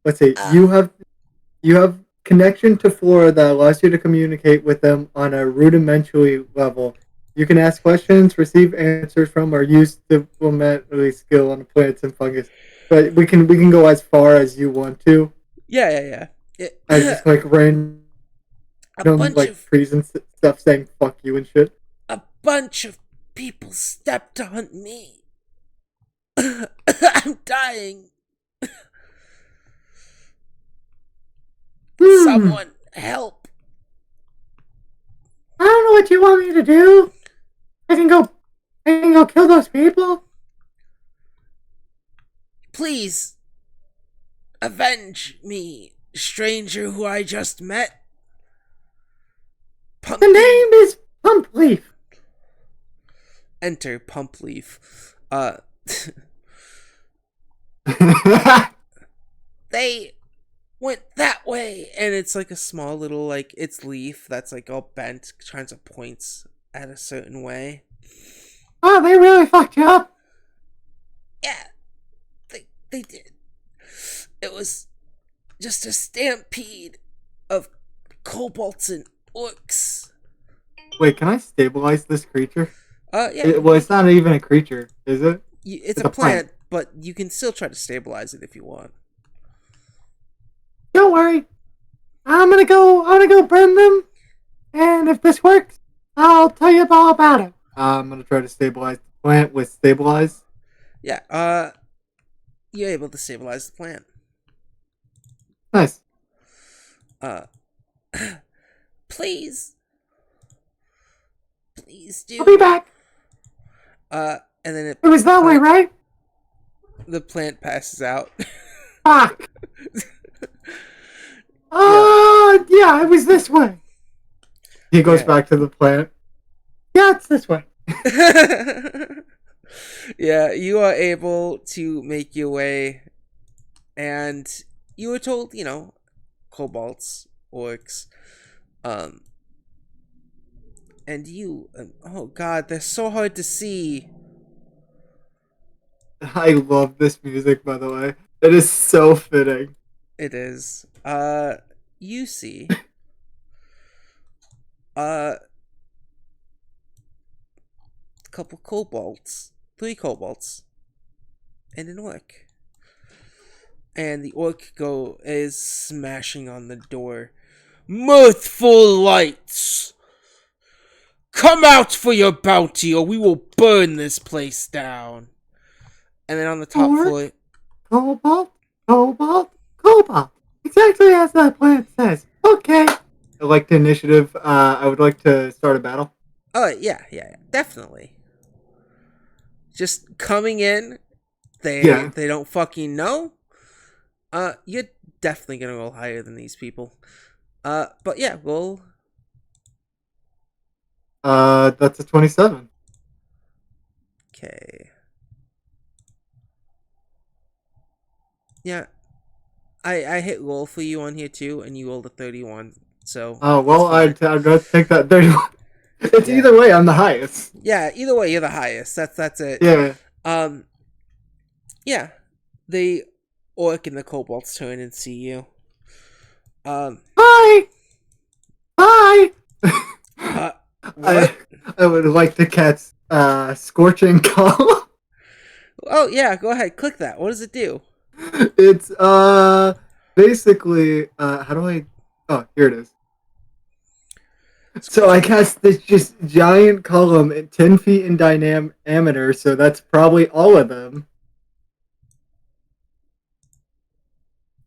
[SPEAKER 2] Let's see. You have connection to flora that allows you to communicate with them on a rudimentary level. You can ask questions, receive answers from, or use diplomatically skill on plants and fungus. But we can go as far as you want to.
[SPEAKER 1] Yeah.
[SPEAKER 2] As just like random
[SPEAKER 1] A bunch
[SPEAKER 2] like
[SPEAKER 1] of
[SPEAKER 2] trees and stuff saying fuck you and shit.
[SPEAKER 1] a bunch of people stepped on me. I'm dying.
[SPEAKER 2] Hmm.
[SPEAKER 1] Someone help.
[SPEAKER 2] I don't know what you want me to do. I can go. I can go kill those people.
[SPEAKER 1] Please avenge me, stranger who I just met.
[SPEAKER 2] The
[SPEAKER 1] Pumpkin.
[SPEAKER 2] name is Pumpleaf.
[SPEAKER 1] Enter Pumpleaf. They went that way, and it's like a small little like its leaf that's like all bent, trying to points at a certain way.
[SPEAKER 2] Oh, they really fucked you up.
[SPEAKER 1] Yeah, they did. It was just a stampede of kobolds and orcs.
[SPEAKER 2] Wait, can I stabilize this creature?
[SPEAKER 1] Yeah.
[SPEAKER 2] Well, it's not even a creature, is it?
[SPEAKER 1] It's
[SPEAKER 2] It's
[SPEAKER 1] a
[SPEAKER 2] a plant.
[SPEAKER 1] plant, but you can still try to stabilize it if you want.
[SPEAKER 2] Don't worry. I'm gonna go. I'm gonna go burn them. And if this works, I'll tell you all about it. I'm gonna try to stabilize the plant with stabilize.
[SPEAKER 1] Yeah. You're able to stabilize the plant.
[SPEAKER 2] Nice.
[SPEAKER 1] Uh, please do.
[SPEAKER 2] I'll be back.
[SPEAKER 1] And then
[SPEAKER 2] It was that way, right?
[SPEAKER 1] the plant passes out.
[SPEAKER 2] Fuck. Yeah, it was this way. He goes back to the plant. Yeah, it's this way.
[SPEAKER 1] Yeah, you are able to make your way, and you were told, kobolds, orcs, and you, oh god, they're so hard to see.
[SPEAKER 2] I love this music, by the way. It is so fitting.
[SPEAKER 1] It is. You see, a couple kobolds, 3 kobolds, and an orc. and the orc is smashing on the door. Mirthful lights! Come out for your bounty, or we will burn this place down. And then on the top floor,
[SPEAKER 2] Cobalt, Cobalt, Cobalt. Exactly as that plan says. Okay. I like the initiative. I would like to start a battle.
[SPEAKER 1] oh yeah, definitely. Just coming in,
[SPEAKER 2] Yeah.
[SPEAKER 1] they don't fucking know. You're definitely gonna roll higher than these people. But yeah, roll.
[SPEAKER 2] That's a 27.
[SPEAKER 1] Okay. Yeah, I hit roll for you on here too, and you rolled a 31. So
[SPEAKER 2] Oh,
[SPEAKER 1] it's
[SPEAKER 2] well,
[SPEAKER 1] fine.
[SPEAKER 2] I'd rather take that 31. It's
[SPEAKER 1] Yeah,
[SPEAKER 2] either way, I'm the highest.
[SPEAKER 1] yeah. Either way, you're the highest. That's it.
[SPEAKER 2] Yeah.
[SPEAKER 1] Um, yeah. The orc and the kobolds turn and see you. Um,
[SPEAKER 2] Hi! Hi!
[SPEAKER 1] uh,
[SPEAKER 2] I,
[SPEAKER 1] what?
[SPEAKER 2] I would like to catch Scorching Column.
[SPEAKER 1] Oh yeah, go ahead. Click that. What does it do?
[SPEAKER 2] It's basically how do I oh here it is. So I cast this just giant column at 10 feet in diameter, so that's probably all of them.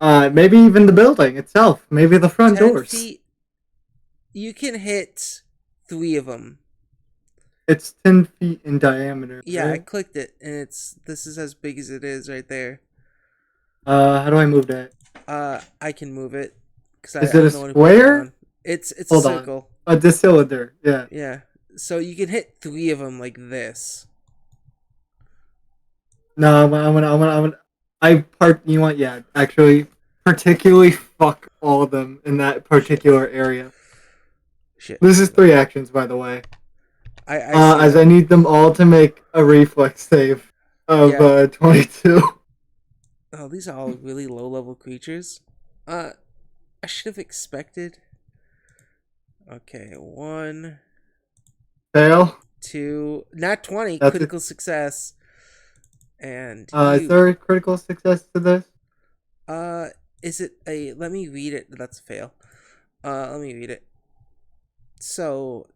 [SPEAKER 2] Maybe even the building itself. Maybe the front
[SPEAKER 1] 10
[SPEAKER 2] doors.
[SPEAKER 1] feet. You can hit 3 of them.
[SPEAKER 2] It's 10 feet in diameter,
[SPEAKER 1] Yeah, I
[SPEAKER 2] right?
[SPEAKER 1] clicked it, and this is as big as it is right there.
[SPEAKER 2] How do I move that?
[SPEAKER 1] I can move it because
[SPEAKER 2] Is it a
[SPEAKER 1] I'm the one who put it
[SPEAKER 2] square?
[SPEAKER 1] down. It's a
[SPEAKER 2] Hold on.
[SPEAKER 1] circle.
[SPEAKER 2] The cylinder. Yeah.
[SPEAKER 1] Yeah, so you can hit 3 of them like this.
[SPEAKER 2] No, I part. You want? Yeah, actually, particularly fuck all of them in that
[SPEAKER 1] Shit,
[SPEAKER 2] particular area.
[SPEAKER 1] shit.
[SPEAKER 2] This is 3 actions, by the way.
[SPEAKER 1] I see
[SPEAKER 2] As
[SPEAKER 1] that.
[SPEAKER 2] I need them all to make a reflex save of
[SPEAKER 1] Yeah.
[SPEAKER 2] 22.
[SPEAKER 1] Oh, these are all really low level creatures. Uh, I should have expected. Okay, 1,
[SPEAKER 2] Fail.
[SPEAKER 1] 2, not 20,
[SPEAKER 2] That's it.
[SPEAKER 1] critical success. And
[SPEAKER 2] Is
[SPEAKER 1] you.
[SPEAKER 2] there a critical success to this?
[SPEAKER 1] Uh, is it a? Let me read it. That's a fail. Let me read it. So,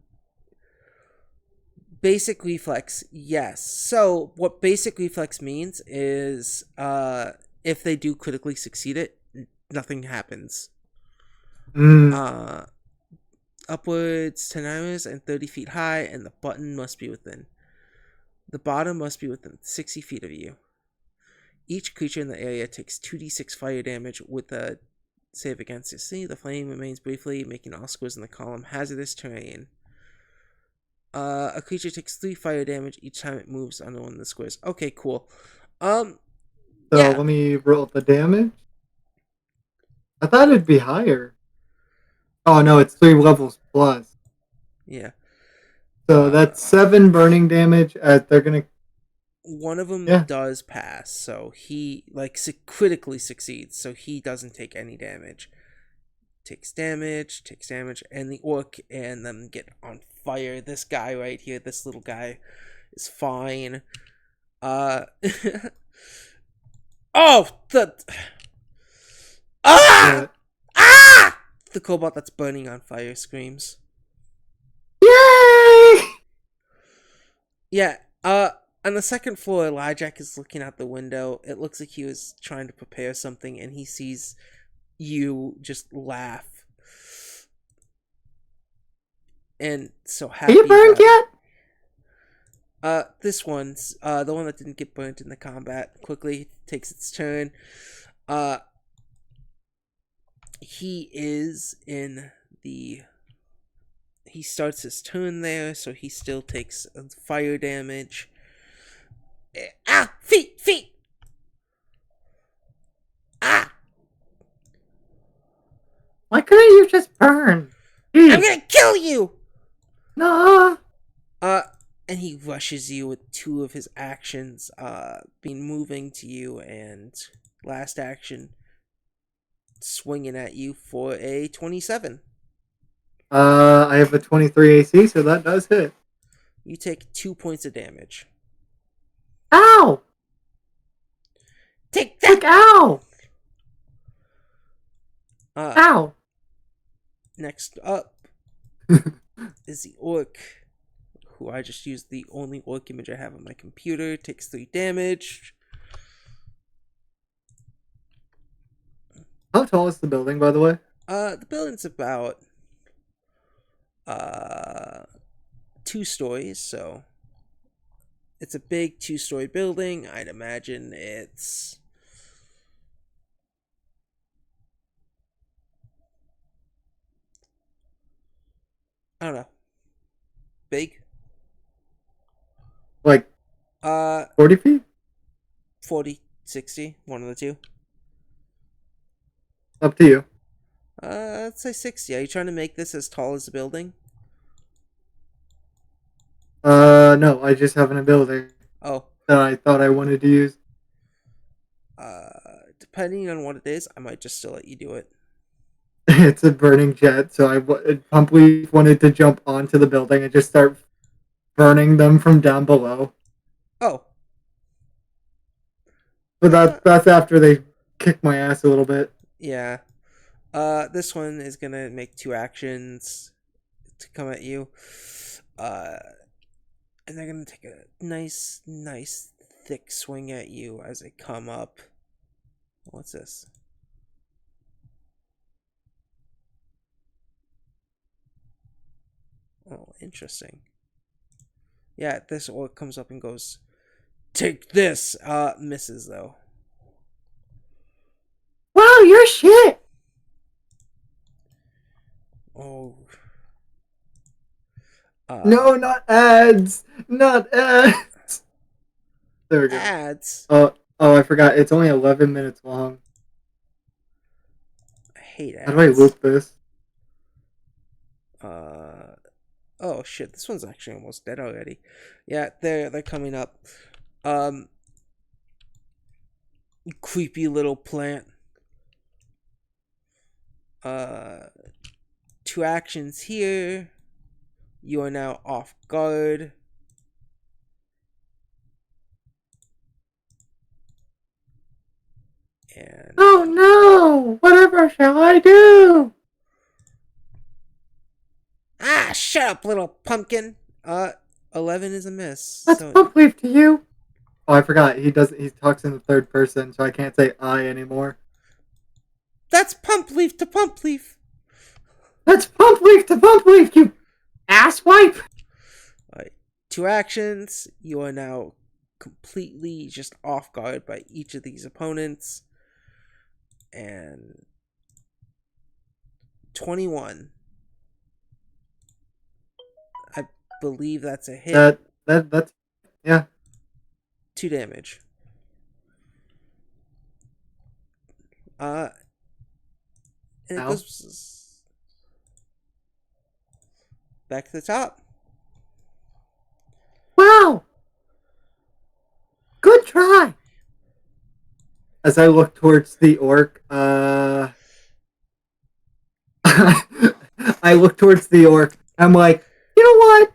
[SPEAKER 1] basic reflex, yes. So, what basic reflex means is, if they do critically succeed it, nothing happens.
[SPEAKER 2] Mm.
[SPEAKER 1] Uh, Upwards 10 hours and 30 feet high, and the button must be within. The bottom must be within 60 feet of you. Each creature in the area takes 2d6 fire damage with a save against it. See, the flame remains briefly, making all squares in the column hazardous terrain. A creature takes 3 fire damage each time it moves on one of the squares. Okay, cool.
[SPEAKER 2] So
[SPEAKER 1] Yeah,
[SPEAKER 2] let me roll the damage. I thought it'd be higher. Oh no, it's 3 levels plus.
[SPEAKER 1] yeah.
[SPEAKER 2] So that's 7 burning damage. They're gonna.
[SPEAKER 1] One of them
[SPEAKER 2] Yeah.
[SPEAKER 1] does pass, so he critically succeeds, so he doesn't take any damage. Takes damage, and the orc and them get on fire. This guy right here, this little guy, is fine. Uh, oh, ah,
[SPEAKER 2] What?
[SPEAKER 1] ah! The cobalt that's burning on fire screams.
[SPEAKER 2] Yay!
[SPEAKER 1] Yeah. On the second floor, Elijah is looking out the window. It looks like he was trying to prepare something, and he sees you just laugh. And so
[SPEAKER 2] Are
[SPEAKER 1] happy
[SPEAKER 2] you burned
[SPEAKER 1] about it.
[SPEAKER 2] yet?
[SPEAKER 1] This one's the one that didn't get burnt in the combat. Quickly takes its turn. He is in the. He starts his turn there, so he still takes fire damage. Ah, feet! Ah,
[SPEAKER 2] Why couldn't you just burn?
[SPEAKER 1] I'm
[SPEAKER 2] Jeez.
[SPEAKER 1] gonna kill you!
[SPEAKER 2] Nah.
[SPEAKER 1] Uh, and he rushes you with 2 of his actions, being moving to you, and last action, swinging at you for a 27.
[SPEAKER 2] I have a 23 AC, so that does hit.
[SPEAKER 1] You take 2 points of damage.
[SPEAKER 2] Ow!
[SPEAKER 1] Take
[SPEAKER 2] Quick,
[SPEAKER 1] that!
[SPEAKER 2] ow!
[SPEAKER 1] Uh,
[SPEAKER 2] Ow!
[SPEAKER 1] Next up is the orc, who I just used the only orc image I have on my computer. Takes 3 damage.
[SPEAKER 2] How tall is the building, by the way?
[SPEAKER 1] The building's about uh 2 stories, so it's a big 2-story building. I'd imagine it's I don't know, big.
[SPEAKER 2] Like
[SPEAKER 1] Uh
[SPEAKER 2] 40 feet?
[SPEAKER 1] 40, 60, one of the two.
[SPEAKER 2] Up to you.
[SPEAKER 1] Let's say 60. Are you trying to make this as tall as the building?
[SPEAKER 2] No, I just have an ability
[SPEAKER 1] Oh,
[SPEAKER 2] that I thought I wanted to use.
[SPEAKER 1] depending on what it is, I might just still let you do it.
[SPEAKER 2] It's a burning jet, so Pump Leaf wanted to jump onto the building and just start burning them from down below.
[SPEAKER 1] Oh,
[SPEAKER 2] But
[SPEAKER 1] uh,
[SPEAKER 2] that's after they kick my ass a little bit.
[SPEAKER 1] yeah. This one is gonna make 2 actions to come at you. Uh, and they're gonna take a nice, thick swing at you as they come up. What's this? Oh, interesting. Yeah, this orc comes up and goes, "Take this!" Misses though.
[SPEAKER 2] Wow, you're shit!
[SPEAKER 1] Oh.
[SPEAKER 2] No, not ads! Not ads! There we go.
[SPEAKER 1] Ads.
[SPEAKER 2] Oh, I forgot. It's only 11 minutes long.
[SPEAKER 1] I hate
[SPEAKER 2] How do I
[SPEAKER 1] ads.
[SPEAKER 2] loop this?
[SPEAKER 1] Uh. Oh shit! This one's actually almost dead already. Yeah, they're coming up. Um. Creepy little plant. Uh. 2 actions here. You are now off guard. And
[SPEAKER 2] Oh no! Whatever shall I do?
[SPEAKER 1] shut up, little pumpkin. 11 is a miss.
[SPEAKER 2] That's
[SPEAKER 1] So
[SPEAKER 2] Pump Leaf to you. Oh, I forgot. He talks in the third person, so I can't say I anymore.
[SPEAKER 1] that's pump leaf to pump leaf.
[SPEAKER 2] That's Pump Leaf to Pump Leaf, you asswipe!
[SPEAKER 1] Alright, 2 actions. You are now completely just off guard by each of these opponents. And 21. I believe that's a hit.
[SPEAKER 2] That's yeah.
[SPEAKER 1] 2 damage. Uh, and it
[SPEAKER 2] Ow.
[SPEAKER 1] goes back to the top.
[SPEAKER 2] Wow! Good try! As I look towards the orc, I look towards the orc. I'm like, you know what?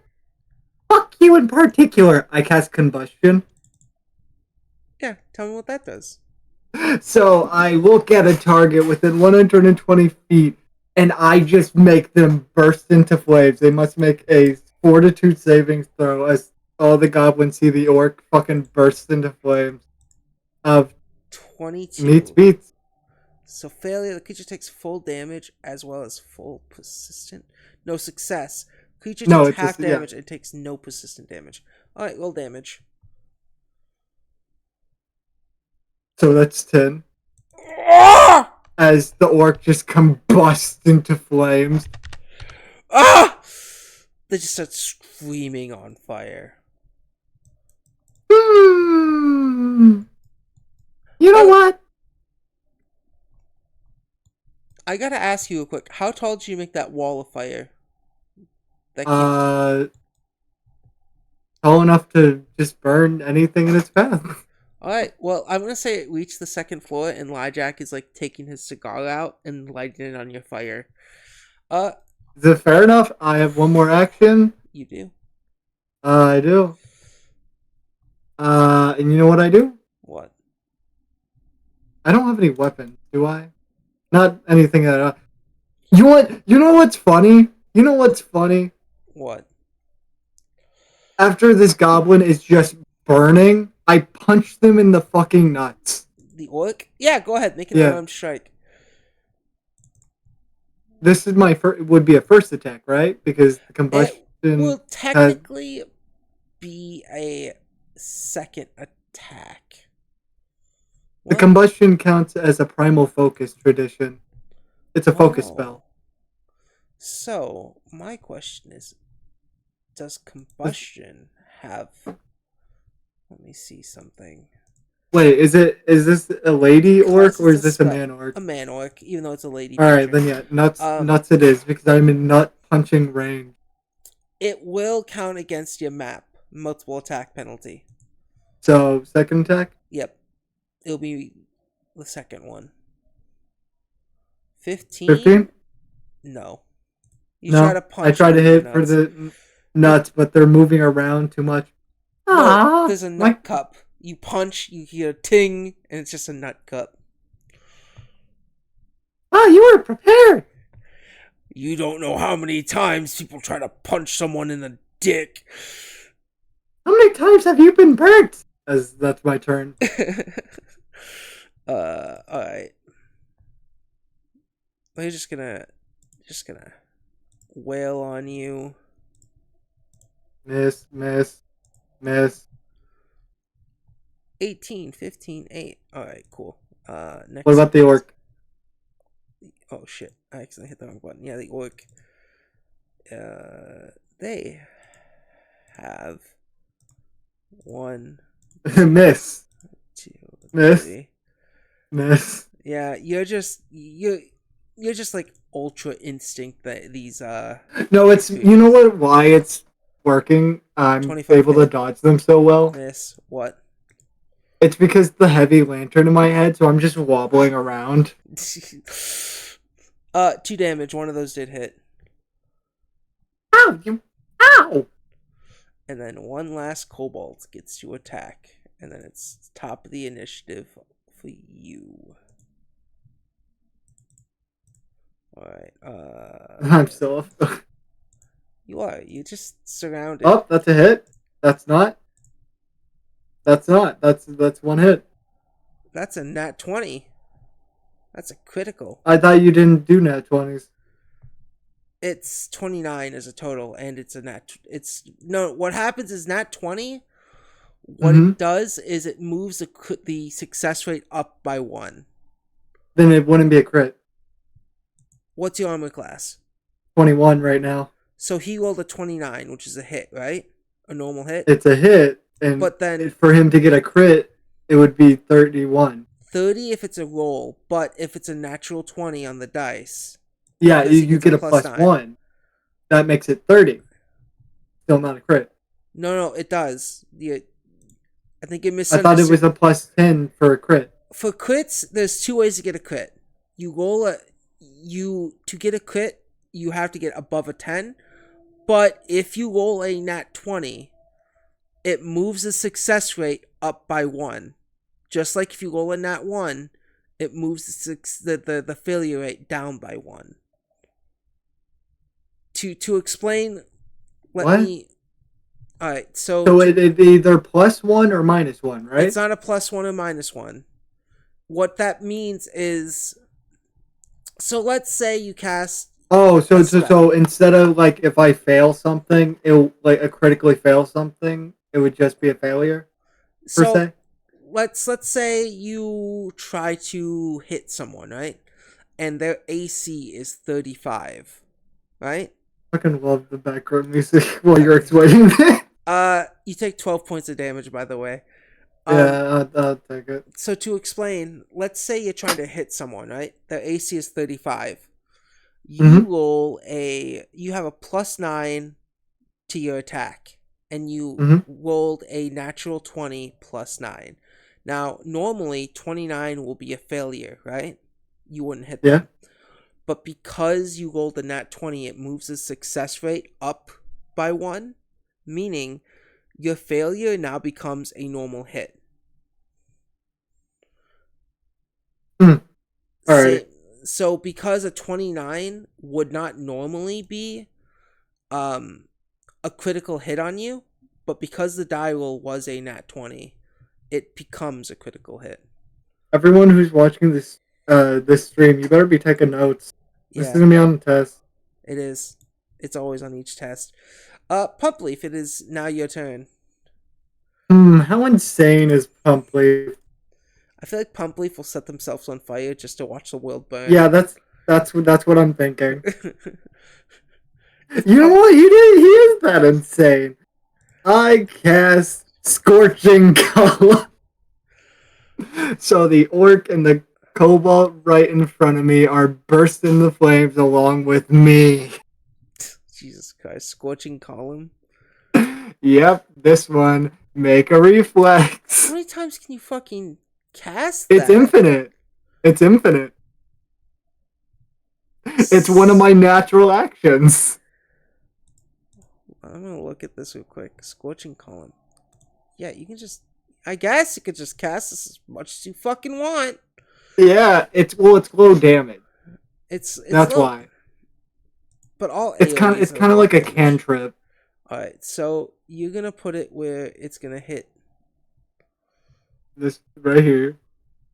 [SPEAKER 2] Fuck you in particular. I cast combustion.
[SPEAKER 1] Yeah, tell me what that does.
[SPEAKER 2] So I look at a target within 120 feet, and I just make them burst into flames. They must make a fortitude saving throw as all the goblins see the orc fucking burst into flames. Of meets
[SPEAKER 1] 22.
[SPEAKER 2] beats.
[SPEAKER 1] So failure, the creature takes full damage as well as full persistent. No success. Creature
[SPEAKER 2] No,
[SPEAKER 1] takes
[SPEAKER 2] it's
[SPEAKER 1] half
[SPEAKER 2] just yeah.
[SPEAKER 1] damage and takes no persistent damage. Alright, roll damage.
[SPEAKER 2] So that's 10.
[SPEAKER 1] Ah!
[SPEAKER 2] As the orc just combusts into flames.
[SPEAKER 1] Ah! They just start screaming on fire.
[SPEAKER 2] Hmm. You know
[SPEAKER 1] Oh,
[SPEAKER 2] what?
[SPEAKER 1] I gotta ask you real quick. How tall did you make that wall of fire? That keep.
[SPEAKER 2] Uh, tall enough to just burn anything in its path.
[SPEAKER 1] Alright, well, I'm gonna say it reached the second floor and Lijack is like taking his cigar out and lighting it on your fire. Uh,
[SPEAKER 2] Is it fair enough? I have one more action.
[SPEAKER 1] you do?
[SPEAKER 2] I do. And you know what I do?
[SPEAKER 1] What?
[SPEAKER 2] I don't have any weapons, do I? Not anything that. You know what? You know what's funny? You know what's funny?
[SPEAKER 1] What?
[SPEAKER 2] After this goblin is just burning, I punch them in the fucking nuts.
[SPEAKER 1] The orc? Yeah, go ahead. Make an
[SPEAKER 2] Yeah,
[SPEAKER 1] unarmed strike.
[SPEAKER 2] this is my would be a first attack, right? Because the
[SPEAKER 1] It
[SPEAKER 2] combustion
[SPEAKER 1] will
[SPEAKER 2] has
[SPEAKER 1] technically be a second attack.
[SPEAKER 2] the
[SPEAKER 1] What?
[SPEAKER 2] combustion counts as a primal focus tradition. It's a focus
[SPEAKER 1] Oh.
[SPEAKER 2] spell.
[SPEAKER 1] So, my question is, does combustion have... Let me see something.
[SPEAKER 2] Wait, is this a lady orc
[SPEAKER 1] Because
[SPEAKER 2] or
[SPEAKER 1] it's
[SPEAKER 2] is this a man orc?
[SPEAKER 1] a man orc, even though it's a lady
[SPEAKER 2] All right,
[SPEAKER 1] puncher.
[SPEAKER 2] then yeah,
[SPEAKER 1] Um,
[SPEAKER 2] nuts it is because I'm in nut punching range.
[SPEAKER 1] it will count against your map. Multiple attack penalty.
[SPEAKER 2] So second attack,
[SPEAKER 1] Yep. It'll be the second one. 15?
[SPEAKER 2] 15.
[SPEAKER 1] No. You try
[SPEAKER 2] No,
[SPEAKER 1] to
[SPEAKER 2] I
[SPEAKER 1] punch
[SPEAKER 2] try to
[SPEAKER 1] one of the
[SPEAKER 2] hit for
[SPEAKER 1] nuts.
[SPEAKER 2] the nuts, but they're moving around too much.
[SPEAKER 1] No,
[SPEAKER 2] Ah,
[SPEAKER 1] there's a
[SPEAKER 2] my
[SPEAKER 1] nut cup. You punch, you hear a ting, and it's just a nut cup.
[SPEAKER 2] you were prepared.
[SPEAKER 1] You don't know how many times people try to punch someone in the dick.
[SPEAKER 2] How many times have you been burnt? As that's my turn.
[SPEAKER 1] Alright. We're just gonna wail on you.
[SPEAKER 2] Miss, miss, miss.
[SPEAKER 1] 18, 15, 8. Alright, cool.
[SPEAKER 2] What
[SPEAKER 1] Next.
[SPEAKER 2] about the orc?
[SPEAKER 1] Oh shit, I accidentally hit the wrong button. Yeah, the orc. They have 1,
[SPEAKER 2] Miss,
[SPEAKER 1] 2,
[SPEAKER 2] miss,
[SPEAKER 1] 3.
[SPEAKER 2] miss.
[SPEAKER 1] Yeah, you're just like ultra instinct that these
[SPEAKER 2] No,
[SPEAKER 1] these
[SPEAKER 2] it's you know what? Why it's working? I'm
[SPEAKER 1] 25
[SPEAKER 2] able to
[SPEAKER 1] hit.
[SPEAKER 2] dodge them so well.
[SPEAKER 1] Miss. What?
[SPEAKER 2] It's because the heavy lantern in my head, so I'm just wobbling around.
[SPEAKER 1] 2 damage. One of those did hit.
[SPEAKER 2] Ow! You, ow!
[SPEAKER 1] And then one last kobold gets to attack. And then it's top of the initiative for you. Alright,
[SPEAKER 2] I'm still.
[SPEAKER 1] you are. You just surrounded.
[SPEAKER 2] Oh, that's a hit. That's not. That's not. That's one hit.
[SPEAKER 1] That's a nat 20. That's a critical.
[SPEAKER 2] I thought you didn't do nat 20s.
[SPEAKER 1] It's 29 as a total, and it's a nat. It's no. What happens is nat 20. What
[SPEAKER 2] Mm-hmm.
[SPEAKER 1] it does is it moves the success rate up by 1.
[SPEAKER 2] Then it wouldn't be a crit.
[SPEAKER 1] What's your armor class?
[SPEAKER 2] 21 right now.
[SPEAKER 1] So he rolled a 29, which is a hit, right? A normal hit.
[SPEAKER 2] It's a hit, and
[SPEAKER 1] But then
[SPEAKER 2] for him to get a crit, it would be 31.
[SPEAKER 1] 30 if it's a roll, but if it's a natural 20 on the dice,
[SPEAKER 2] Yeah,
[SPEAKER 1] because he
[SPEAKER 2] you
[SPEAKER 1] gets
[SPEAKER 2] get a plus
[SPEAKER 1] 9.
[SPEAKER 2] 1. That makes it 30. Still not a crit.
[SPEAKER 1] No, it does. I think you
[SPEAKER 2] I
[SPEAKER 1] misunderstood.
[SPEAKER 2] thought it was a plus 10 for a crit.
[SPEAKER 1] For crits, there's 2 ways to get a crit. To get a crit, you have to get above a 10. But if you roll a nat 20, it moves the success rate up by 1. Just like if you roll a nat 1, it moves the failure rate down by 1. To explain,
[SPEAKER 2] What?
[SPEAKER 1] Alright,
[SPEAKER 2] So it either plus 1 or minus 1, right?
[SPEAKER 1] it's not a plus 1 or minus 1. What that means is, so let's say you cast.
[SPEAKER 2] Oh, so instead of like if I fail something, it like a critically fail something, it would just be a failure per
[SPEAKER 1] So
[SPEAKER 2] se.
[SPEAKER 1] let's say you try to hit someone, right? And their AC is 35, right?
[SPEAKER 2] I fucking love the background music while you're explaining it.
[SPEAKER 1] You take 12 points of damage, by the way.
[SPEAKER 2] Yeah, I'll take it.
[SPEAKER 1] So to explain, let's say you're trying to hit someone, right? Their AC is 35. You have a plus 9 to your attack, and you rolled a natural 20 plus 9. Now, normally 29 will be a failure, right? You wouldn't hit them. But because you rolled a nat 20, it moves the success rate up by 1, meaning your failure now becomes a normal hit.
[SPEAKER 2] All right.
[SPEAKER 1] So because a 29 would not normally be um a critical hit on you, but because the die roll was a nat 20, it becomes a critical hit.
[SPEAKER 2] Everyone who's watching this stream, you better be taking notes. This is
[SPEAKER 1] Yeah,
[SPEAKER 2] gonna be on the test.
[SPEAKER 1] it is. It's always on each test. Pump Leaf, it is now your turn.
[SPEAKER 2] How insane is Pump Leaf?
[SPEAKER 1] I feel like Pump Leaf will set themselves on fire just to watch the world burn.
[SPEAKER 2] Yeah, that's what I'm thinking.
[SPEAKER 1] If
[SPEAKER 2] You know
[SPEAKER 1] Pump,
[SPEAKER 2] what? He is that insane. I cast Scorching Column. So the orc and the cobalt right in front of me are bursting into flames along with me.
[SPEAKER 1] Jesus Christ, Scorching Column.
[SPEAKER 2] Yep, this one. Make a
[SPEAKER 1] How
[SPEAKER 2] reflex.
[SPEAKER 1] many times can you fucking cast
[SPEAKER 2] It's
[SPEAKER 1] that?
[SPEAKER 2] infinite. It's infinite. It's one of my natural actions.
[SPEAKER 1] I'm gonna look at this real quick. Scorching Column. Yeah, you can just. I guess you could just cast this as much as you fucking want.
[SPEAKER 2] Yeah, it's low damage.
[SPEAKER 1] It's
[SPEAKER 2] That's
[SPEAKER 1] low,
[SPEAKER 2] why.
[SPEAKER 1] but all
[SPEAKER 2] It's
[SPEAKER 1] AOE's are
[SPEAKER 2] kind of
[SPEAKER 1] low
[SPEAKER 2] like a
[SPEAKER 1] damage.
[SPEAKER 2] cantrip.
[SPEAKER 1] All right, so you're gonna put it where it's gonna hit.
[SPEAKER 2] This right here.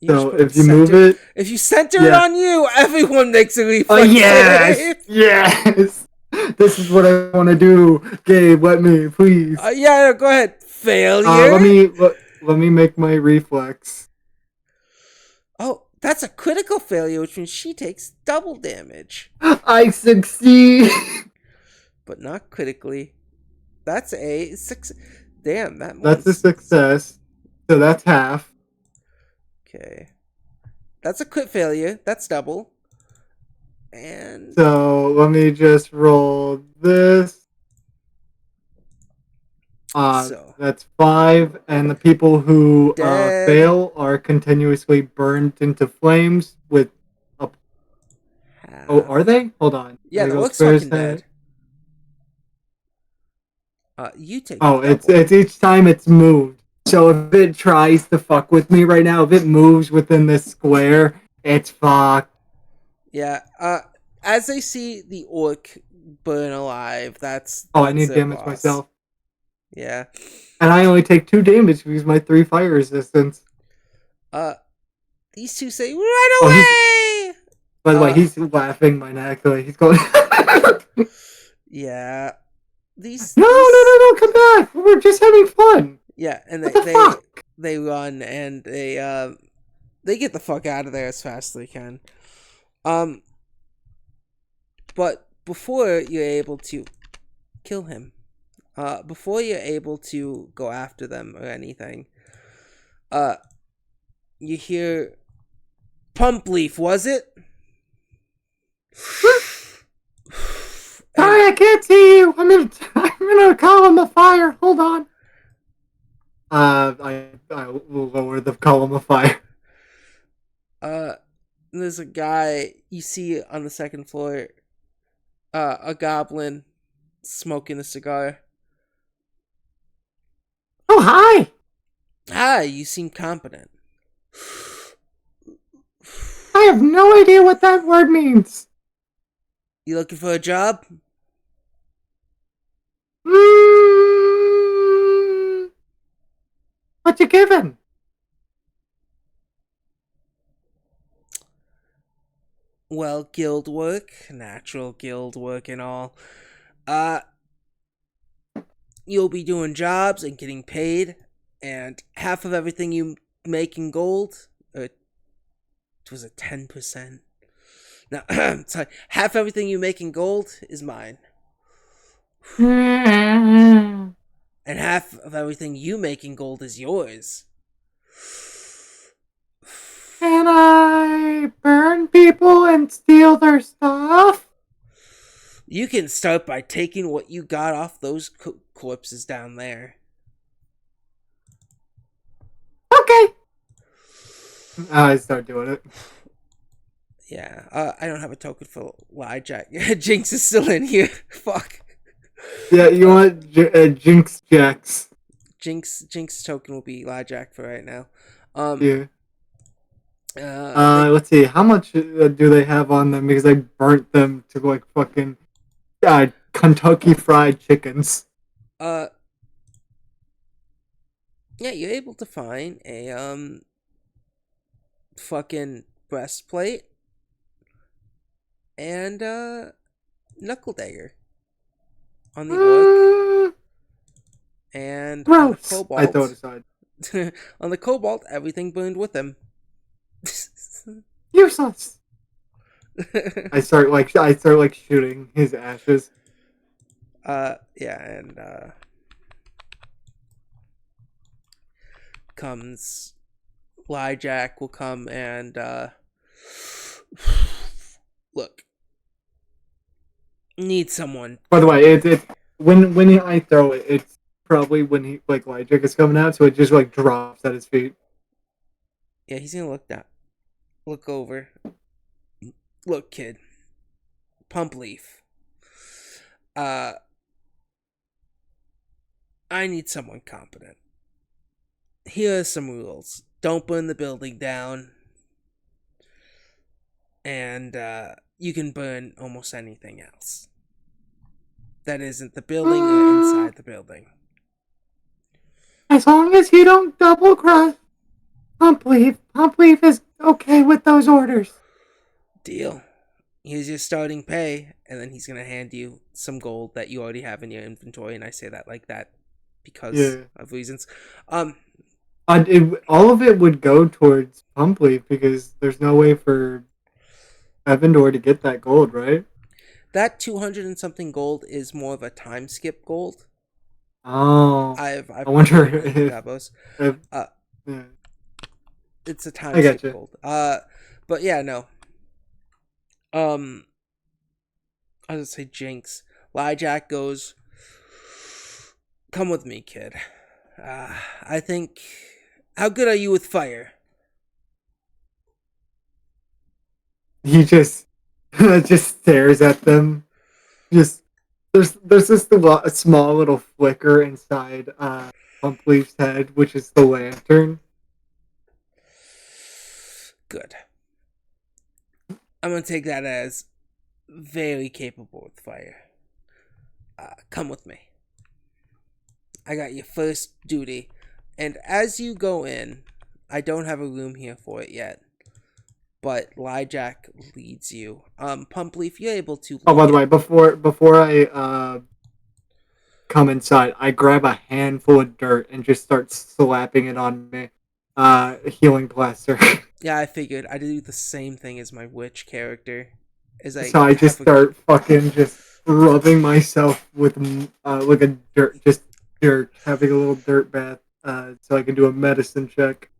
[SPEAKER 1] You just
[SPEAKER 2] So
[SPEAKER 1] put it
[SPEAKER 2] if you move
[SPEAKER 1] centered.
[SPEAKER 2] it,
[SPEAKER 1] If you center it
[SPEAKER 2] yeah.
[SPEAKER 1] on you, everyone makes a
[SPEAKER 2] Oh
[SPEAKER 1] reflex
[SPEAKER 2] yes,
[SPEAKER 1] save.
[SPEAKER 2] yes. This is what I want to do. Gabe, let me please.
[SPEAKER 1] Yeah, go ahead. Failure.
[SPEAKER 2] Let me make my reflex.
[SPEAKER 1] Oh, that's a critical failure, which means she takes double damage,
[SPEAKER 2] I succeed.
[SPEAKER 1] but not critically. That's a 6. Damn, that
[SPEAKER 2] That's a
[SPEAKER 1] one's
[SPEAKER 2] success. So that's half.
[SPEAKER 1] okay. That's a crit failure. That's double. And
[SPEAKER 2] So let me just roll this.
[SPEAKER 1] so
[SPEAKER 2] That's 5, and the people who
[SPEAKER 1] dead.
[SPEAKER 2] fail are continuously burned into flames with a. Oh,
[SPEAKER 1] Half.
[SPEAKER 2] are they? Hold on.
[SPEAKER 1] Yeah,
[SPEAKER 2] There
[SPEAKER 1] the
[SPEAKER 2] goes
[SPEAKER 1] orc's fucking
[SPEAKER 2] Thursday.
[SPEAKER 1] dead. You take
[SPEAKER 2] Oh,
[SPEAKER 1] double.
[SPEAKER 2] it's each time it's moved. So if it tries to fuck with me right now, if it moves within this square, it's fucked.
[SPEAKER 1] Yeah. As they see the orc burn alive, that's
[SPEAKER 2] Oh, I need
[SPEAKER 1] their
[SPEAKER 2] damage
[SPEAKER 1] boss.
[SPEAKER 2] myself.
[SPEAKER 1] Yeah.
[SPEAKER 2] And I only take 2 damage because my 3 fire resistance.
[SPEAKER 1] These two say, "Run
[SPEAKER 2] Oh,
[SPEAKER 1] away!"
[SPEAKER 2] by the way, he's laughing my neck. Like, he's going.
[SPEAKER 1] Yeah. These.
[SPEAKER 2] No, come back. We're just having fun.
[SPEAKER 1] Yeah, and
[SPEAKER 2] What the fuck?
[SPEAKER 1] they run and they get the fuck out of there as fast as they can. But before you're able to kill him, before you're able to go after them or anything, you hear Pump Leaf, was it?
[SPEAKER 2] Sorry, I can't see you. I'm in a column of fire. Hold on. I will lower the column of fire.
[SPEAKER 1] There's a guy you see on the second floor, a goblin smoking a cigar.
[SPEAKER 2] Oh, hi.
[SPEAKER 1] Hi, you seem competent.
[SPEAKER 2] I have no idea what that word means.
[SPEAKER 1] You looking for a job?
[SPEAKER 2] What you giving?
[SPEAKER 1] Well, guild work, natural guild work and all. Uh, you'll be doing jobs and getting paid, and half of everything you make in gold, was it 10%? No, sorry, half everything you make in gold is mine. And half of everything you make in gold is yours.
[SPEAKER 2] Can I burn people and steal their stuff?
[SPEAKER 1] You can start by taking what you got off those corpses down there.
[SPEAKER 2] Okay. I start doing it.
[SPEAKER 1] Yeah, I don't have a token for Jack. Jinx is still in here. Fuck.
[SPEAKER 2] Yeah, you want Jinx Jax.
[SPEAKER 1] Jinx token will be Jack for right now.
[SPEAKER 2] Yeah.
[SPEAKER 1] They
[SPEAKER 2] Let's see. How much do they have on them? Because I burnt them to like fucking Kentucky Fried Chickens.
[SPEAKER 1] uh yeah, you're able to find a fucking breastplate and knuckle dagger on the orc,
[SPEAKER 2] Mm,
[SPEAKER 1] and on the
[SPEAKER 2] gross. I throw it
[SPEAKER 1] cobalt.
[SPEAKER 2] aside.
[SPEAKER 1] On the cobalt, everything burned with him.
[SPEAKER 2] Useless. I start like shooting his ashes.
[SPEAKER 1] Yeah, and comes Jack will come and look, need someone
[SPEAKER 2] By the way,
[SPEAKER 1] company.
[SPEAKER 2] it when I throw it, it's probably when he like Lyjak is coming out, so it just like drops at his feet.
[SPEAKER 1] Yeah, he's gonna look over. Look, kid, pump leaf. Uh, I need someone competent. Here are some rules. Don't burn the building down, and you can burn almost anything else that isn't the building or
[SPEAKER 2] Mm,
[SPEAKER 1] inside the building.
[SPEAKER 2] as long as you don't double cross Pump Leaf is okay with those orders.
[SPEAKER 1] Deal. Here's your starting pay, and then he's gonna hand you some gold that you already have in your inventory, and I say that like that because
[SPEAKER 2] Yeah.
[SPEAKER 1] of reasons. Um,
[SPEAKER 2] All of it would go towards Pump Leaf because there's no way for Evandor to get that gold, right?
[SPEAKER 1] that 200 and something gold is more of a time skip gold.
[SPEAKER 2] Oh, I
[SPEAKER 1] I've put
[SPEAKER 2] wonder
[SPEAKER 1] it in Gobos.
[SPEAKER 2] if
[SPEAKER 1] Uh,
[SPEAKER 2] yeah,
[SPEAKER 1] it's a time
[SPEAKER 2] I get
[SPEAKER 1] skip
[SPEAKER 2] you.
[SPEAKER 1] gold. But yeah, no. Um, I was gonna say Jinx. Jack goes, "Come with me, kid. I think. How good are you with fire?"
[SPEAKER 2] He just just stares at them. Just there's just a small little flicker inside Pump Leaf's head, which is the lantern.
[SPEAKER 1] Good. I'm gonna take that as very capable with fire. Come with me. I got your first duty. And as you go in, I don't have a room here for it yet, but Jack leads you. Pump Leaf, you're able to
[SPEAKER 2] Oh, by
[SPEAKER 1] look
[SPEAKER 2] the
[SPEAKER 1] at.
[SPEAKER 2] way, before I come inside, I grab a handful of dirt and just start slapping it on me. Healing plaster.
[SPEAKER 1] Yeah, I figured I'd do the same thing as my witch character. As I
[SPEAKER 2] So I just
[SPEAKER 1] have a.
[SPEAKER 2] start fucking just rubbing myself with like a dirt, having a little dirt bath, so I can do a medicine check.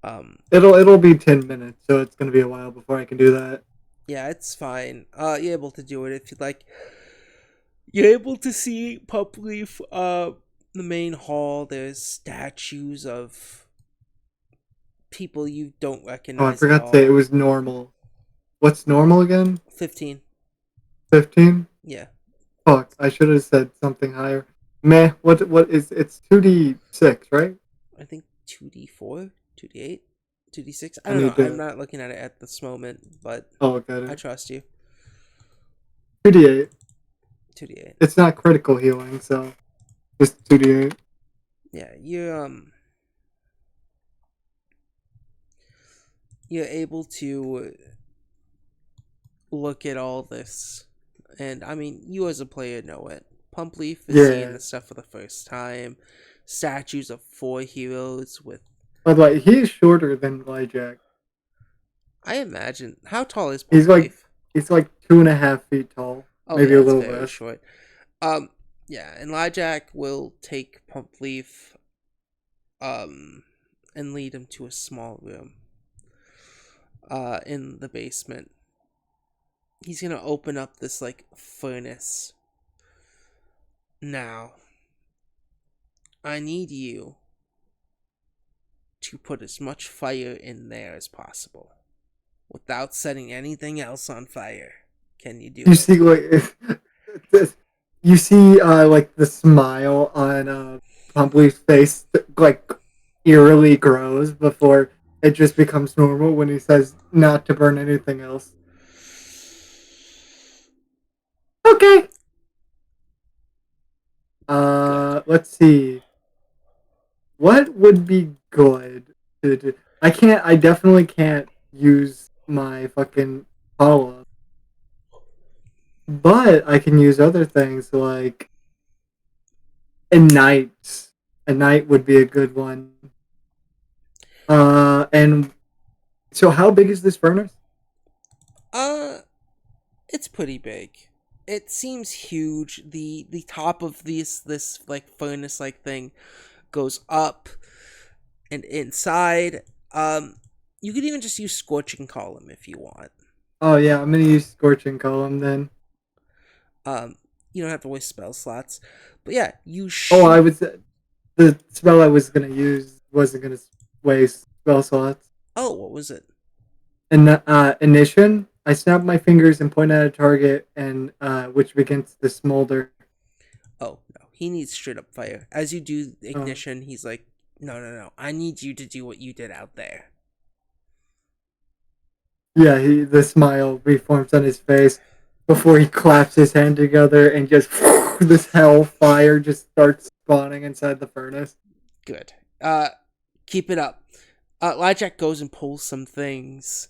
[SPEAKER 1] Um,
[SPEAKER 2] It'll be 10 minutes, so it's gonna be a while before I can do that.
[SPEAKER 1] yeah, it's fine. You're able to do it if you'd like. You're able to see Pump Leaf, the main hall. There's statues of people you don't
[SPEAKER 2] Oh, I
[SPEAKER 1] recognize at
[SPEAKER 2] forgot to say it
[SPEAKER 1] all.
[SPEAKER 2] was normal. What's normal again?
[SPEAKER 1] 15.
[SPEAKER 2] 15?
[SPEAKER 1] Yeah.
[SPEAKER 2] Fuck, I should have said something higher. Meh. What is it's 2d6, right?
[SPEAKER 1] I think 2d4, 2d8, 2d6. I
[SPEAKER 2] I
[SPEAKER 1] don't know.
[SPEAKER 2] need
[SPEAKER 1] I'm
[SPEAKER 2] to.
[SPEAKER 1] not looking at it at this moment, but
[SPEAKER 2] Oh, look at
[SPEAKER 1] I
[SPEAKER 2] it.
[SPEAKER 1] trust you.
[SPEAKER 2] 2d8.
[SPEAKER 1] 2d8.
[SPEAKER 2] It's not critical healing, so just 2d8.
[SPEAKER 1] Yeah, you're able to look at all this, and I mean, you as a player know it. Pump Leaf is seeing
[SPEAKER 2] Yeah.
[SPEAKER 1] this stuff for the first time. Statues of four heroes with.
[SPEAKER 2] By the way, he's shorter than Lyjak.
[SPEAKER 1] I imagine. How tall is
[SPEAKER 2] He's
[SPEAKER 1] Pump
[SPEAKER 2] like
[SPEAKER 1] Leaf?
[SPEAKER 2] he's like 2.5 feet tall,
[SPEAKER 1] Oh
[SPEAKER 2] maybe
[SPEAKER 1] yeah,
[SPEAKER 2] a
[SPEAKER 1] it's
[SPEAKER 2] little
[SPEAKER 1] very
[SPEAKER 2] less.
[SPEAKER 1] short. Yeah, and Jack will take Pump Leaf, um, and lead him to a small room, in the basement. He's gonna open up this like furnace. Now, I need you to put as much fire in there as possible without setting anything else on fire. Can you do
[SPEAKER 2] You
[SPEAKER 1] it?
[SPEAKER 2] see like you see like the smile on Pumply's face like eerily grows before it just becomes normal when he says not to burn anything else. Okay.
[SPEAKER 1] Good.
[SPEAKER 2] Let's see. What would be good to do? I can't. I definitely can't use my fucking follow up, but I can use other things like a night. A night would be a good one. And so how big is this furnace?
[SPEAKER 1] Uh, it's pretty big. It seems huge. The top of this like furnace like thing goes up and inside. You could even just use scorching column if you want.
[SPEAKER 2] Oh yeah, I'm gonna use scorching column then.
[SPEAKER 1] Um, you don't have to waste spell slots, but yeah, you
[SPEAKER 2] Oh, I
[SPEAKER 1] shoot.
[SPEAKER 2] was the spell I was gonna use wasn't gonna waste spell slots.
[SPEAKER 1] Oh, what was it?
[SPEAKER 2] And Ignition, I snap my fingers and point at a target, and which begins to smolder.
[SPEAKER 1] Oh no, he needs straight up fire. As you do
[SPEAKER 2] Uh,
[SPEAKER 1] ignition, he's like, no, no, no. I need you to do what you did out there.
[SPEAKER 2] yeah, the smile reforms on his face before he claps his hand together and just this hellfire just starts spawning inside the furnace.
[SPEAKER 1] Good. Keep it up. Lyjack goes and pulls some things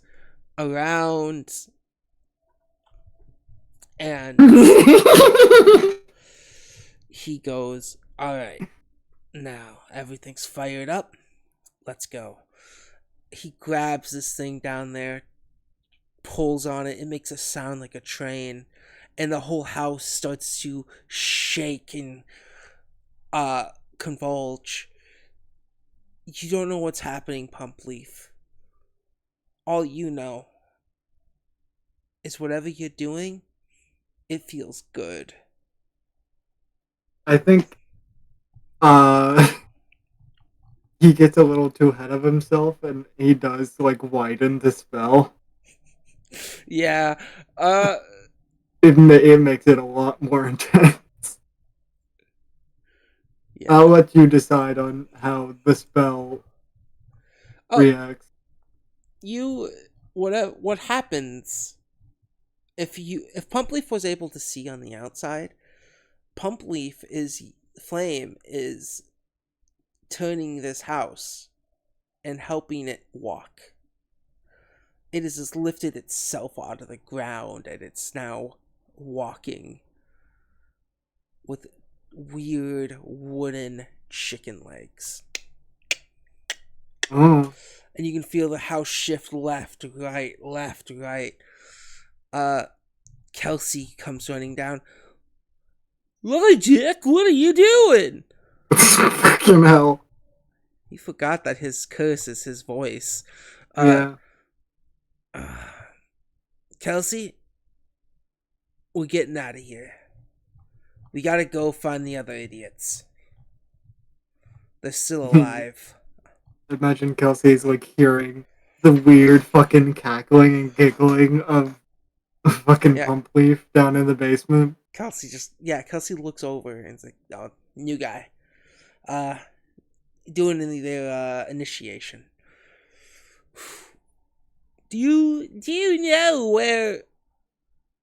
[SPEAKER 1] around, and he goes, all right, now everything's fired up. Let's go. He grabs this thing down there, pulls on it. It makes a sound like a train, and the whole house starts to shake and uh convulge. You don't know what's happening, Pump Leaf. All you know is whatever you're doing, it feels good.
[SPEAKER 2] I think uh he gets a little too ahead of himself and he does like widen the spell.
[SPEAKER 1] Yeah. Uh.
[SPEAKER 2] It makes it a lot more intense.
[SPEAKER 1] Yeah.
[SPEAKER 2] I'll let you decide on how the spell
[SPEAKER 1] Oh,
[SPEAKER 2] reacts.
[SPEAKER 1] you. What happens if Pump Leaf was able to see on the outside? Pump Leaf is flame is turning this house and helping it walk. It has just lifted itself out of the ground and it's now walking with weird wooden chicken legs.
[SPEAKER 2] Oh.
[SPEAKER 1] And you can feel the house shift left, right. Uh, Kelsey comes running down. Lily Dick, what are you doing?
[SPEAKER 2] Fucking hell.
[SPEAKER 1] He forgot that his curse is his voice. Uh,
[SPEAKER 2] Yeah.
[SPEAKER 1] uh Kelsey, we're getting out of here. We gotta go find the other idiots. They're still alive.
[SPEAKER 2] Imagine Kelsey's like hearing the weird fucking cackling and giggling of fucking
[SPEAKER 1] Yeah,
[SPEAKER 2] Pump Leaf down in the basement.
[SPEAKER 1] Kelsey looks over and is like, oh, new guy. Uh, doing their initiation. Do you know where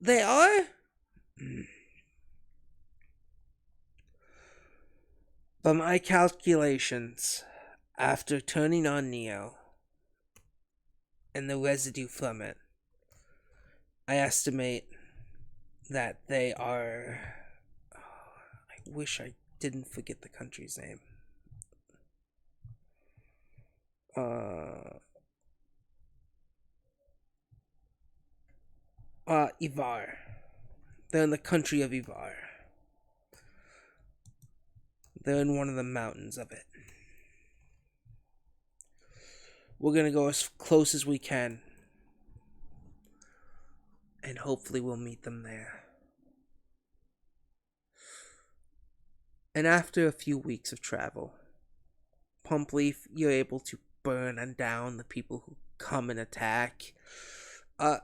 [SPEAKER 1] they are? By my calculations, after turning on Neo and the residue from it, I estimate that they are. Oh, I wish I didn't forget the country's name. Uh, Ivar. They're in the country of Ivar. They're in one of the mountains of it. We're gonna go as close as we can, and hopefully we'll meet them there. And after a few weeks of travel, Pump Leaf, you're able to burn down the people who come and attack. Uh,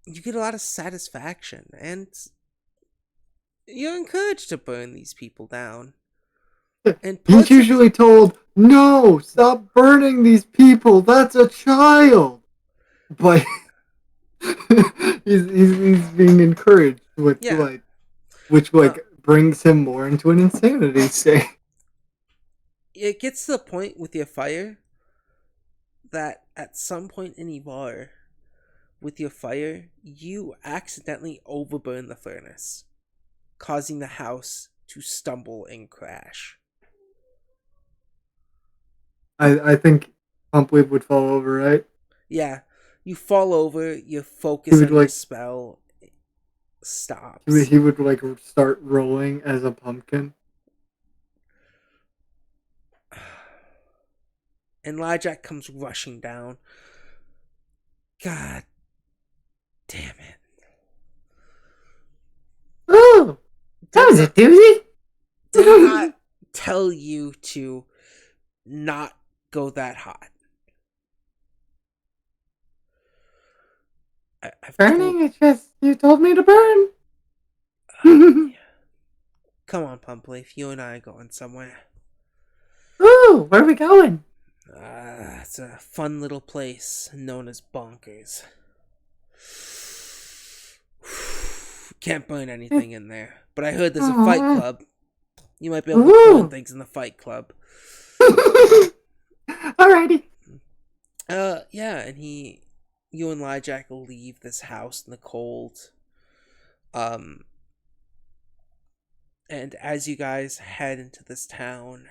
[SPEAKER 1] you get a lot of satisfaction, and you're encouraged to burn these people down. And
[SPEAKER 2] He's
[SPEAKER 1] parts of
[SPEAKER 2] usually told, "No, stop burning these people. That's a child." But he's being encouraged,
[SPEAKER 1] yeah,
[SPEAKER 2] which
[SPEAKER 1] uh,
[SPEAKER 2] brings him more into an insanity state.
[SPEAKER 1] it gets to the point with your fire that at some point in Evar, with your fire, you accidentally overburn the furnace, causing the house to stumble and crash.
[SPEAKER 2] I think Pumpleaf would fall over, right?
[SPEAKER 1] Yeah, you fall over, your
[SPEAKER 2] He
[SPEAKER 1] focus
[SPEAKER 2] would
[SPEAKER 1] on the
[SPEAKER 2] like
[SPEAKER 1] spell stops.
[SPEAKER 2] he would like start rolling as a pumpkin.
[SPEAKER 1] And Lijack comes rushing down. God damn it.
[SPEAKER 2] Oh, that
[SPEAKER 1] Did
[SPEAKER 2] was a
[SPEAKER 1] not
[SPEAKER 2] doozy.
[SPEAKER 1] did not tell you to not go that hot. I've told.
[SPEAKER 2] Burning? It's just you told me to burn.
[SPEAKER 1] Come on, Pumpleaf. You and I are going somewhere.
[SPEAKER 2] Ooh, where are we going?
[SPEAKER 1] It's a fun little place known as Bonkers. Can't burn anything in there. But I heard there's a fight
[SPEAKER 2] Aw.
[SPEAKER 1] club. You might be able to burn
[SPEAKER 2] Ooh.
[SPEAKER 1] things in the fight club.
[SPEAKER 2] Alrighty.
[SPEAKER 1] Yeah, and you and Lijack leave this house in the cold. Um, and as you guys head into this town,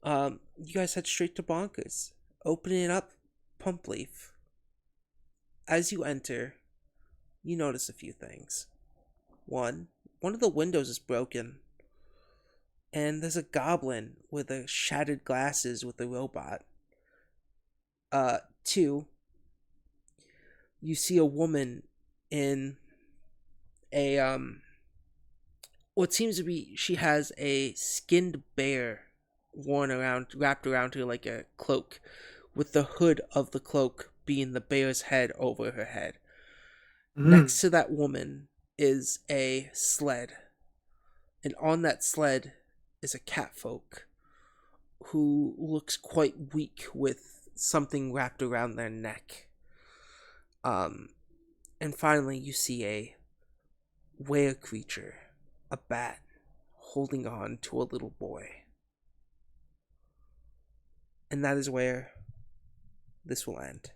[SPEAKER 1] you guys head straight to Bonkers, opening up Pumpleaf. As you enter, you notice a few things. One of the windows is broken, and there's a goblin with the shattered glasses with the robot. Two, you see a woman in a what seems to be she has a skinned bear wrapped around her like a cloak, with the hood of the cloak being the bear's head over her head.
[SPEAKER 2] Mm.
[SPEAKER 1] Next to that woman is a sled, and on that sled is a catfolk who looks quite weak with something wrapped around their neck. Um, and finally, you see a were creature, a bat, holding on to a little boy. And that is where this will end.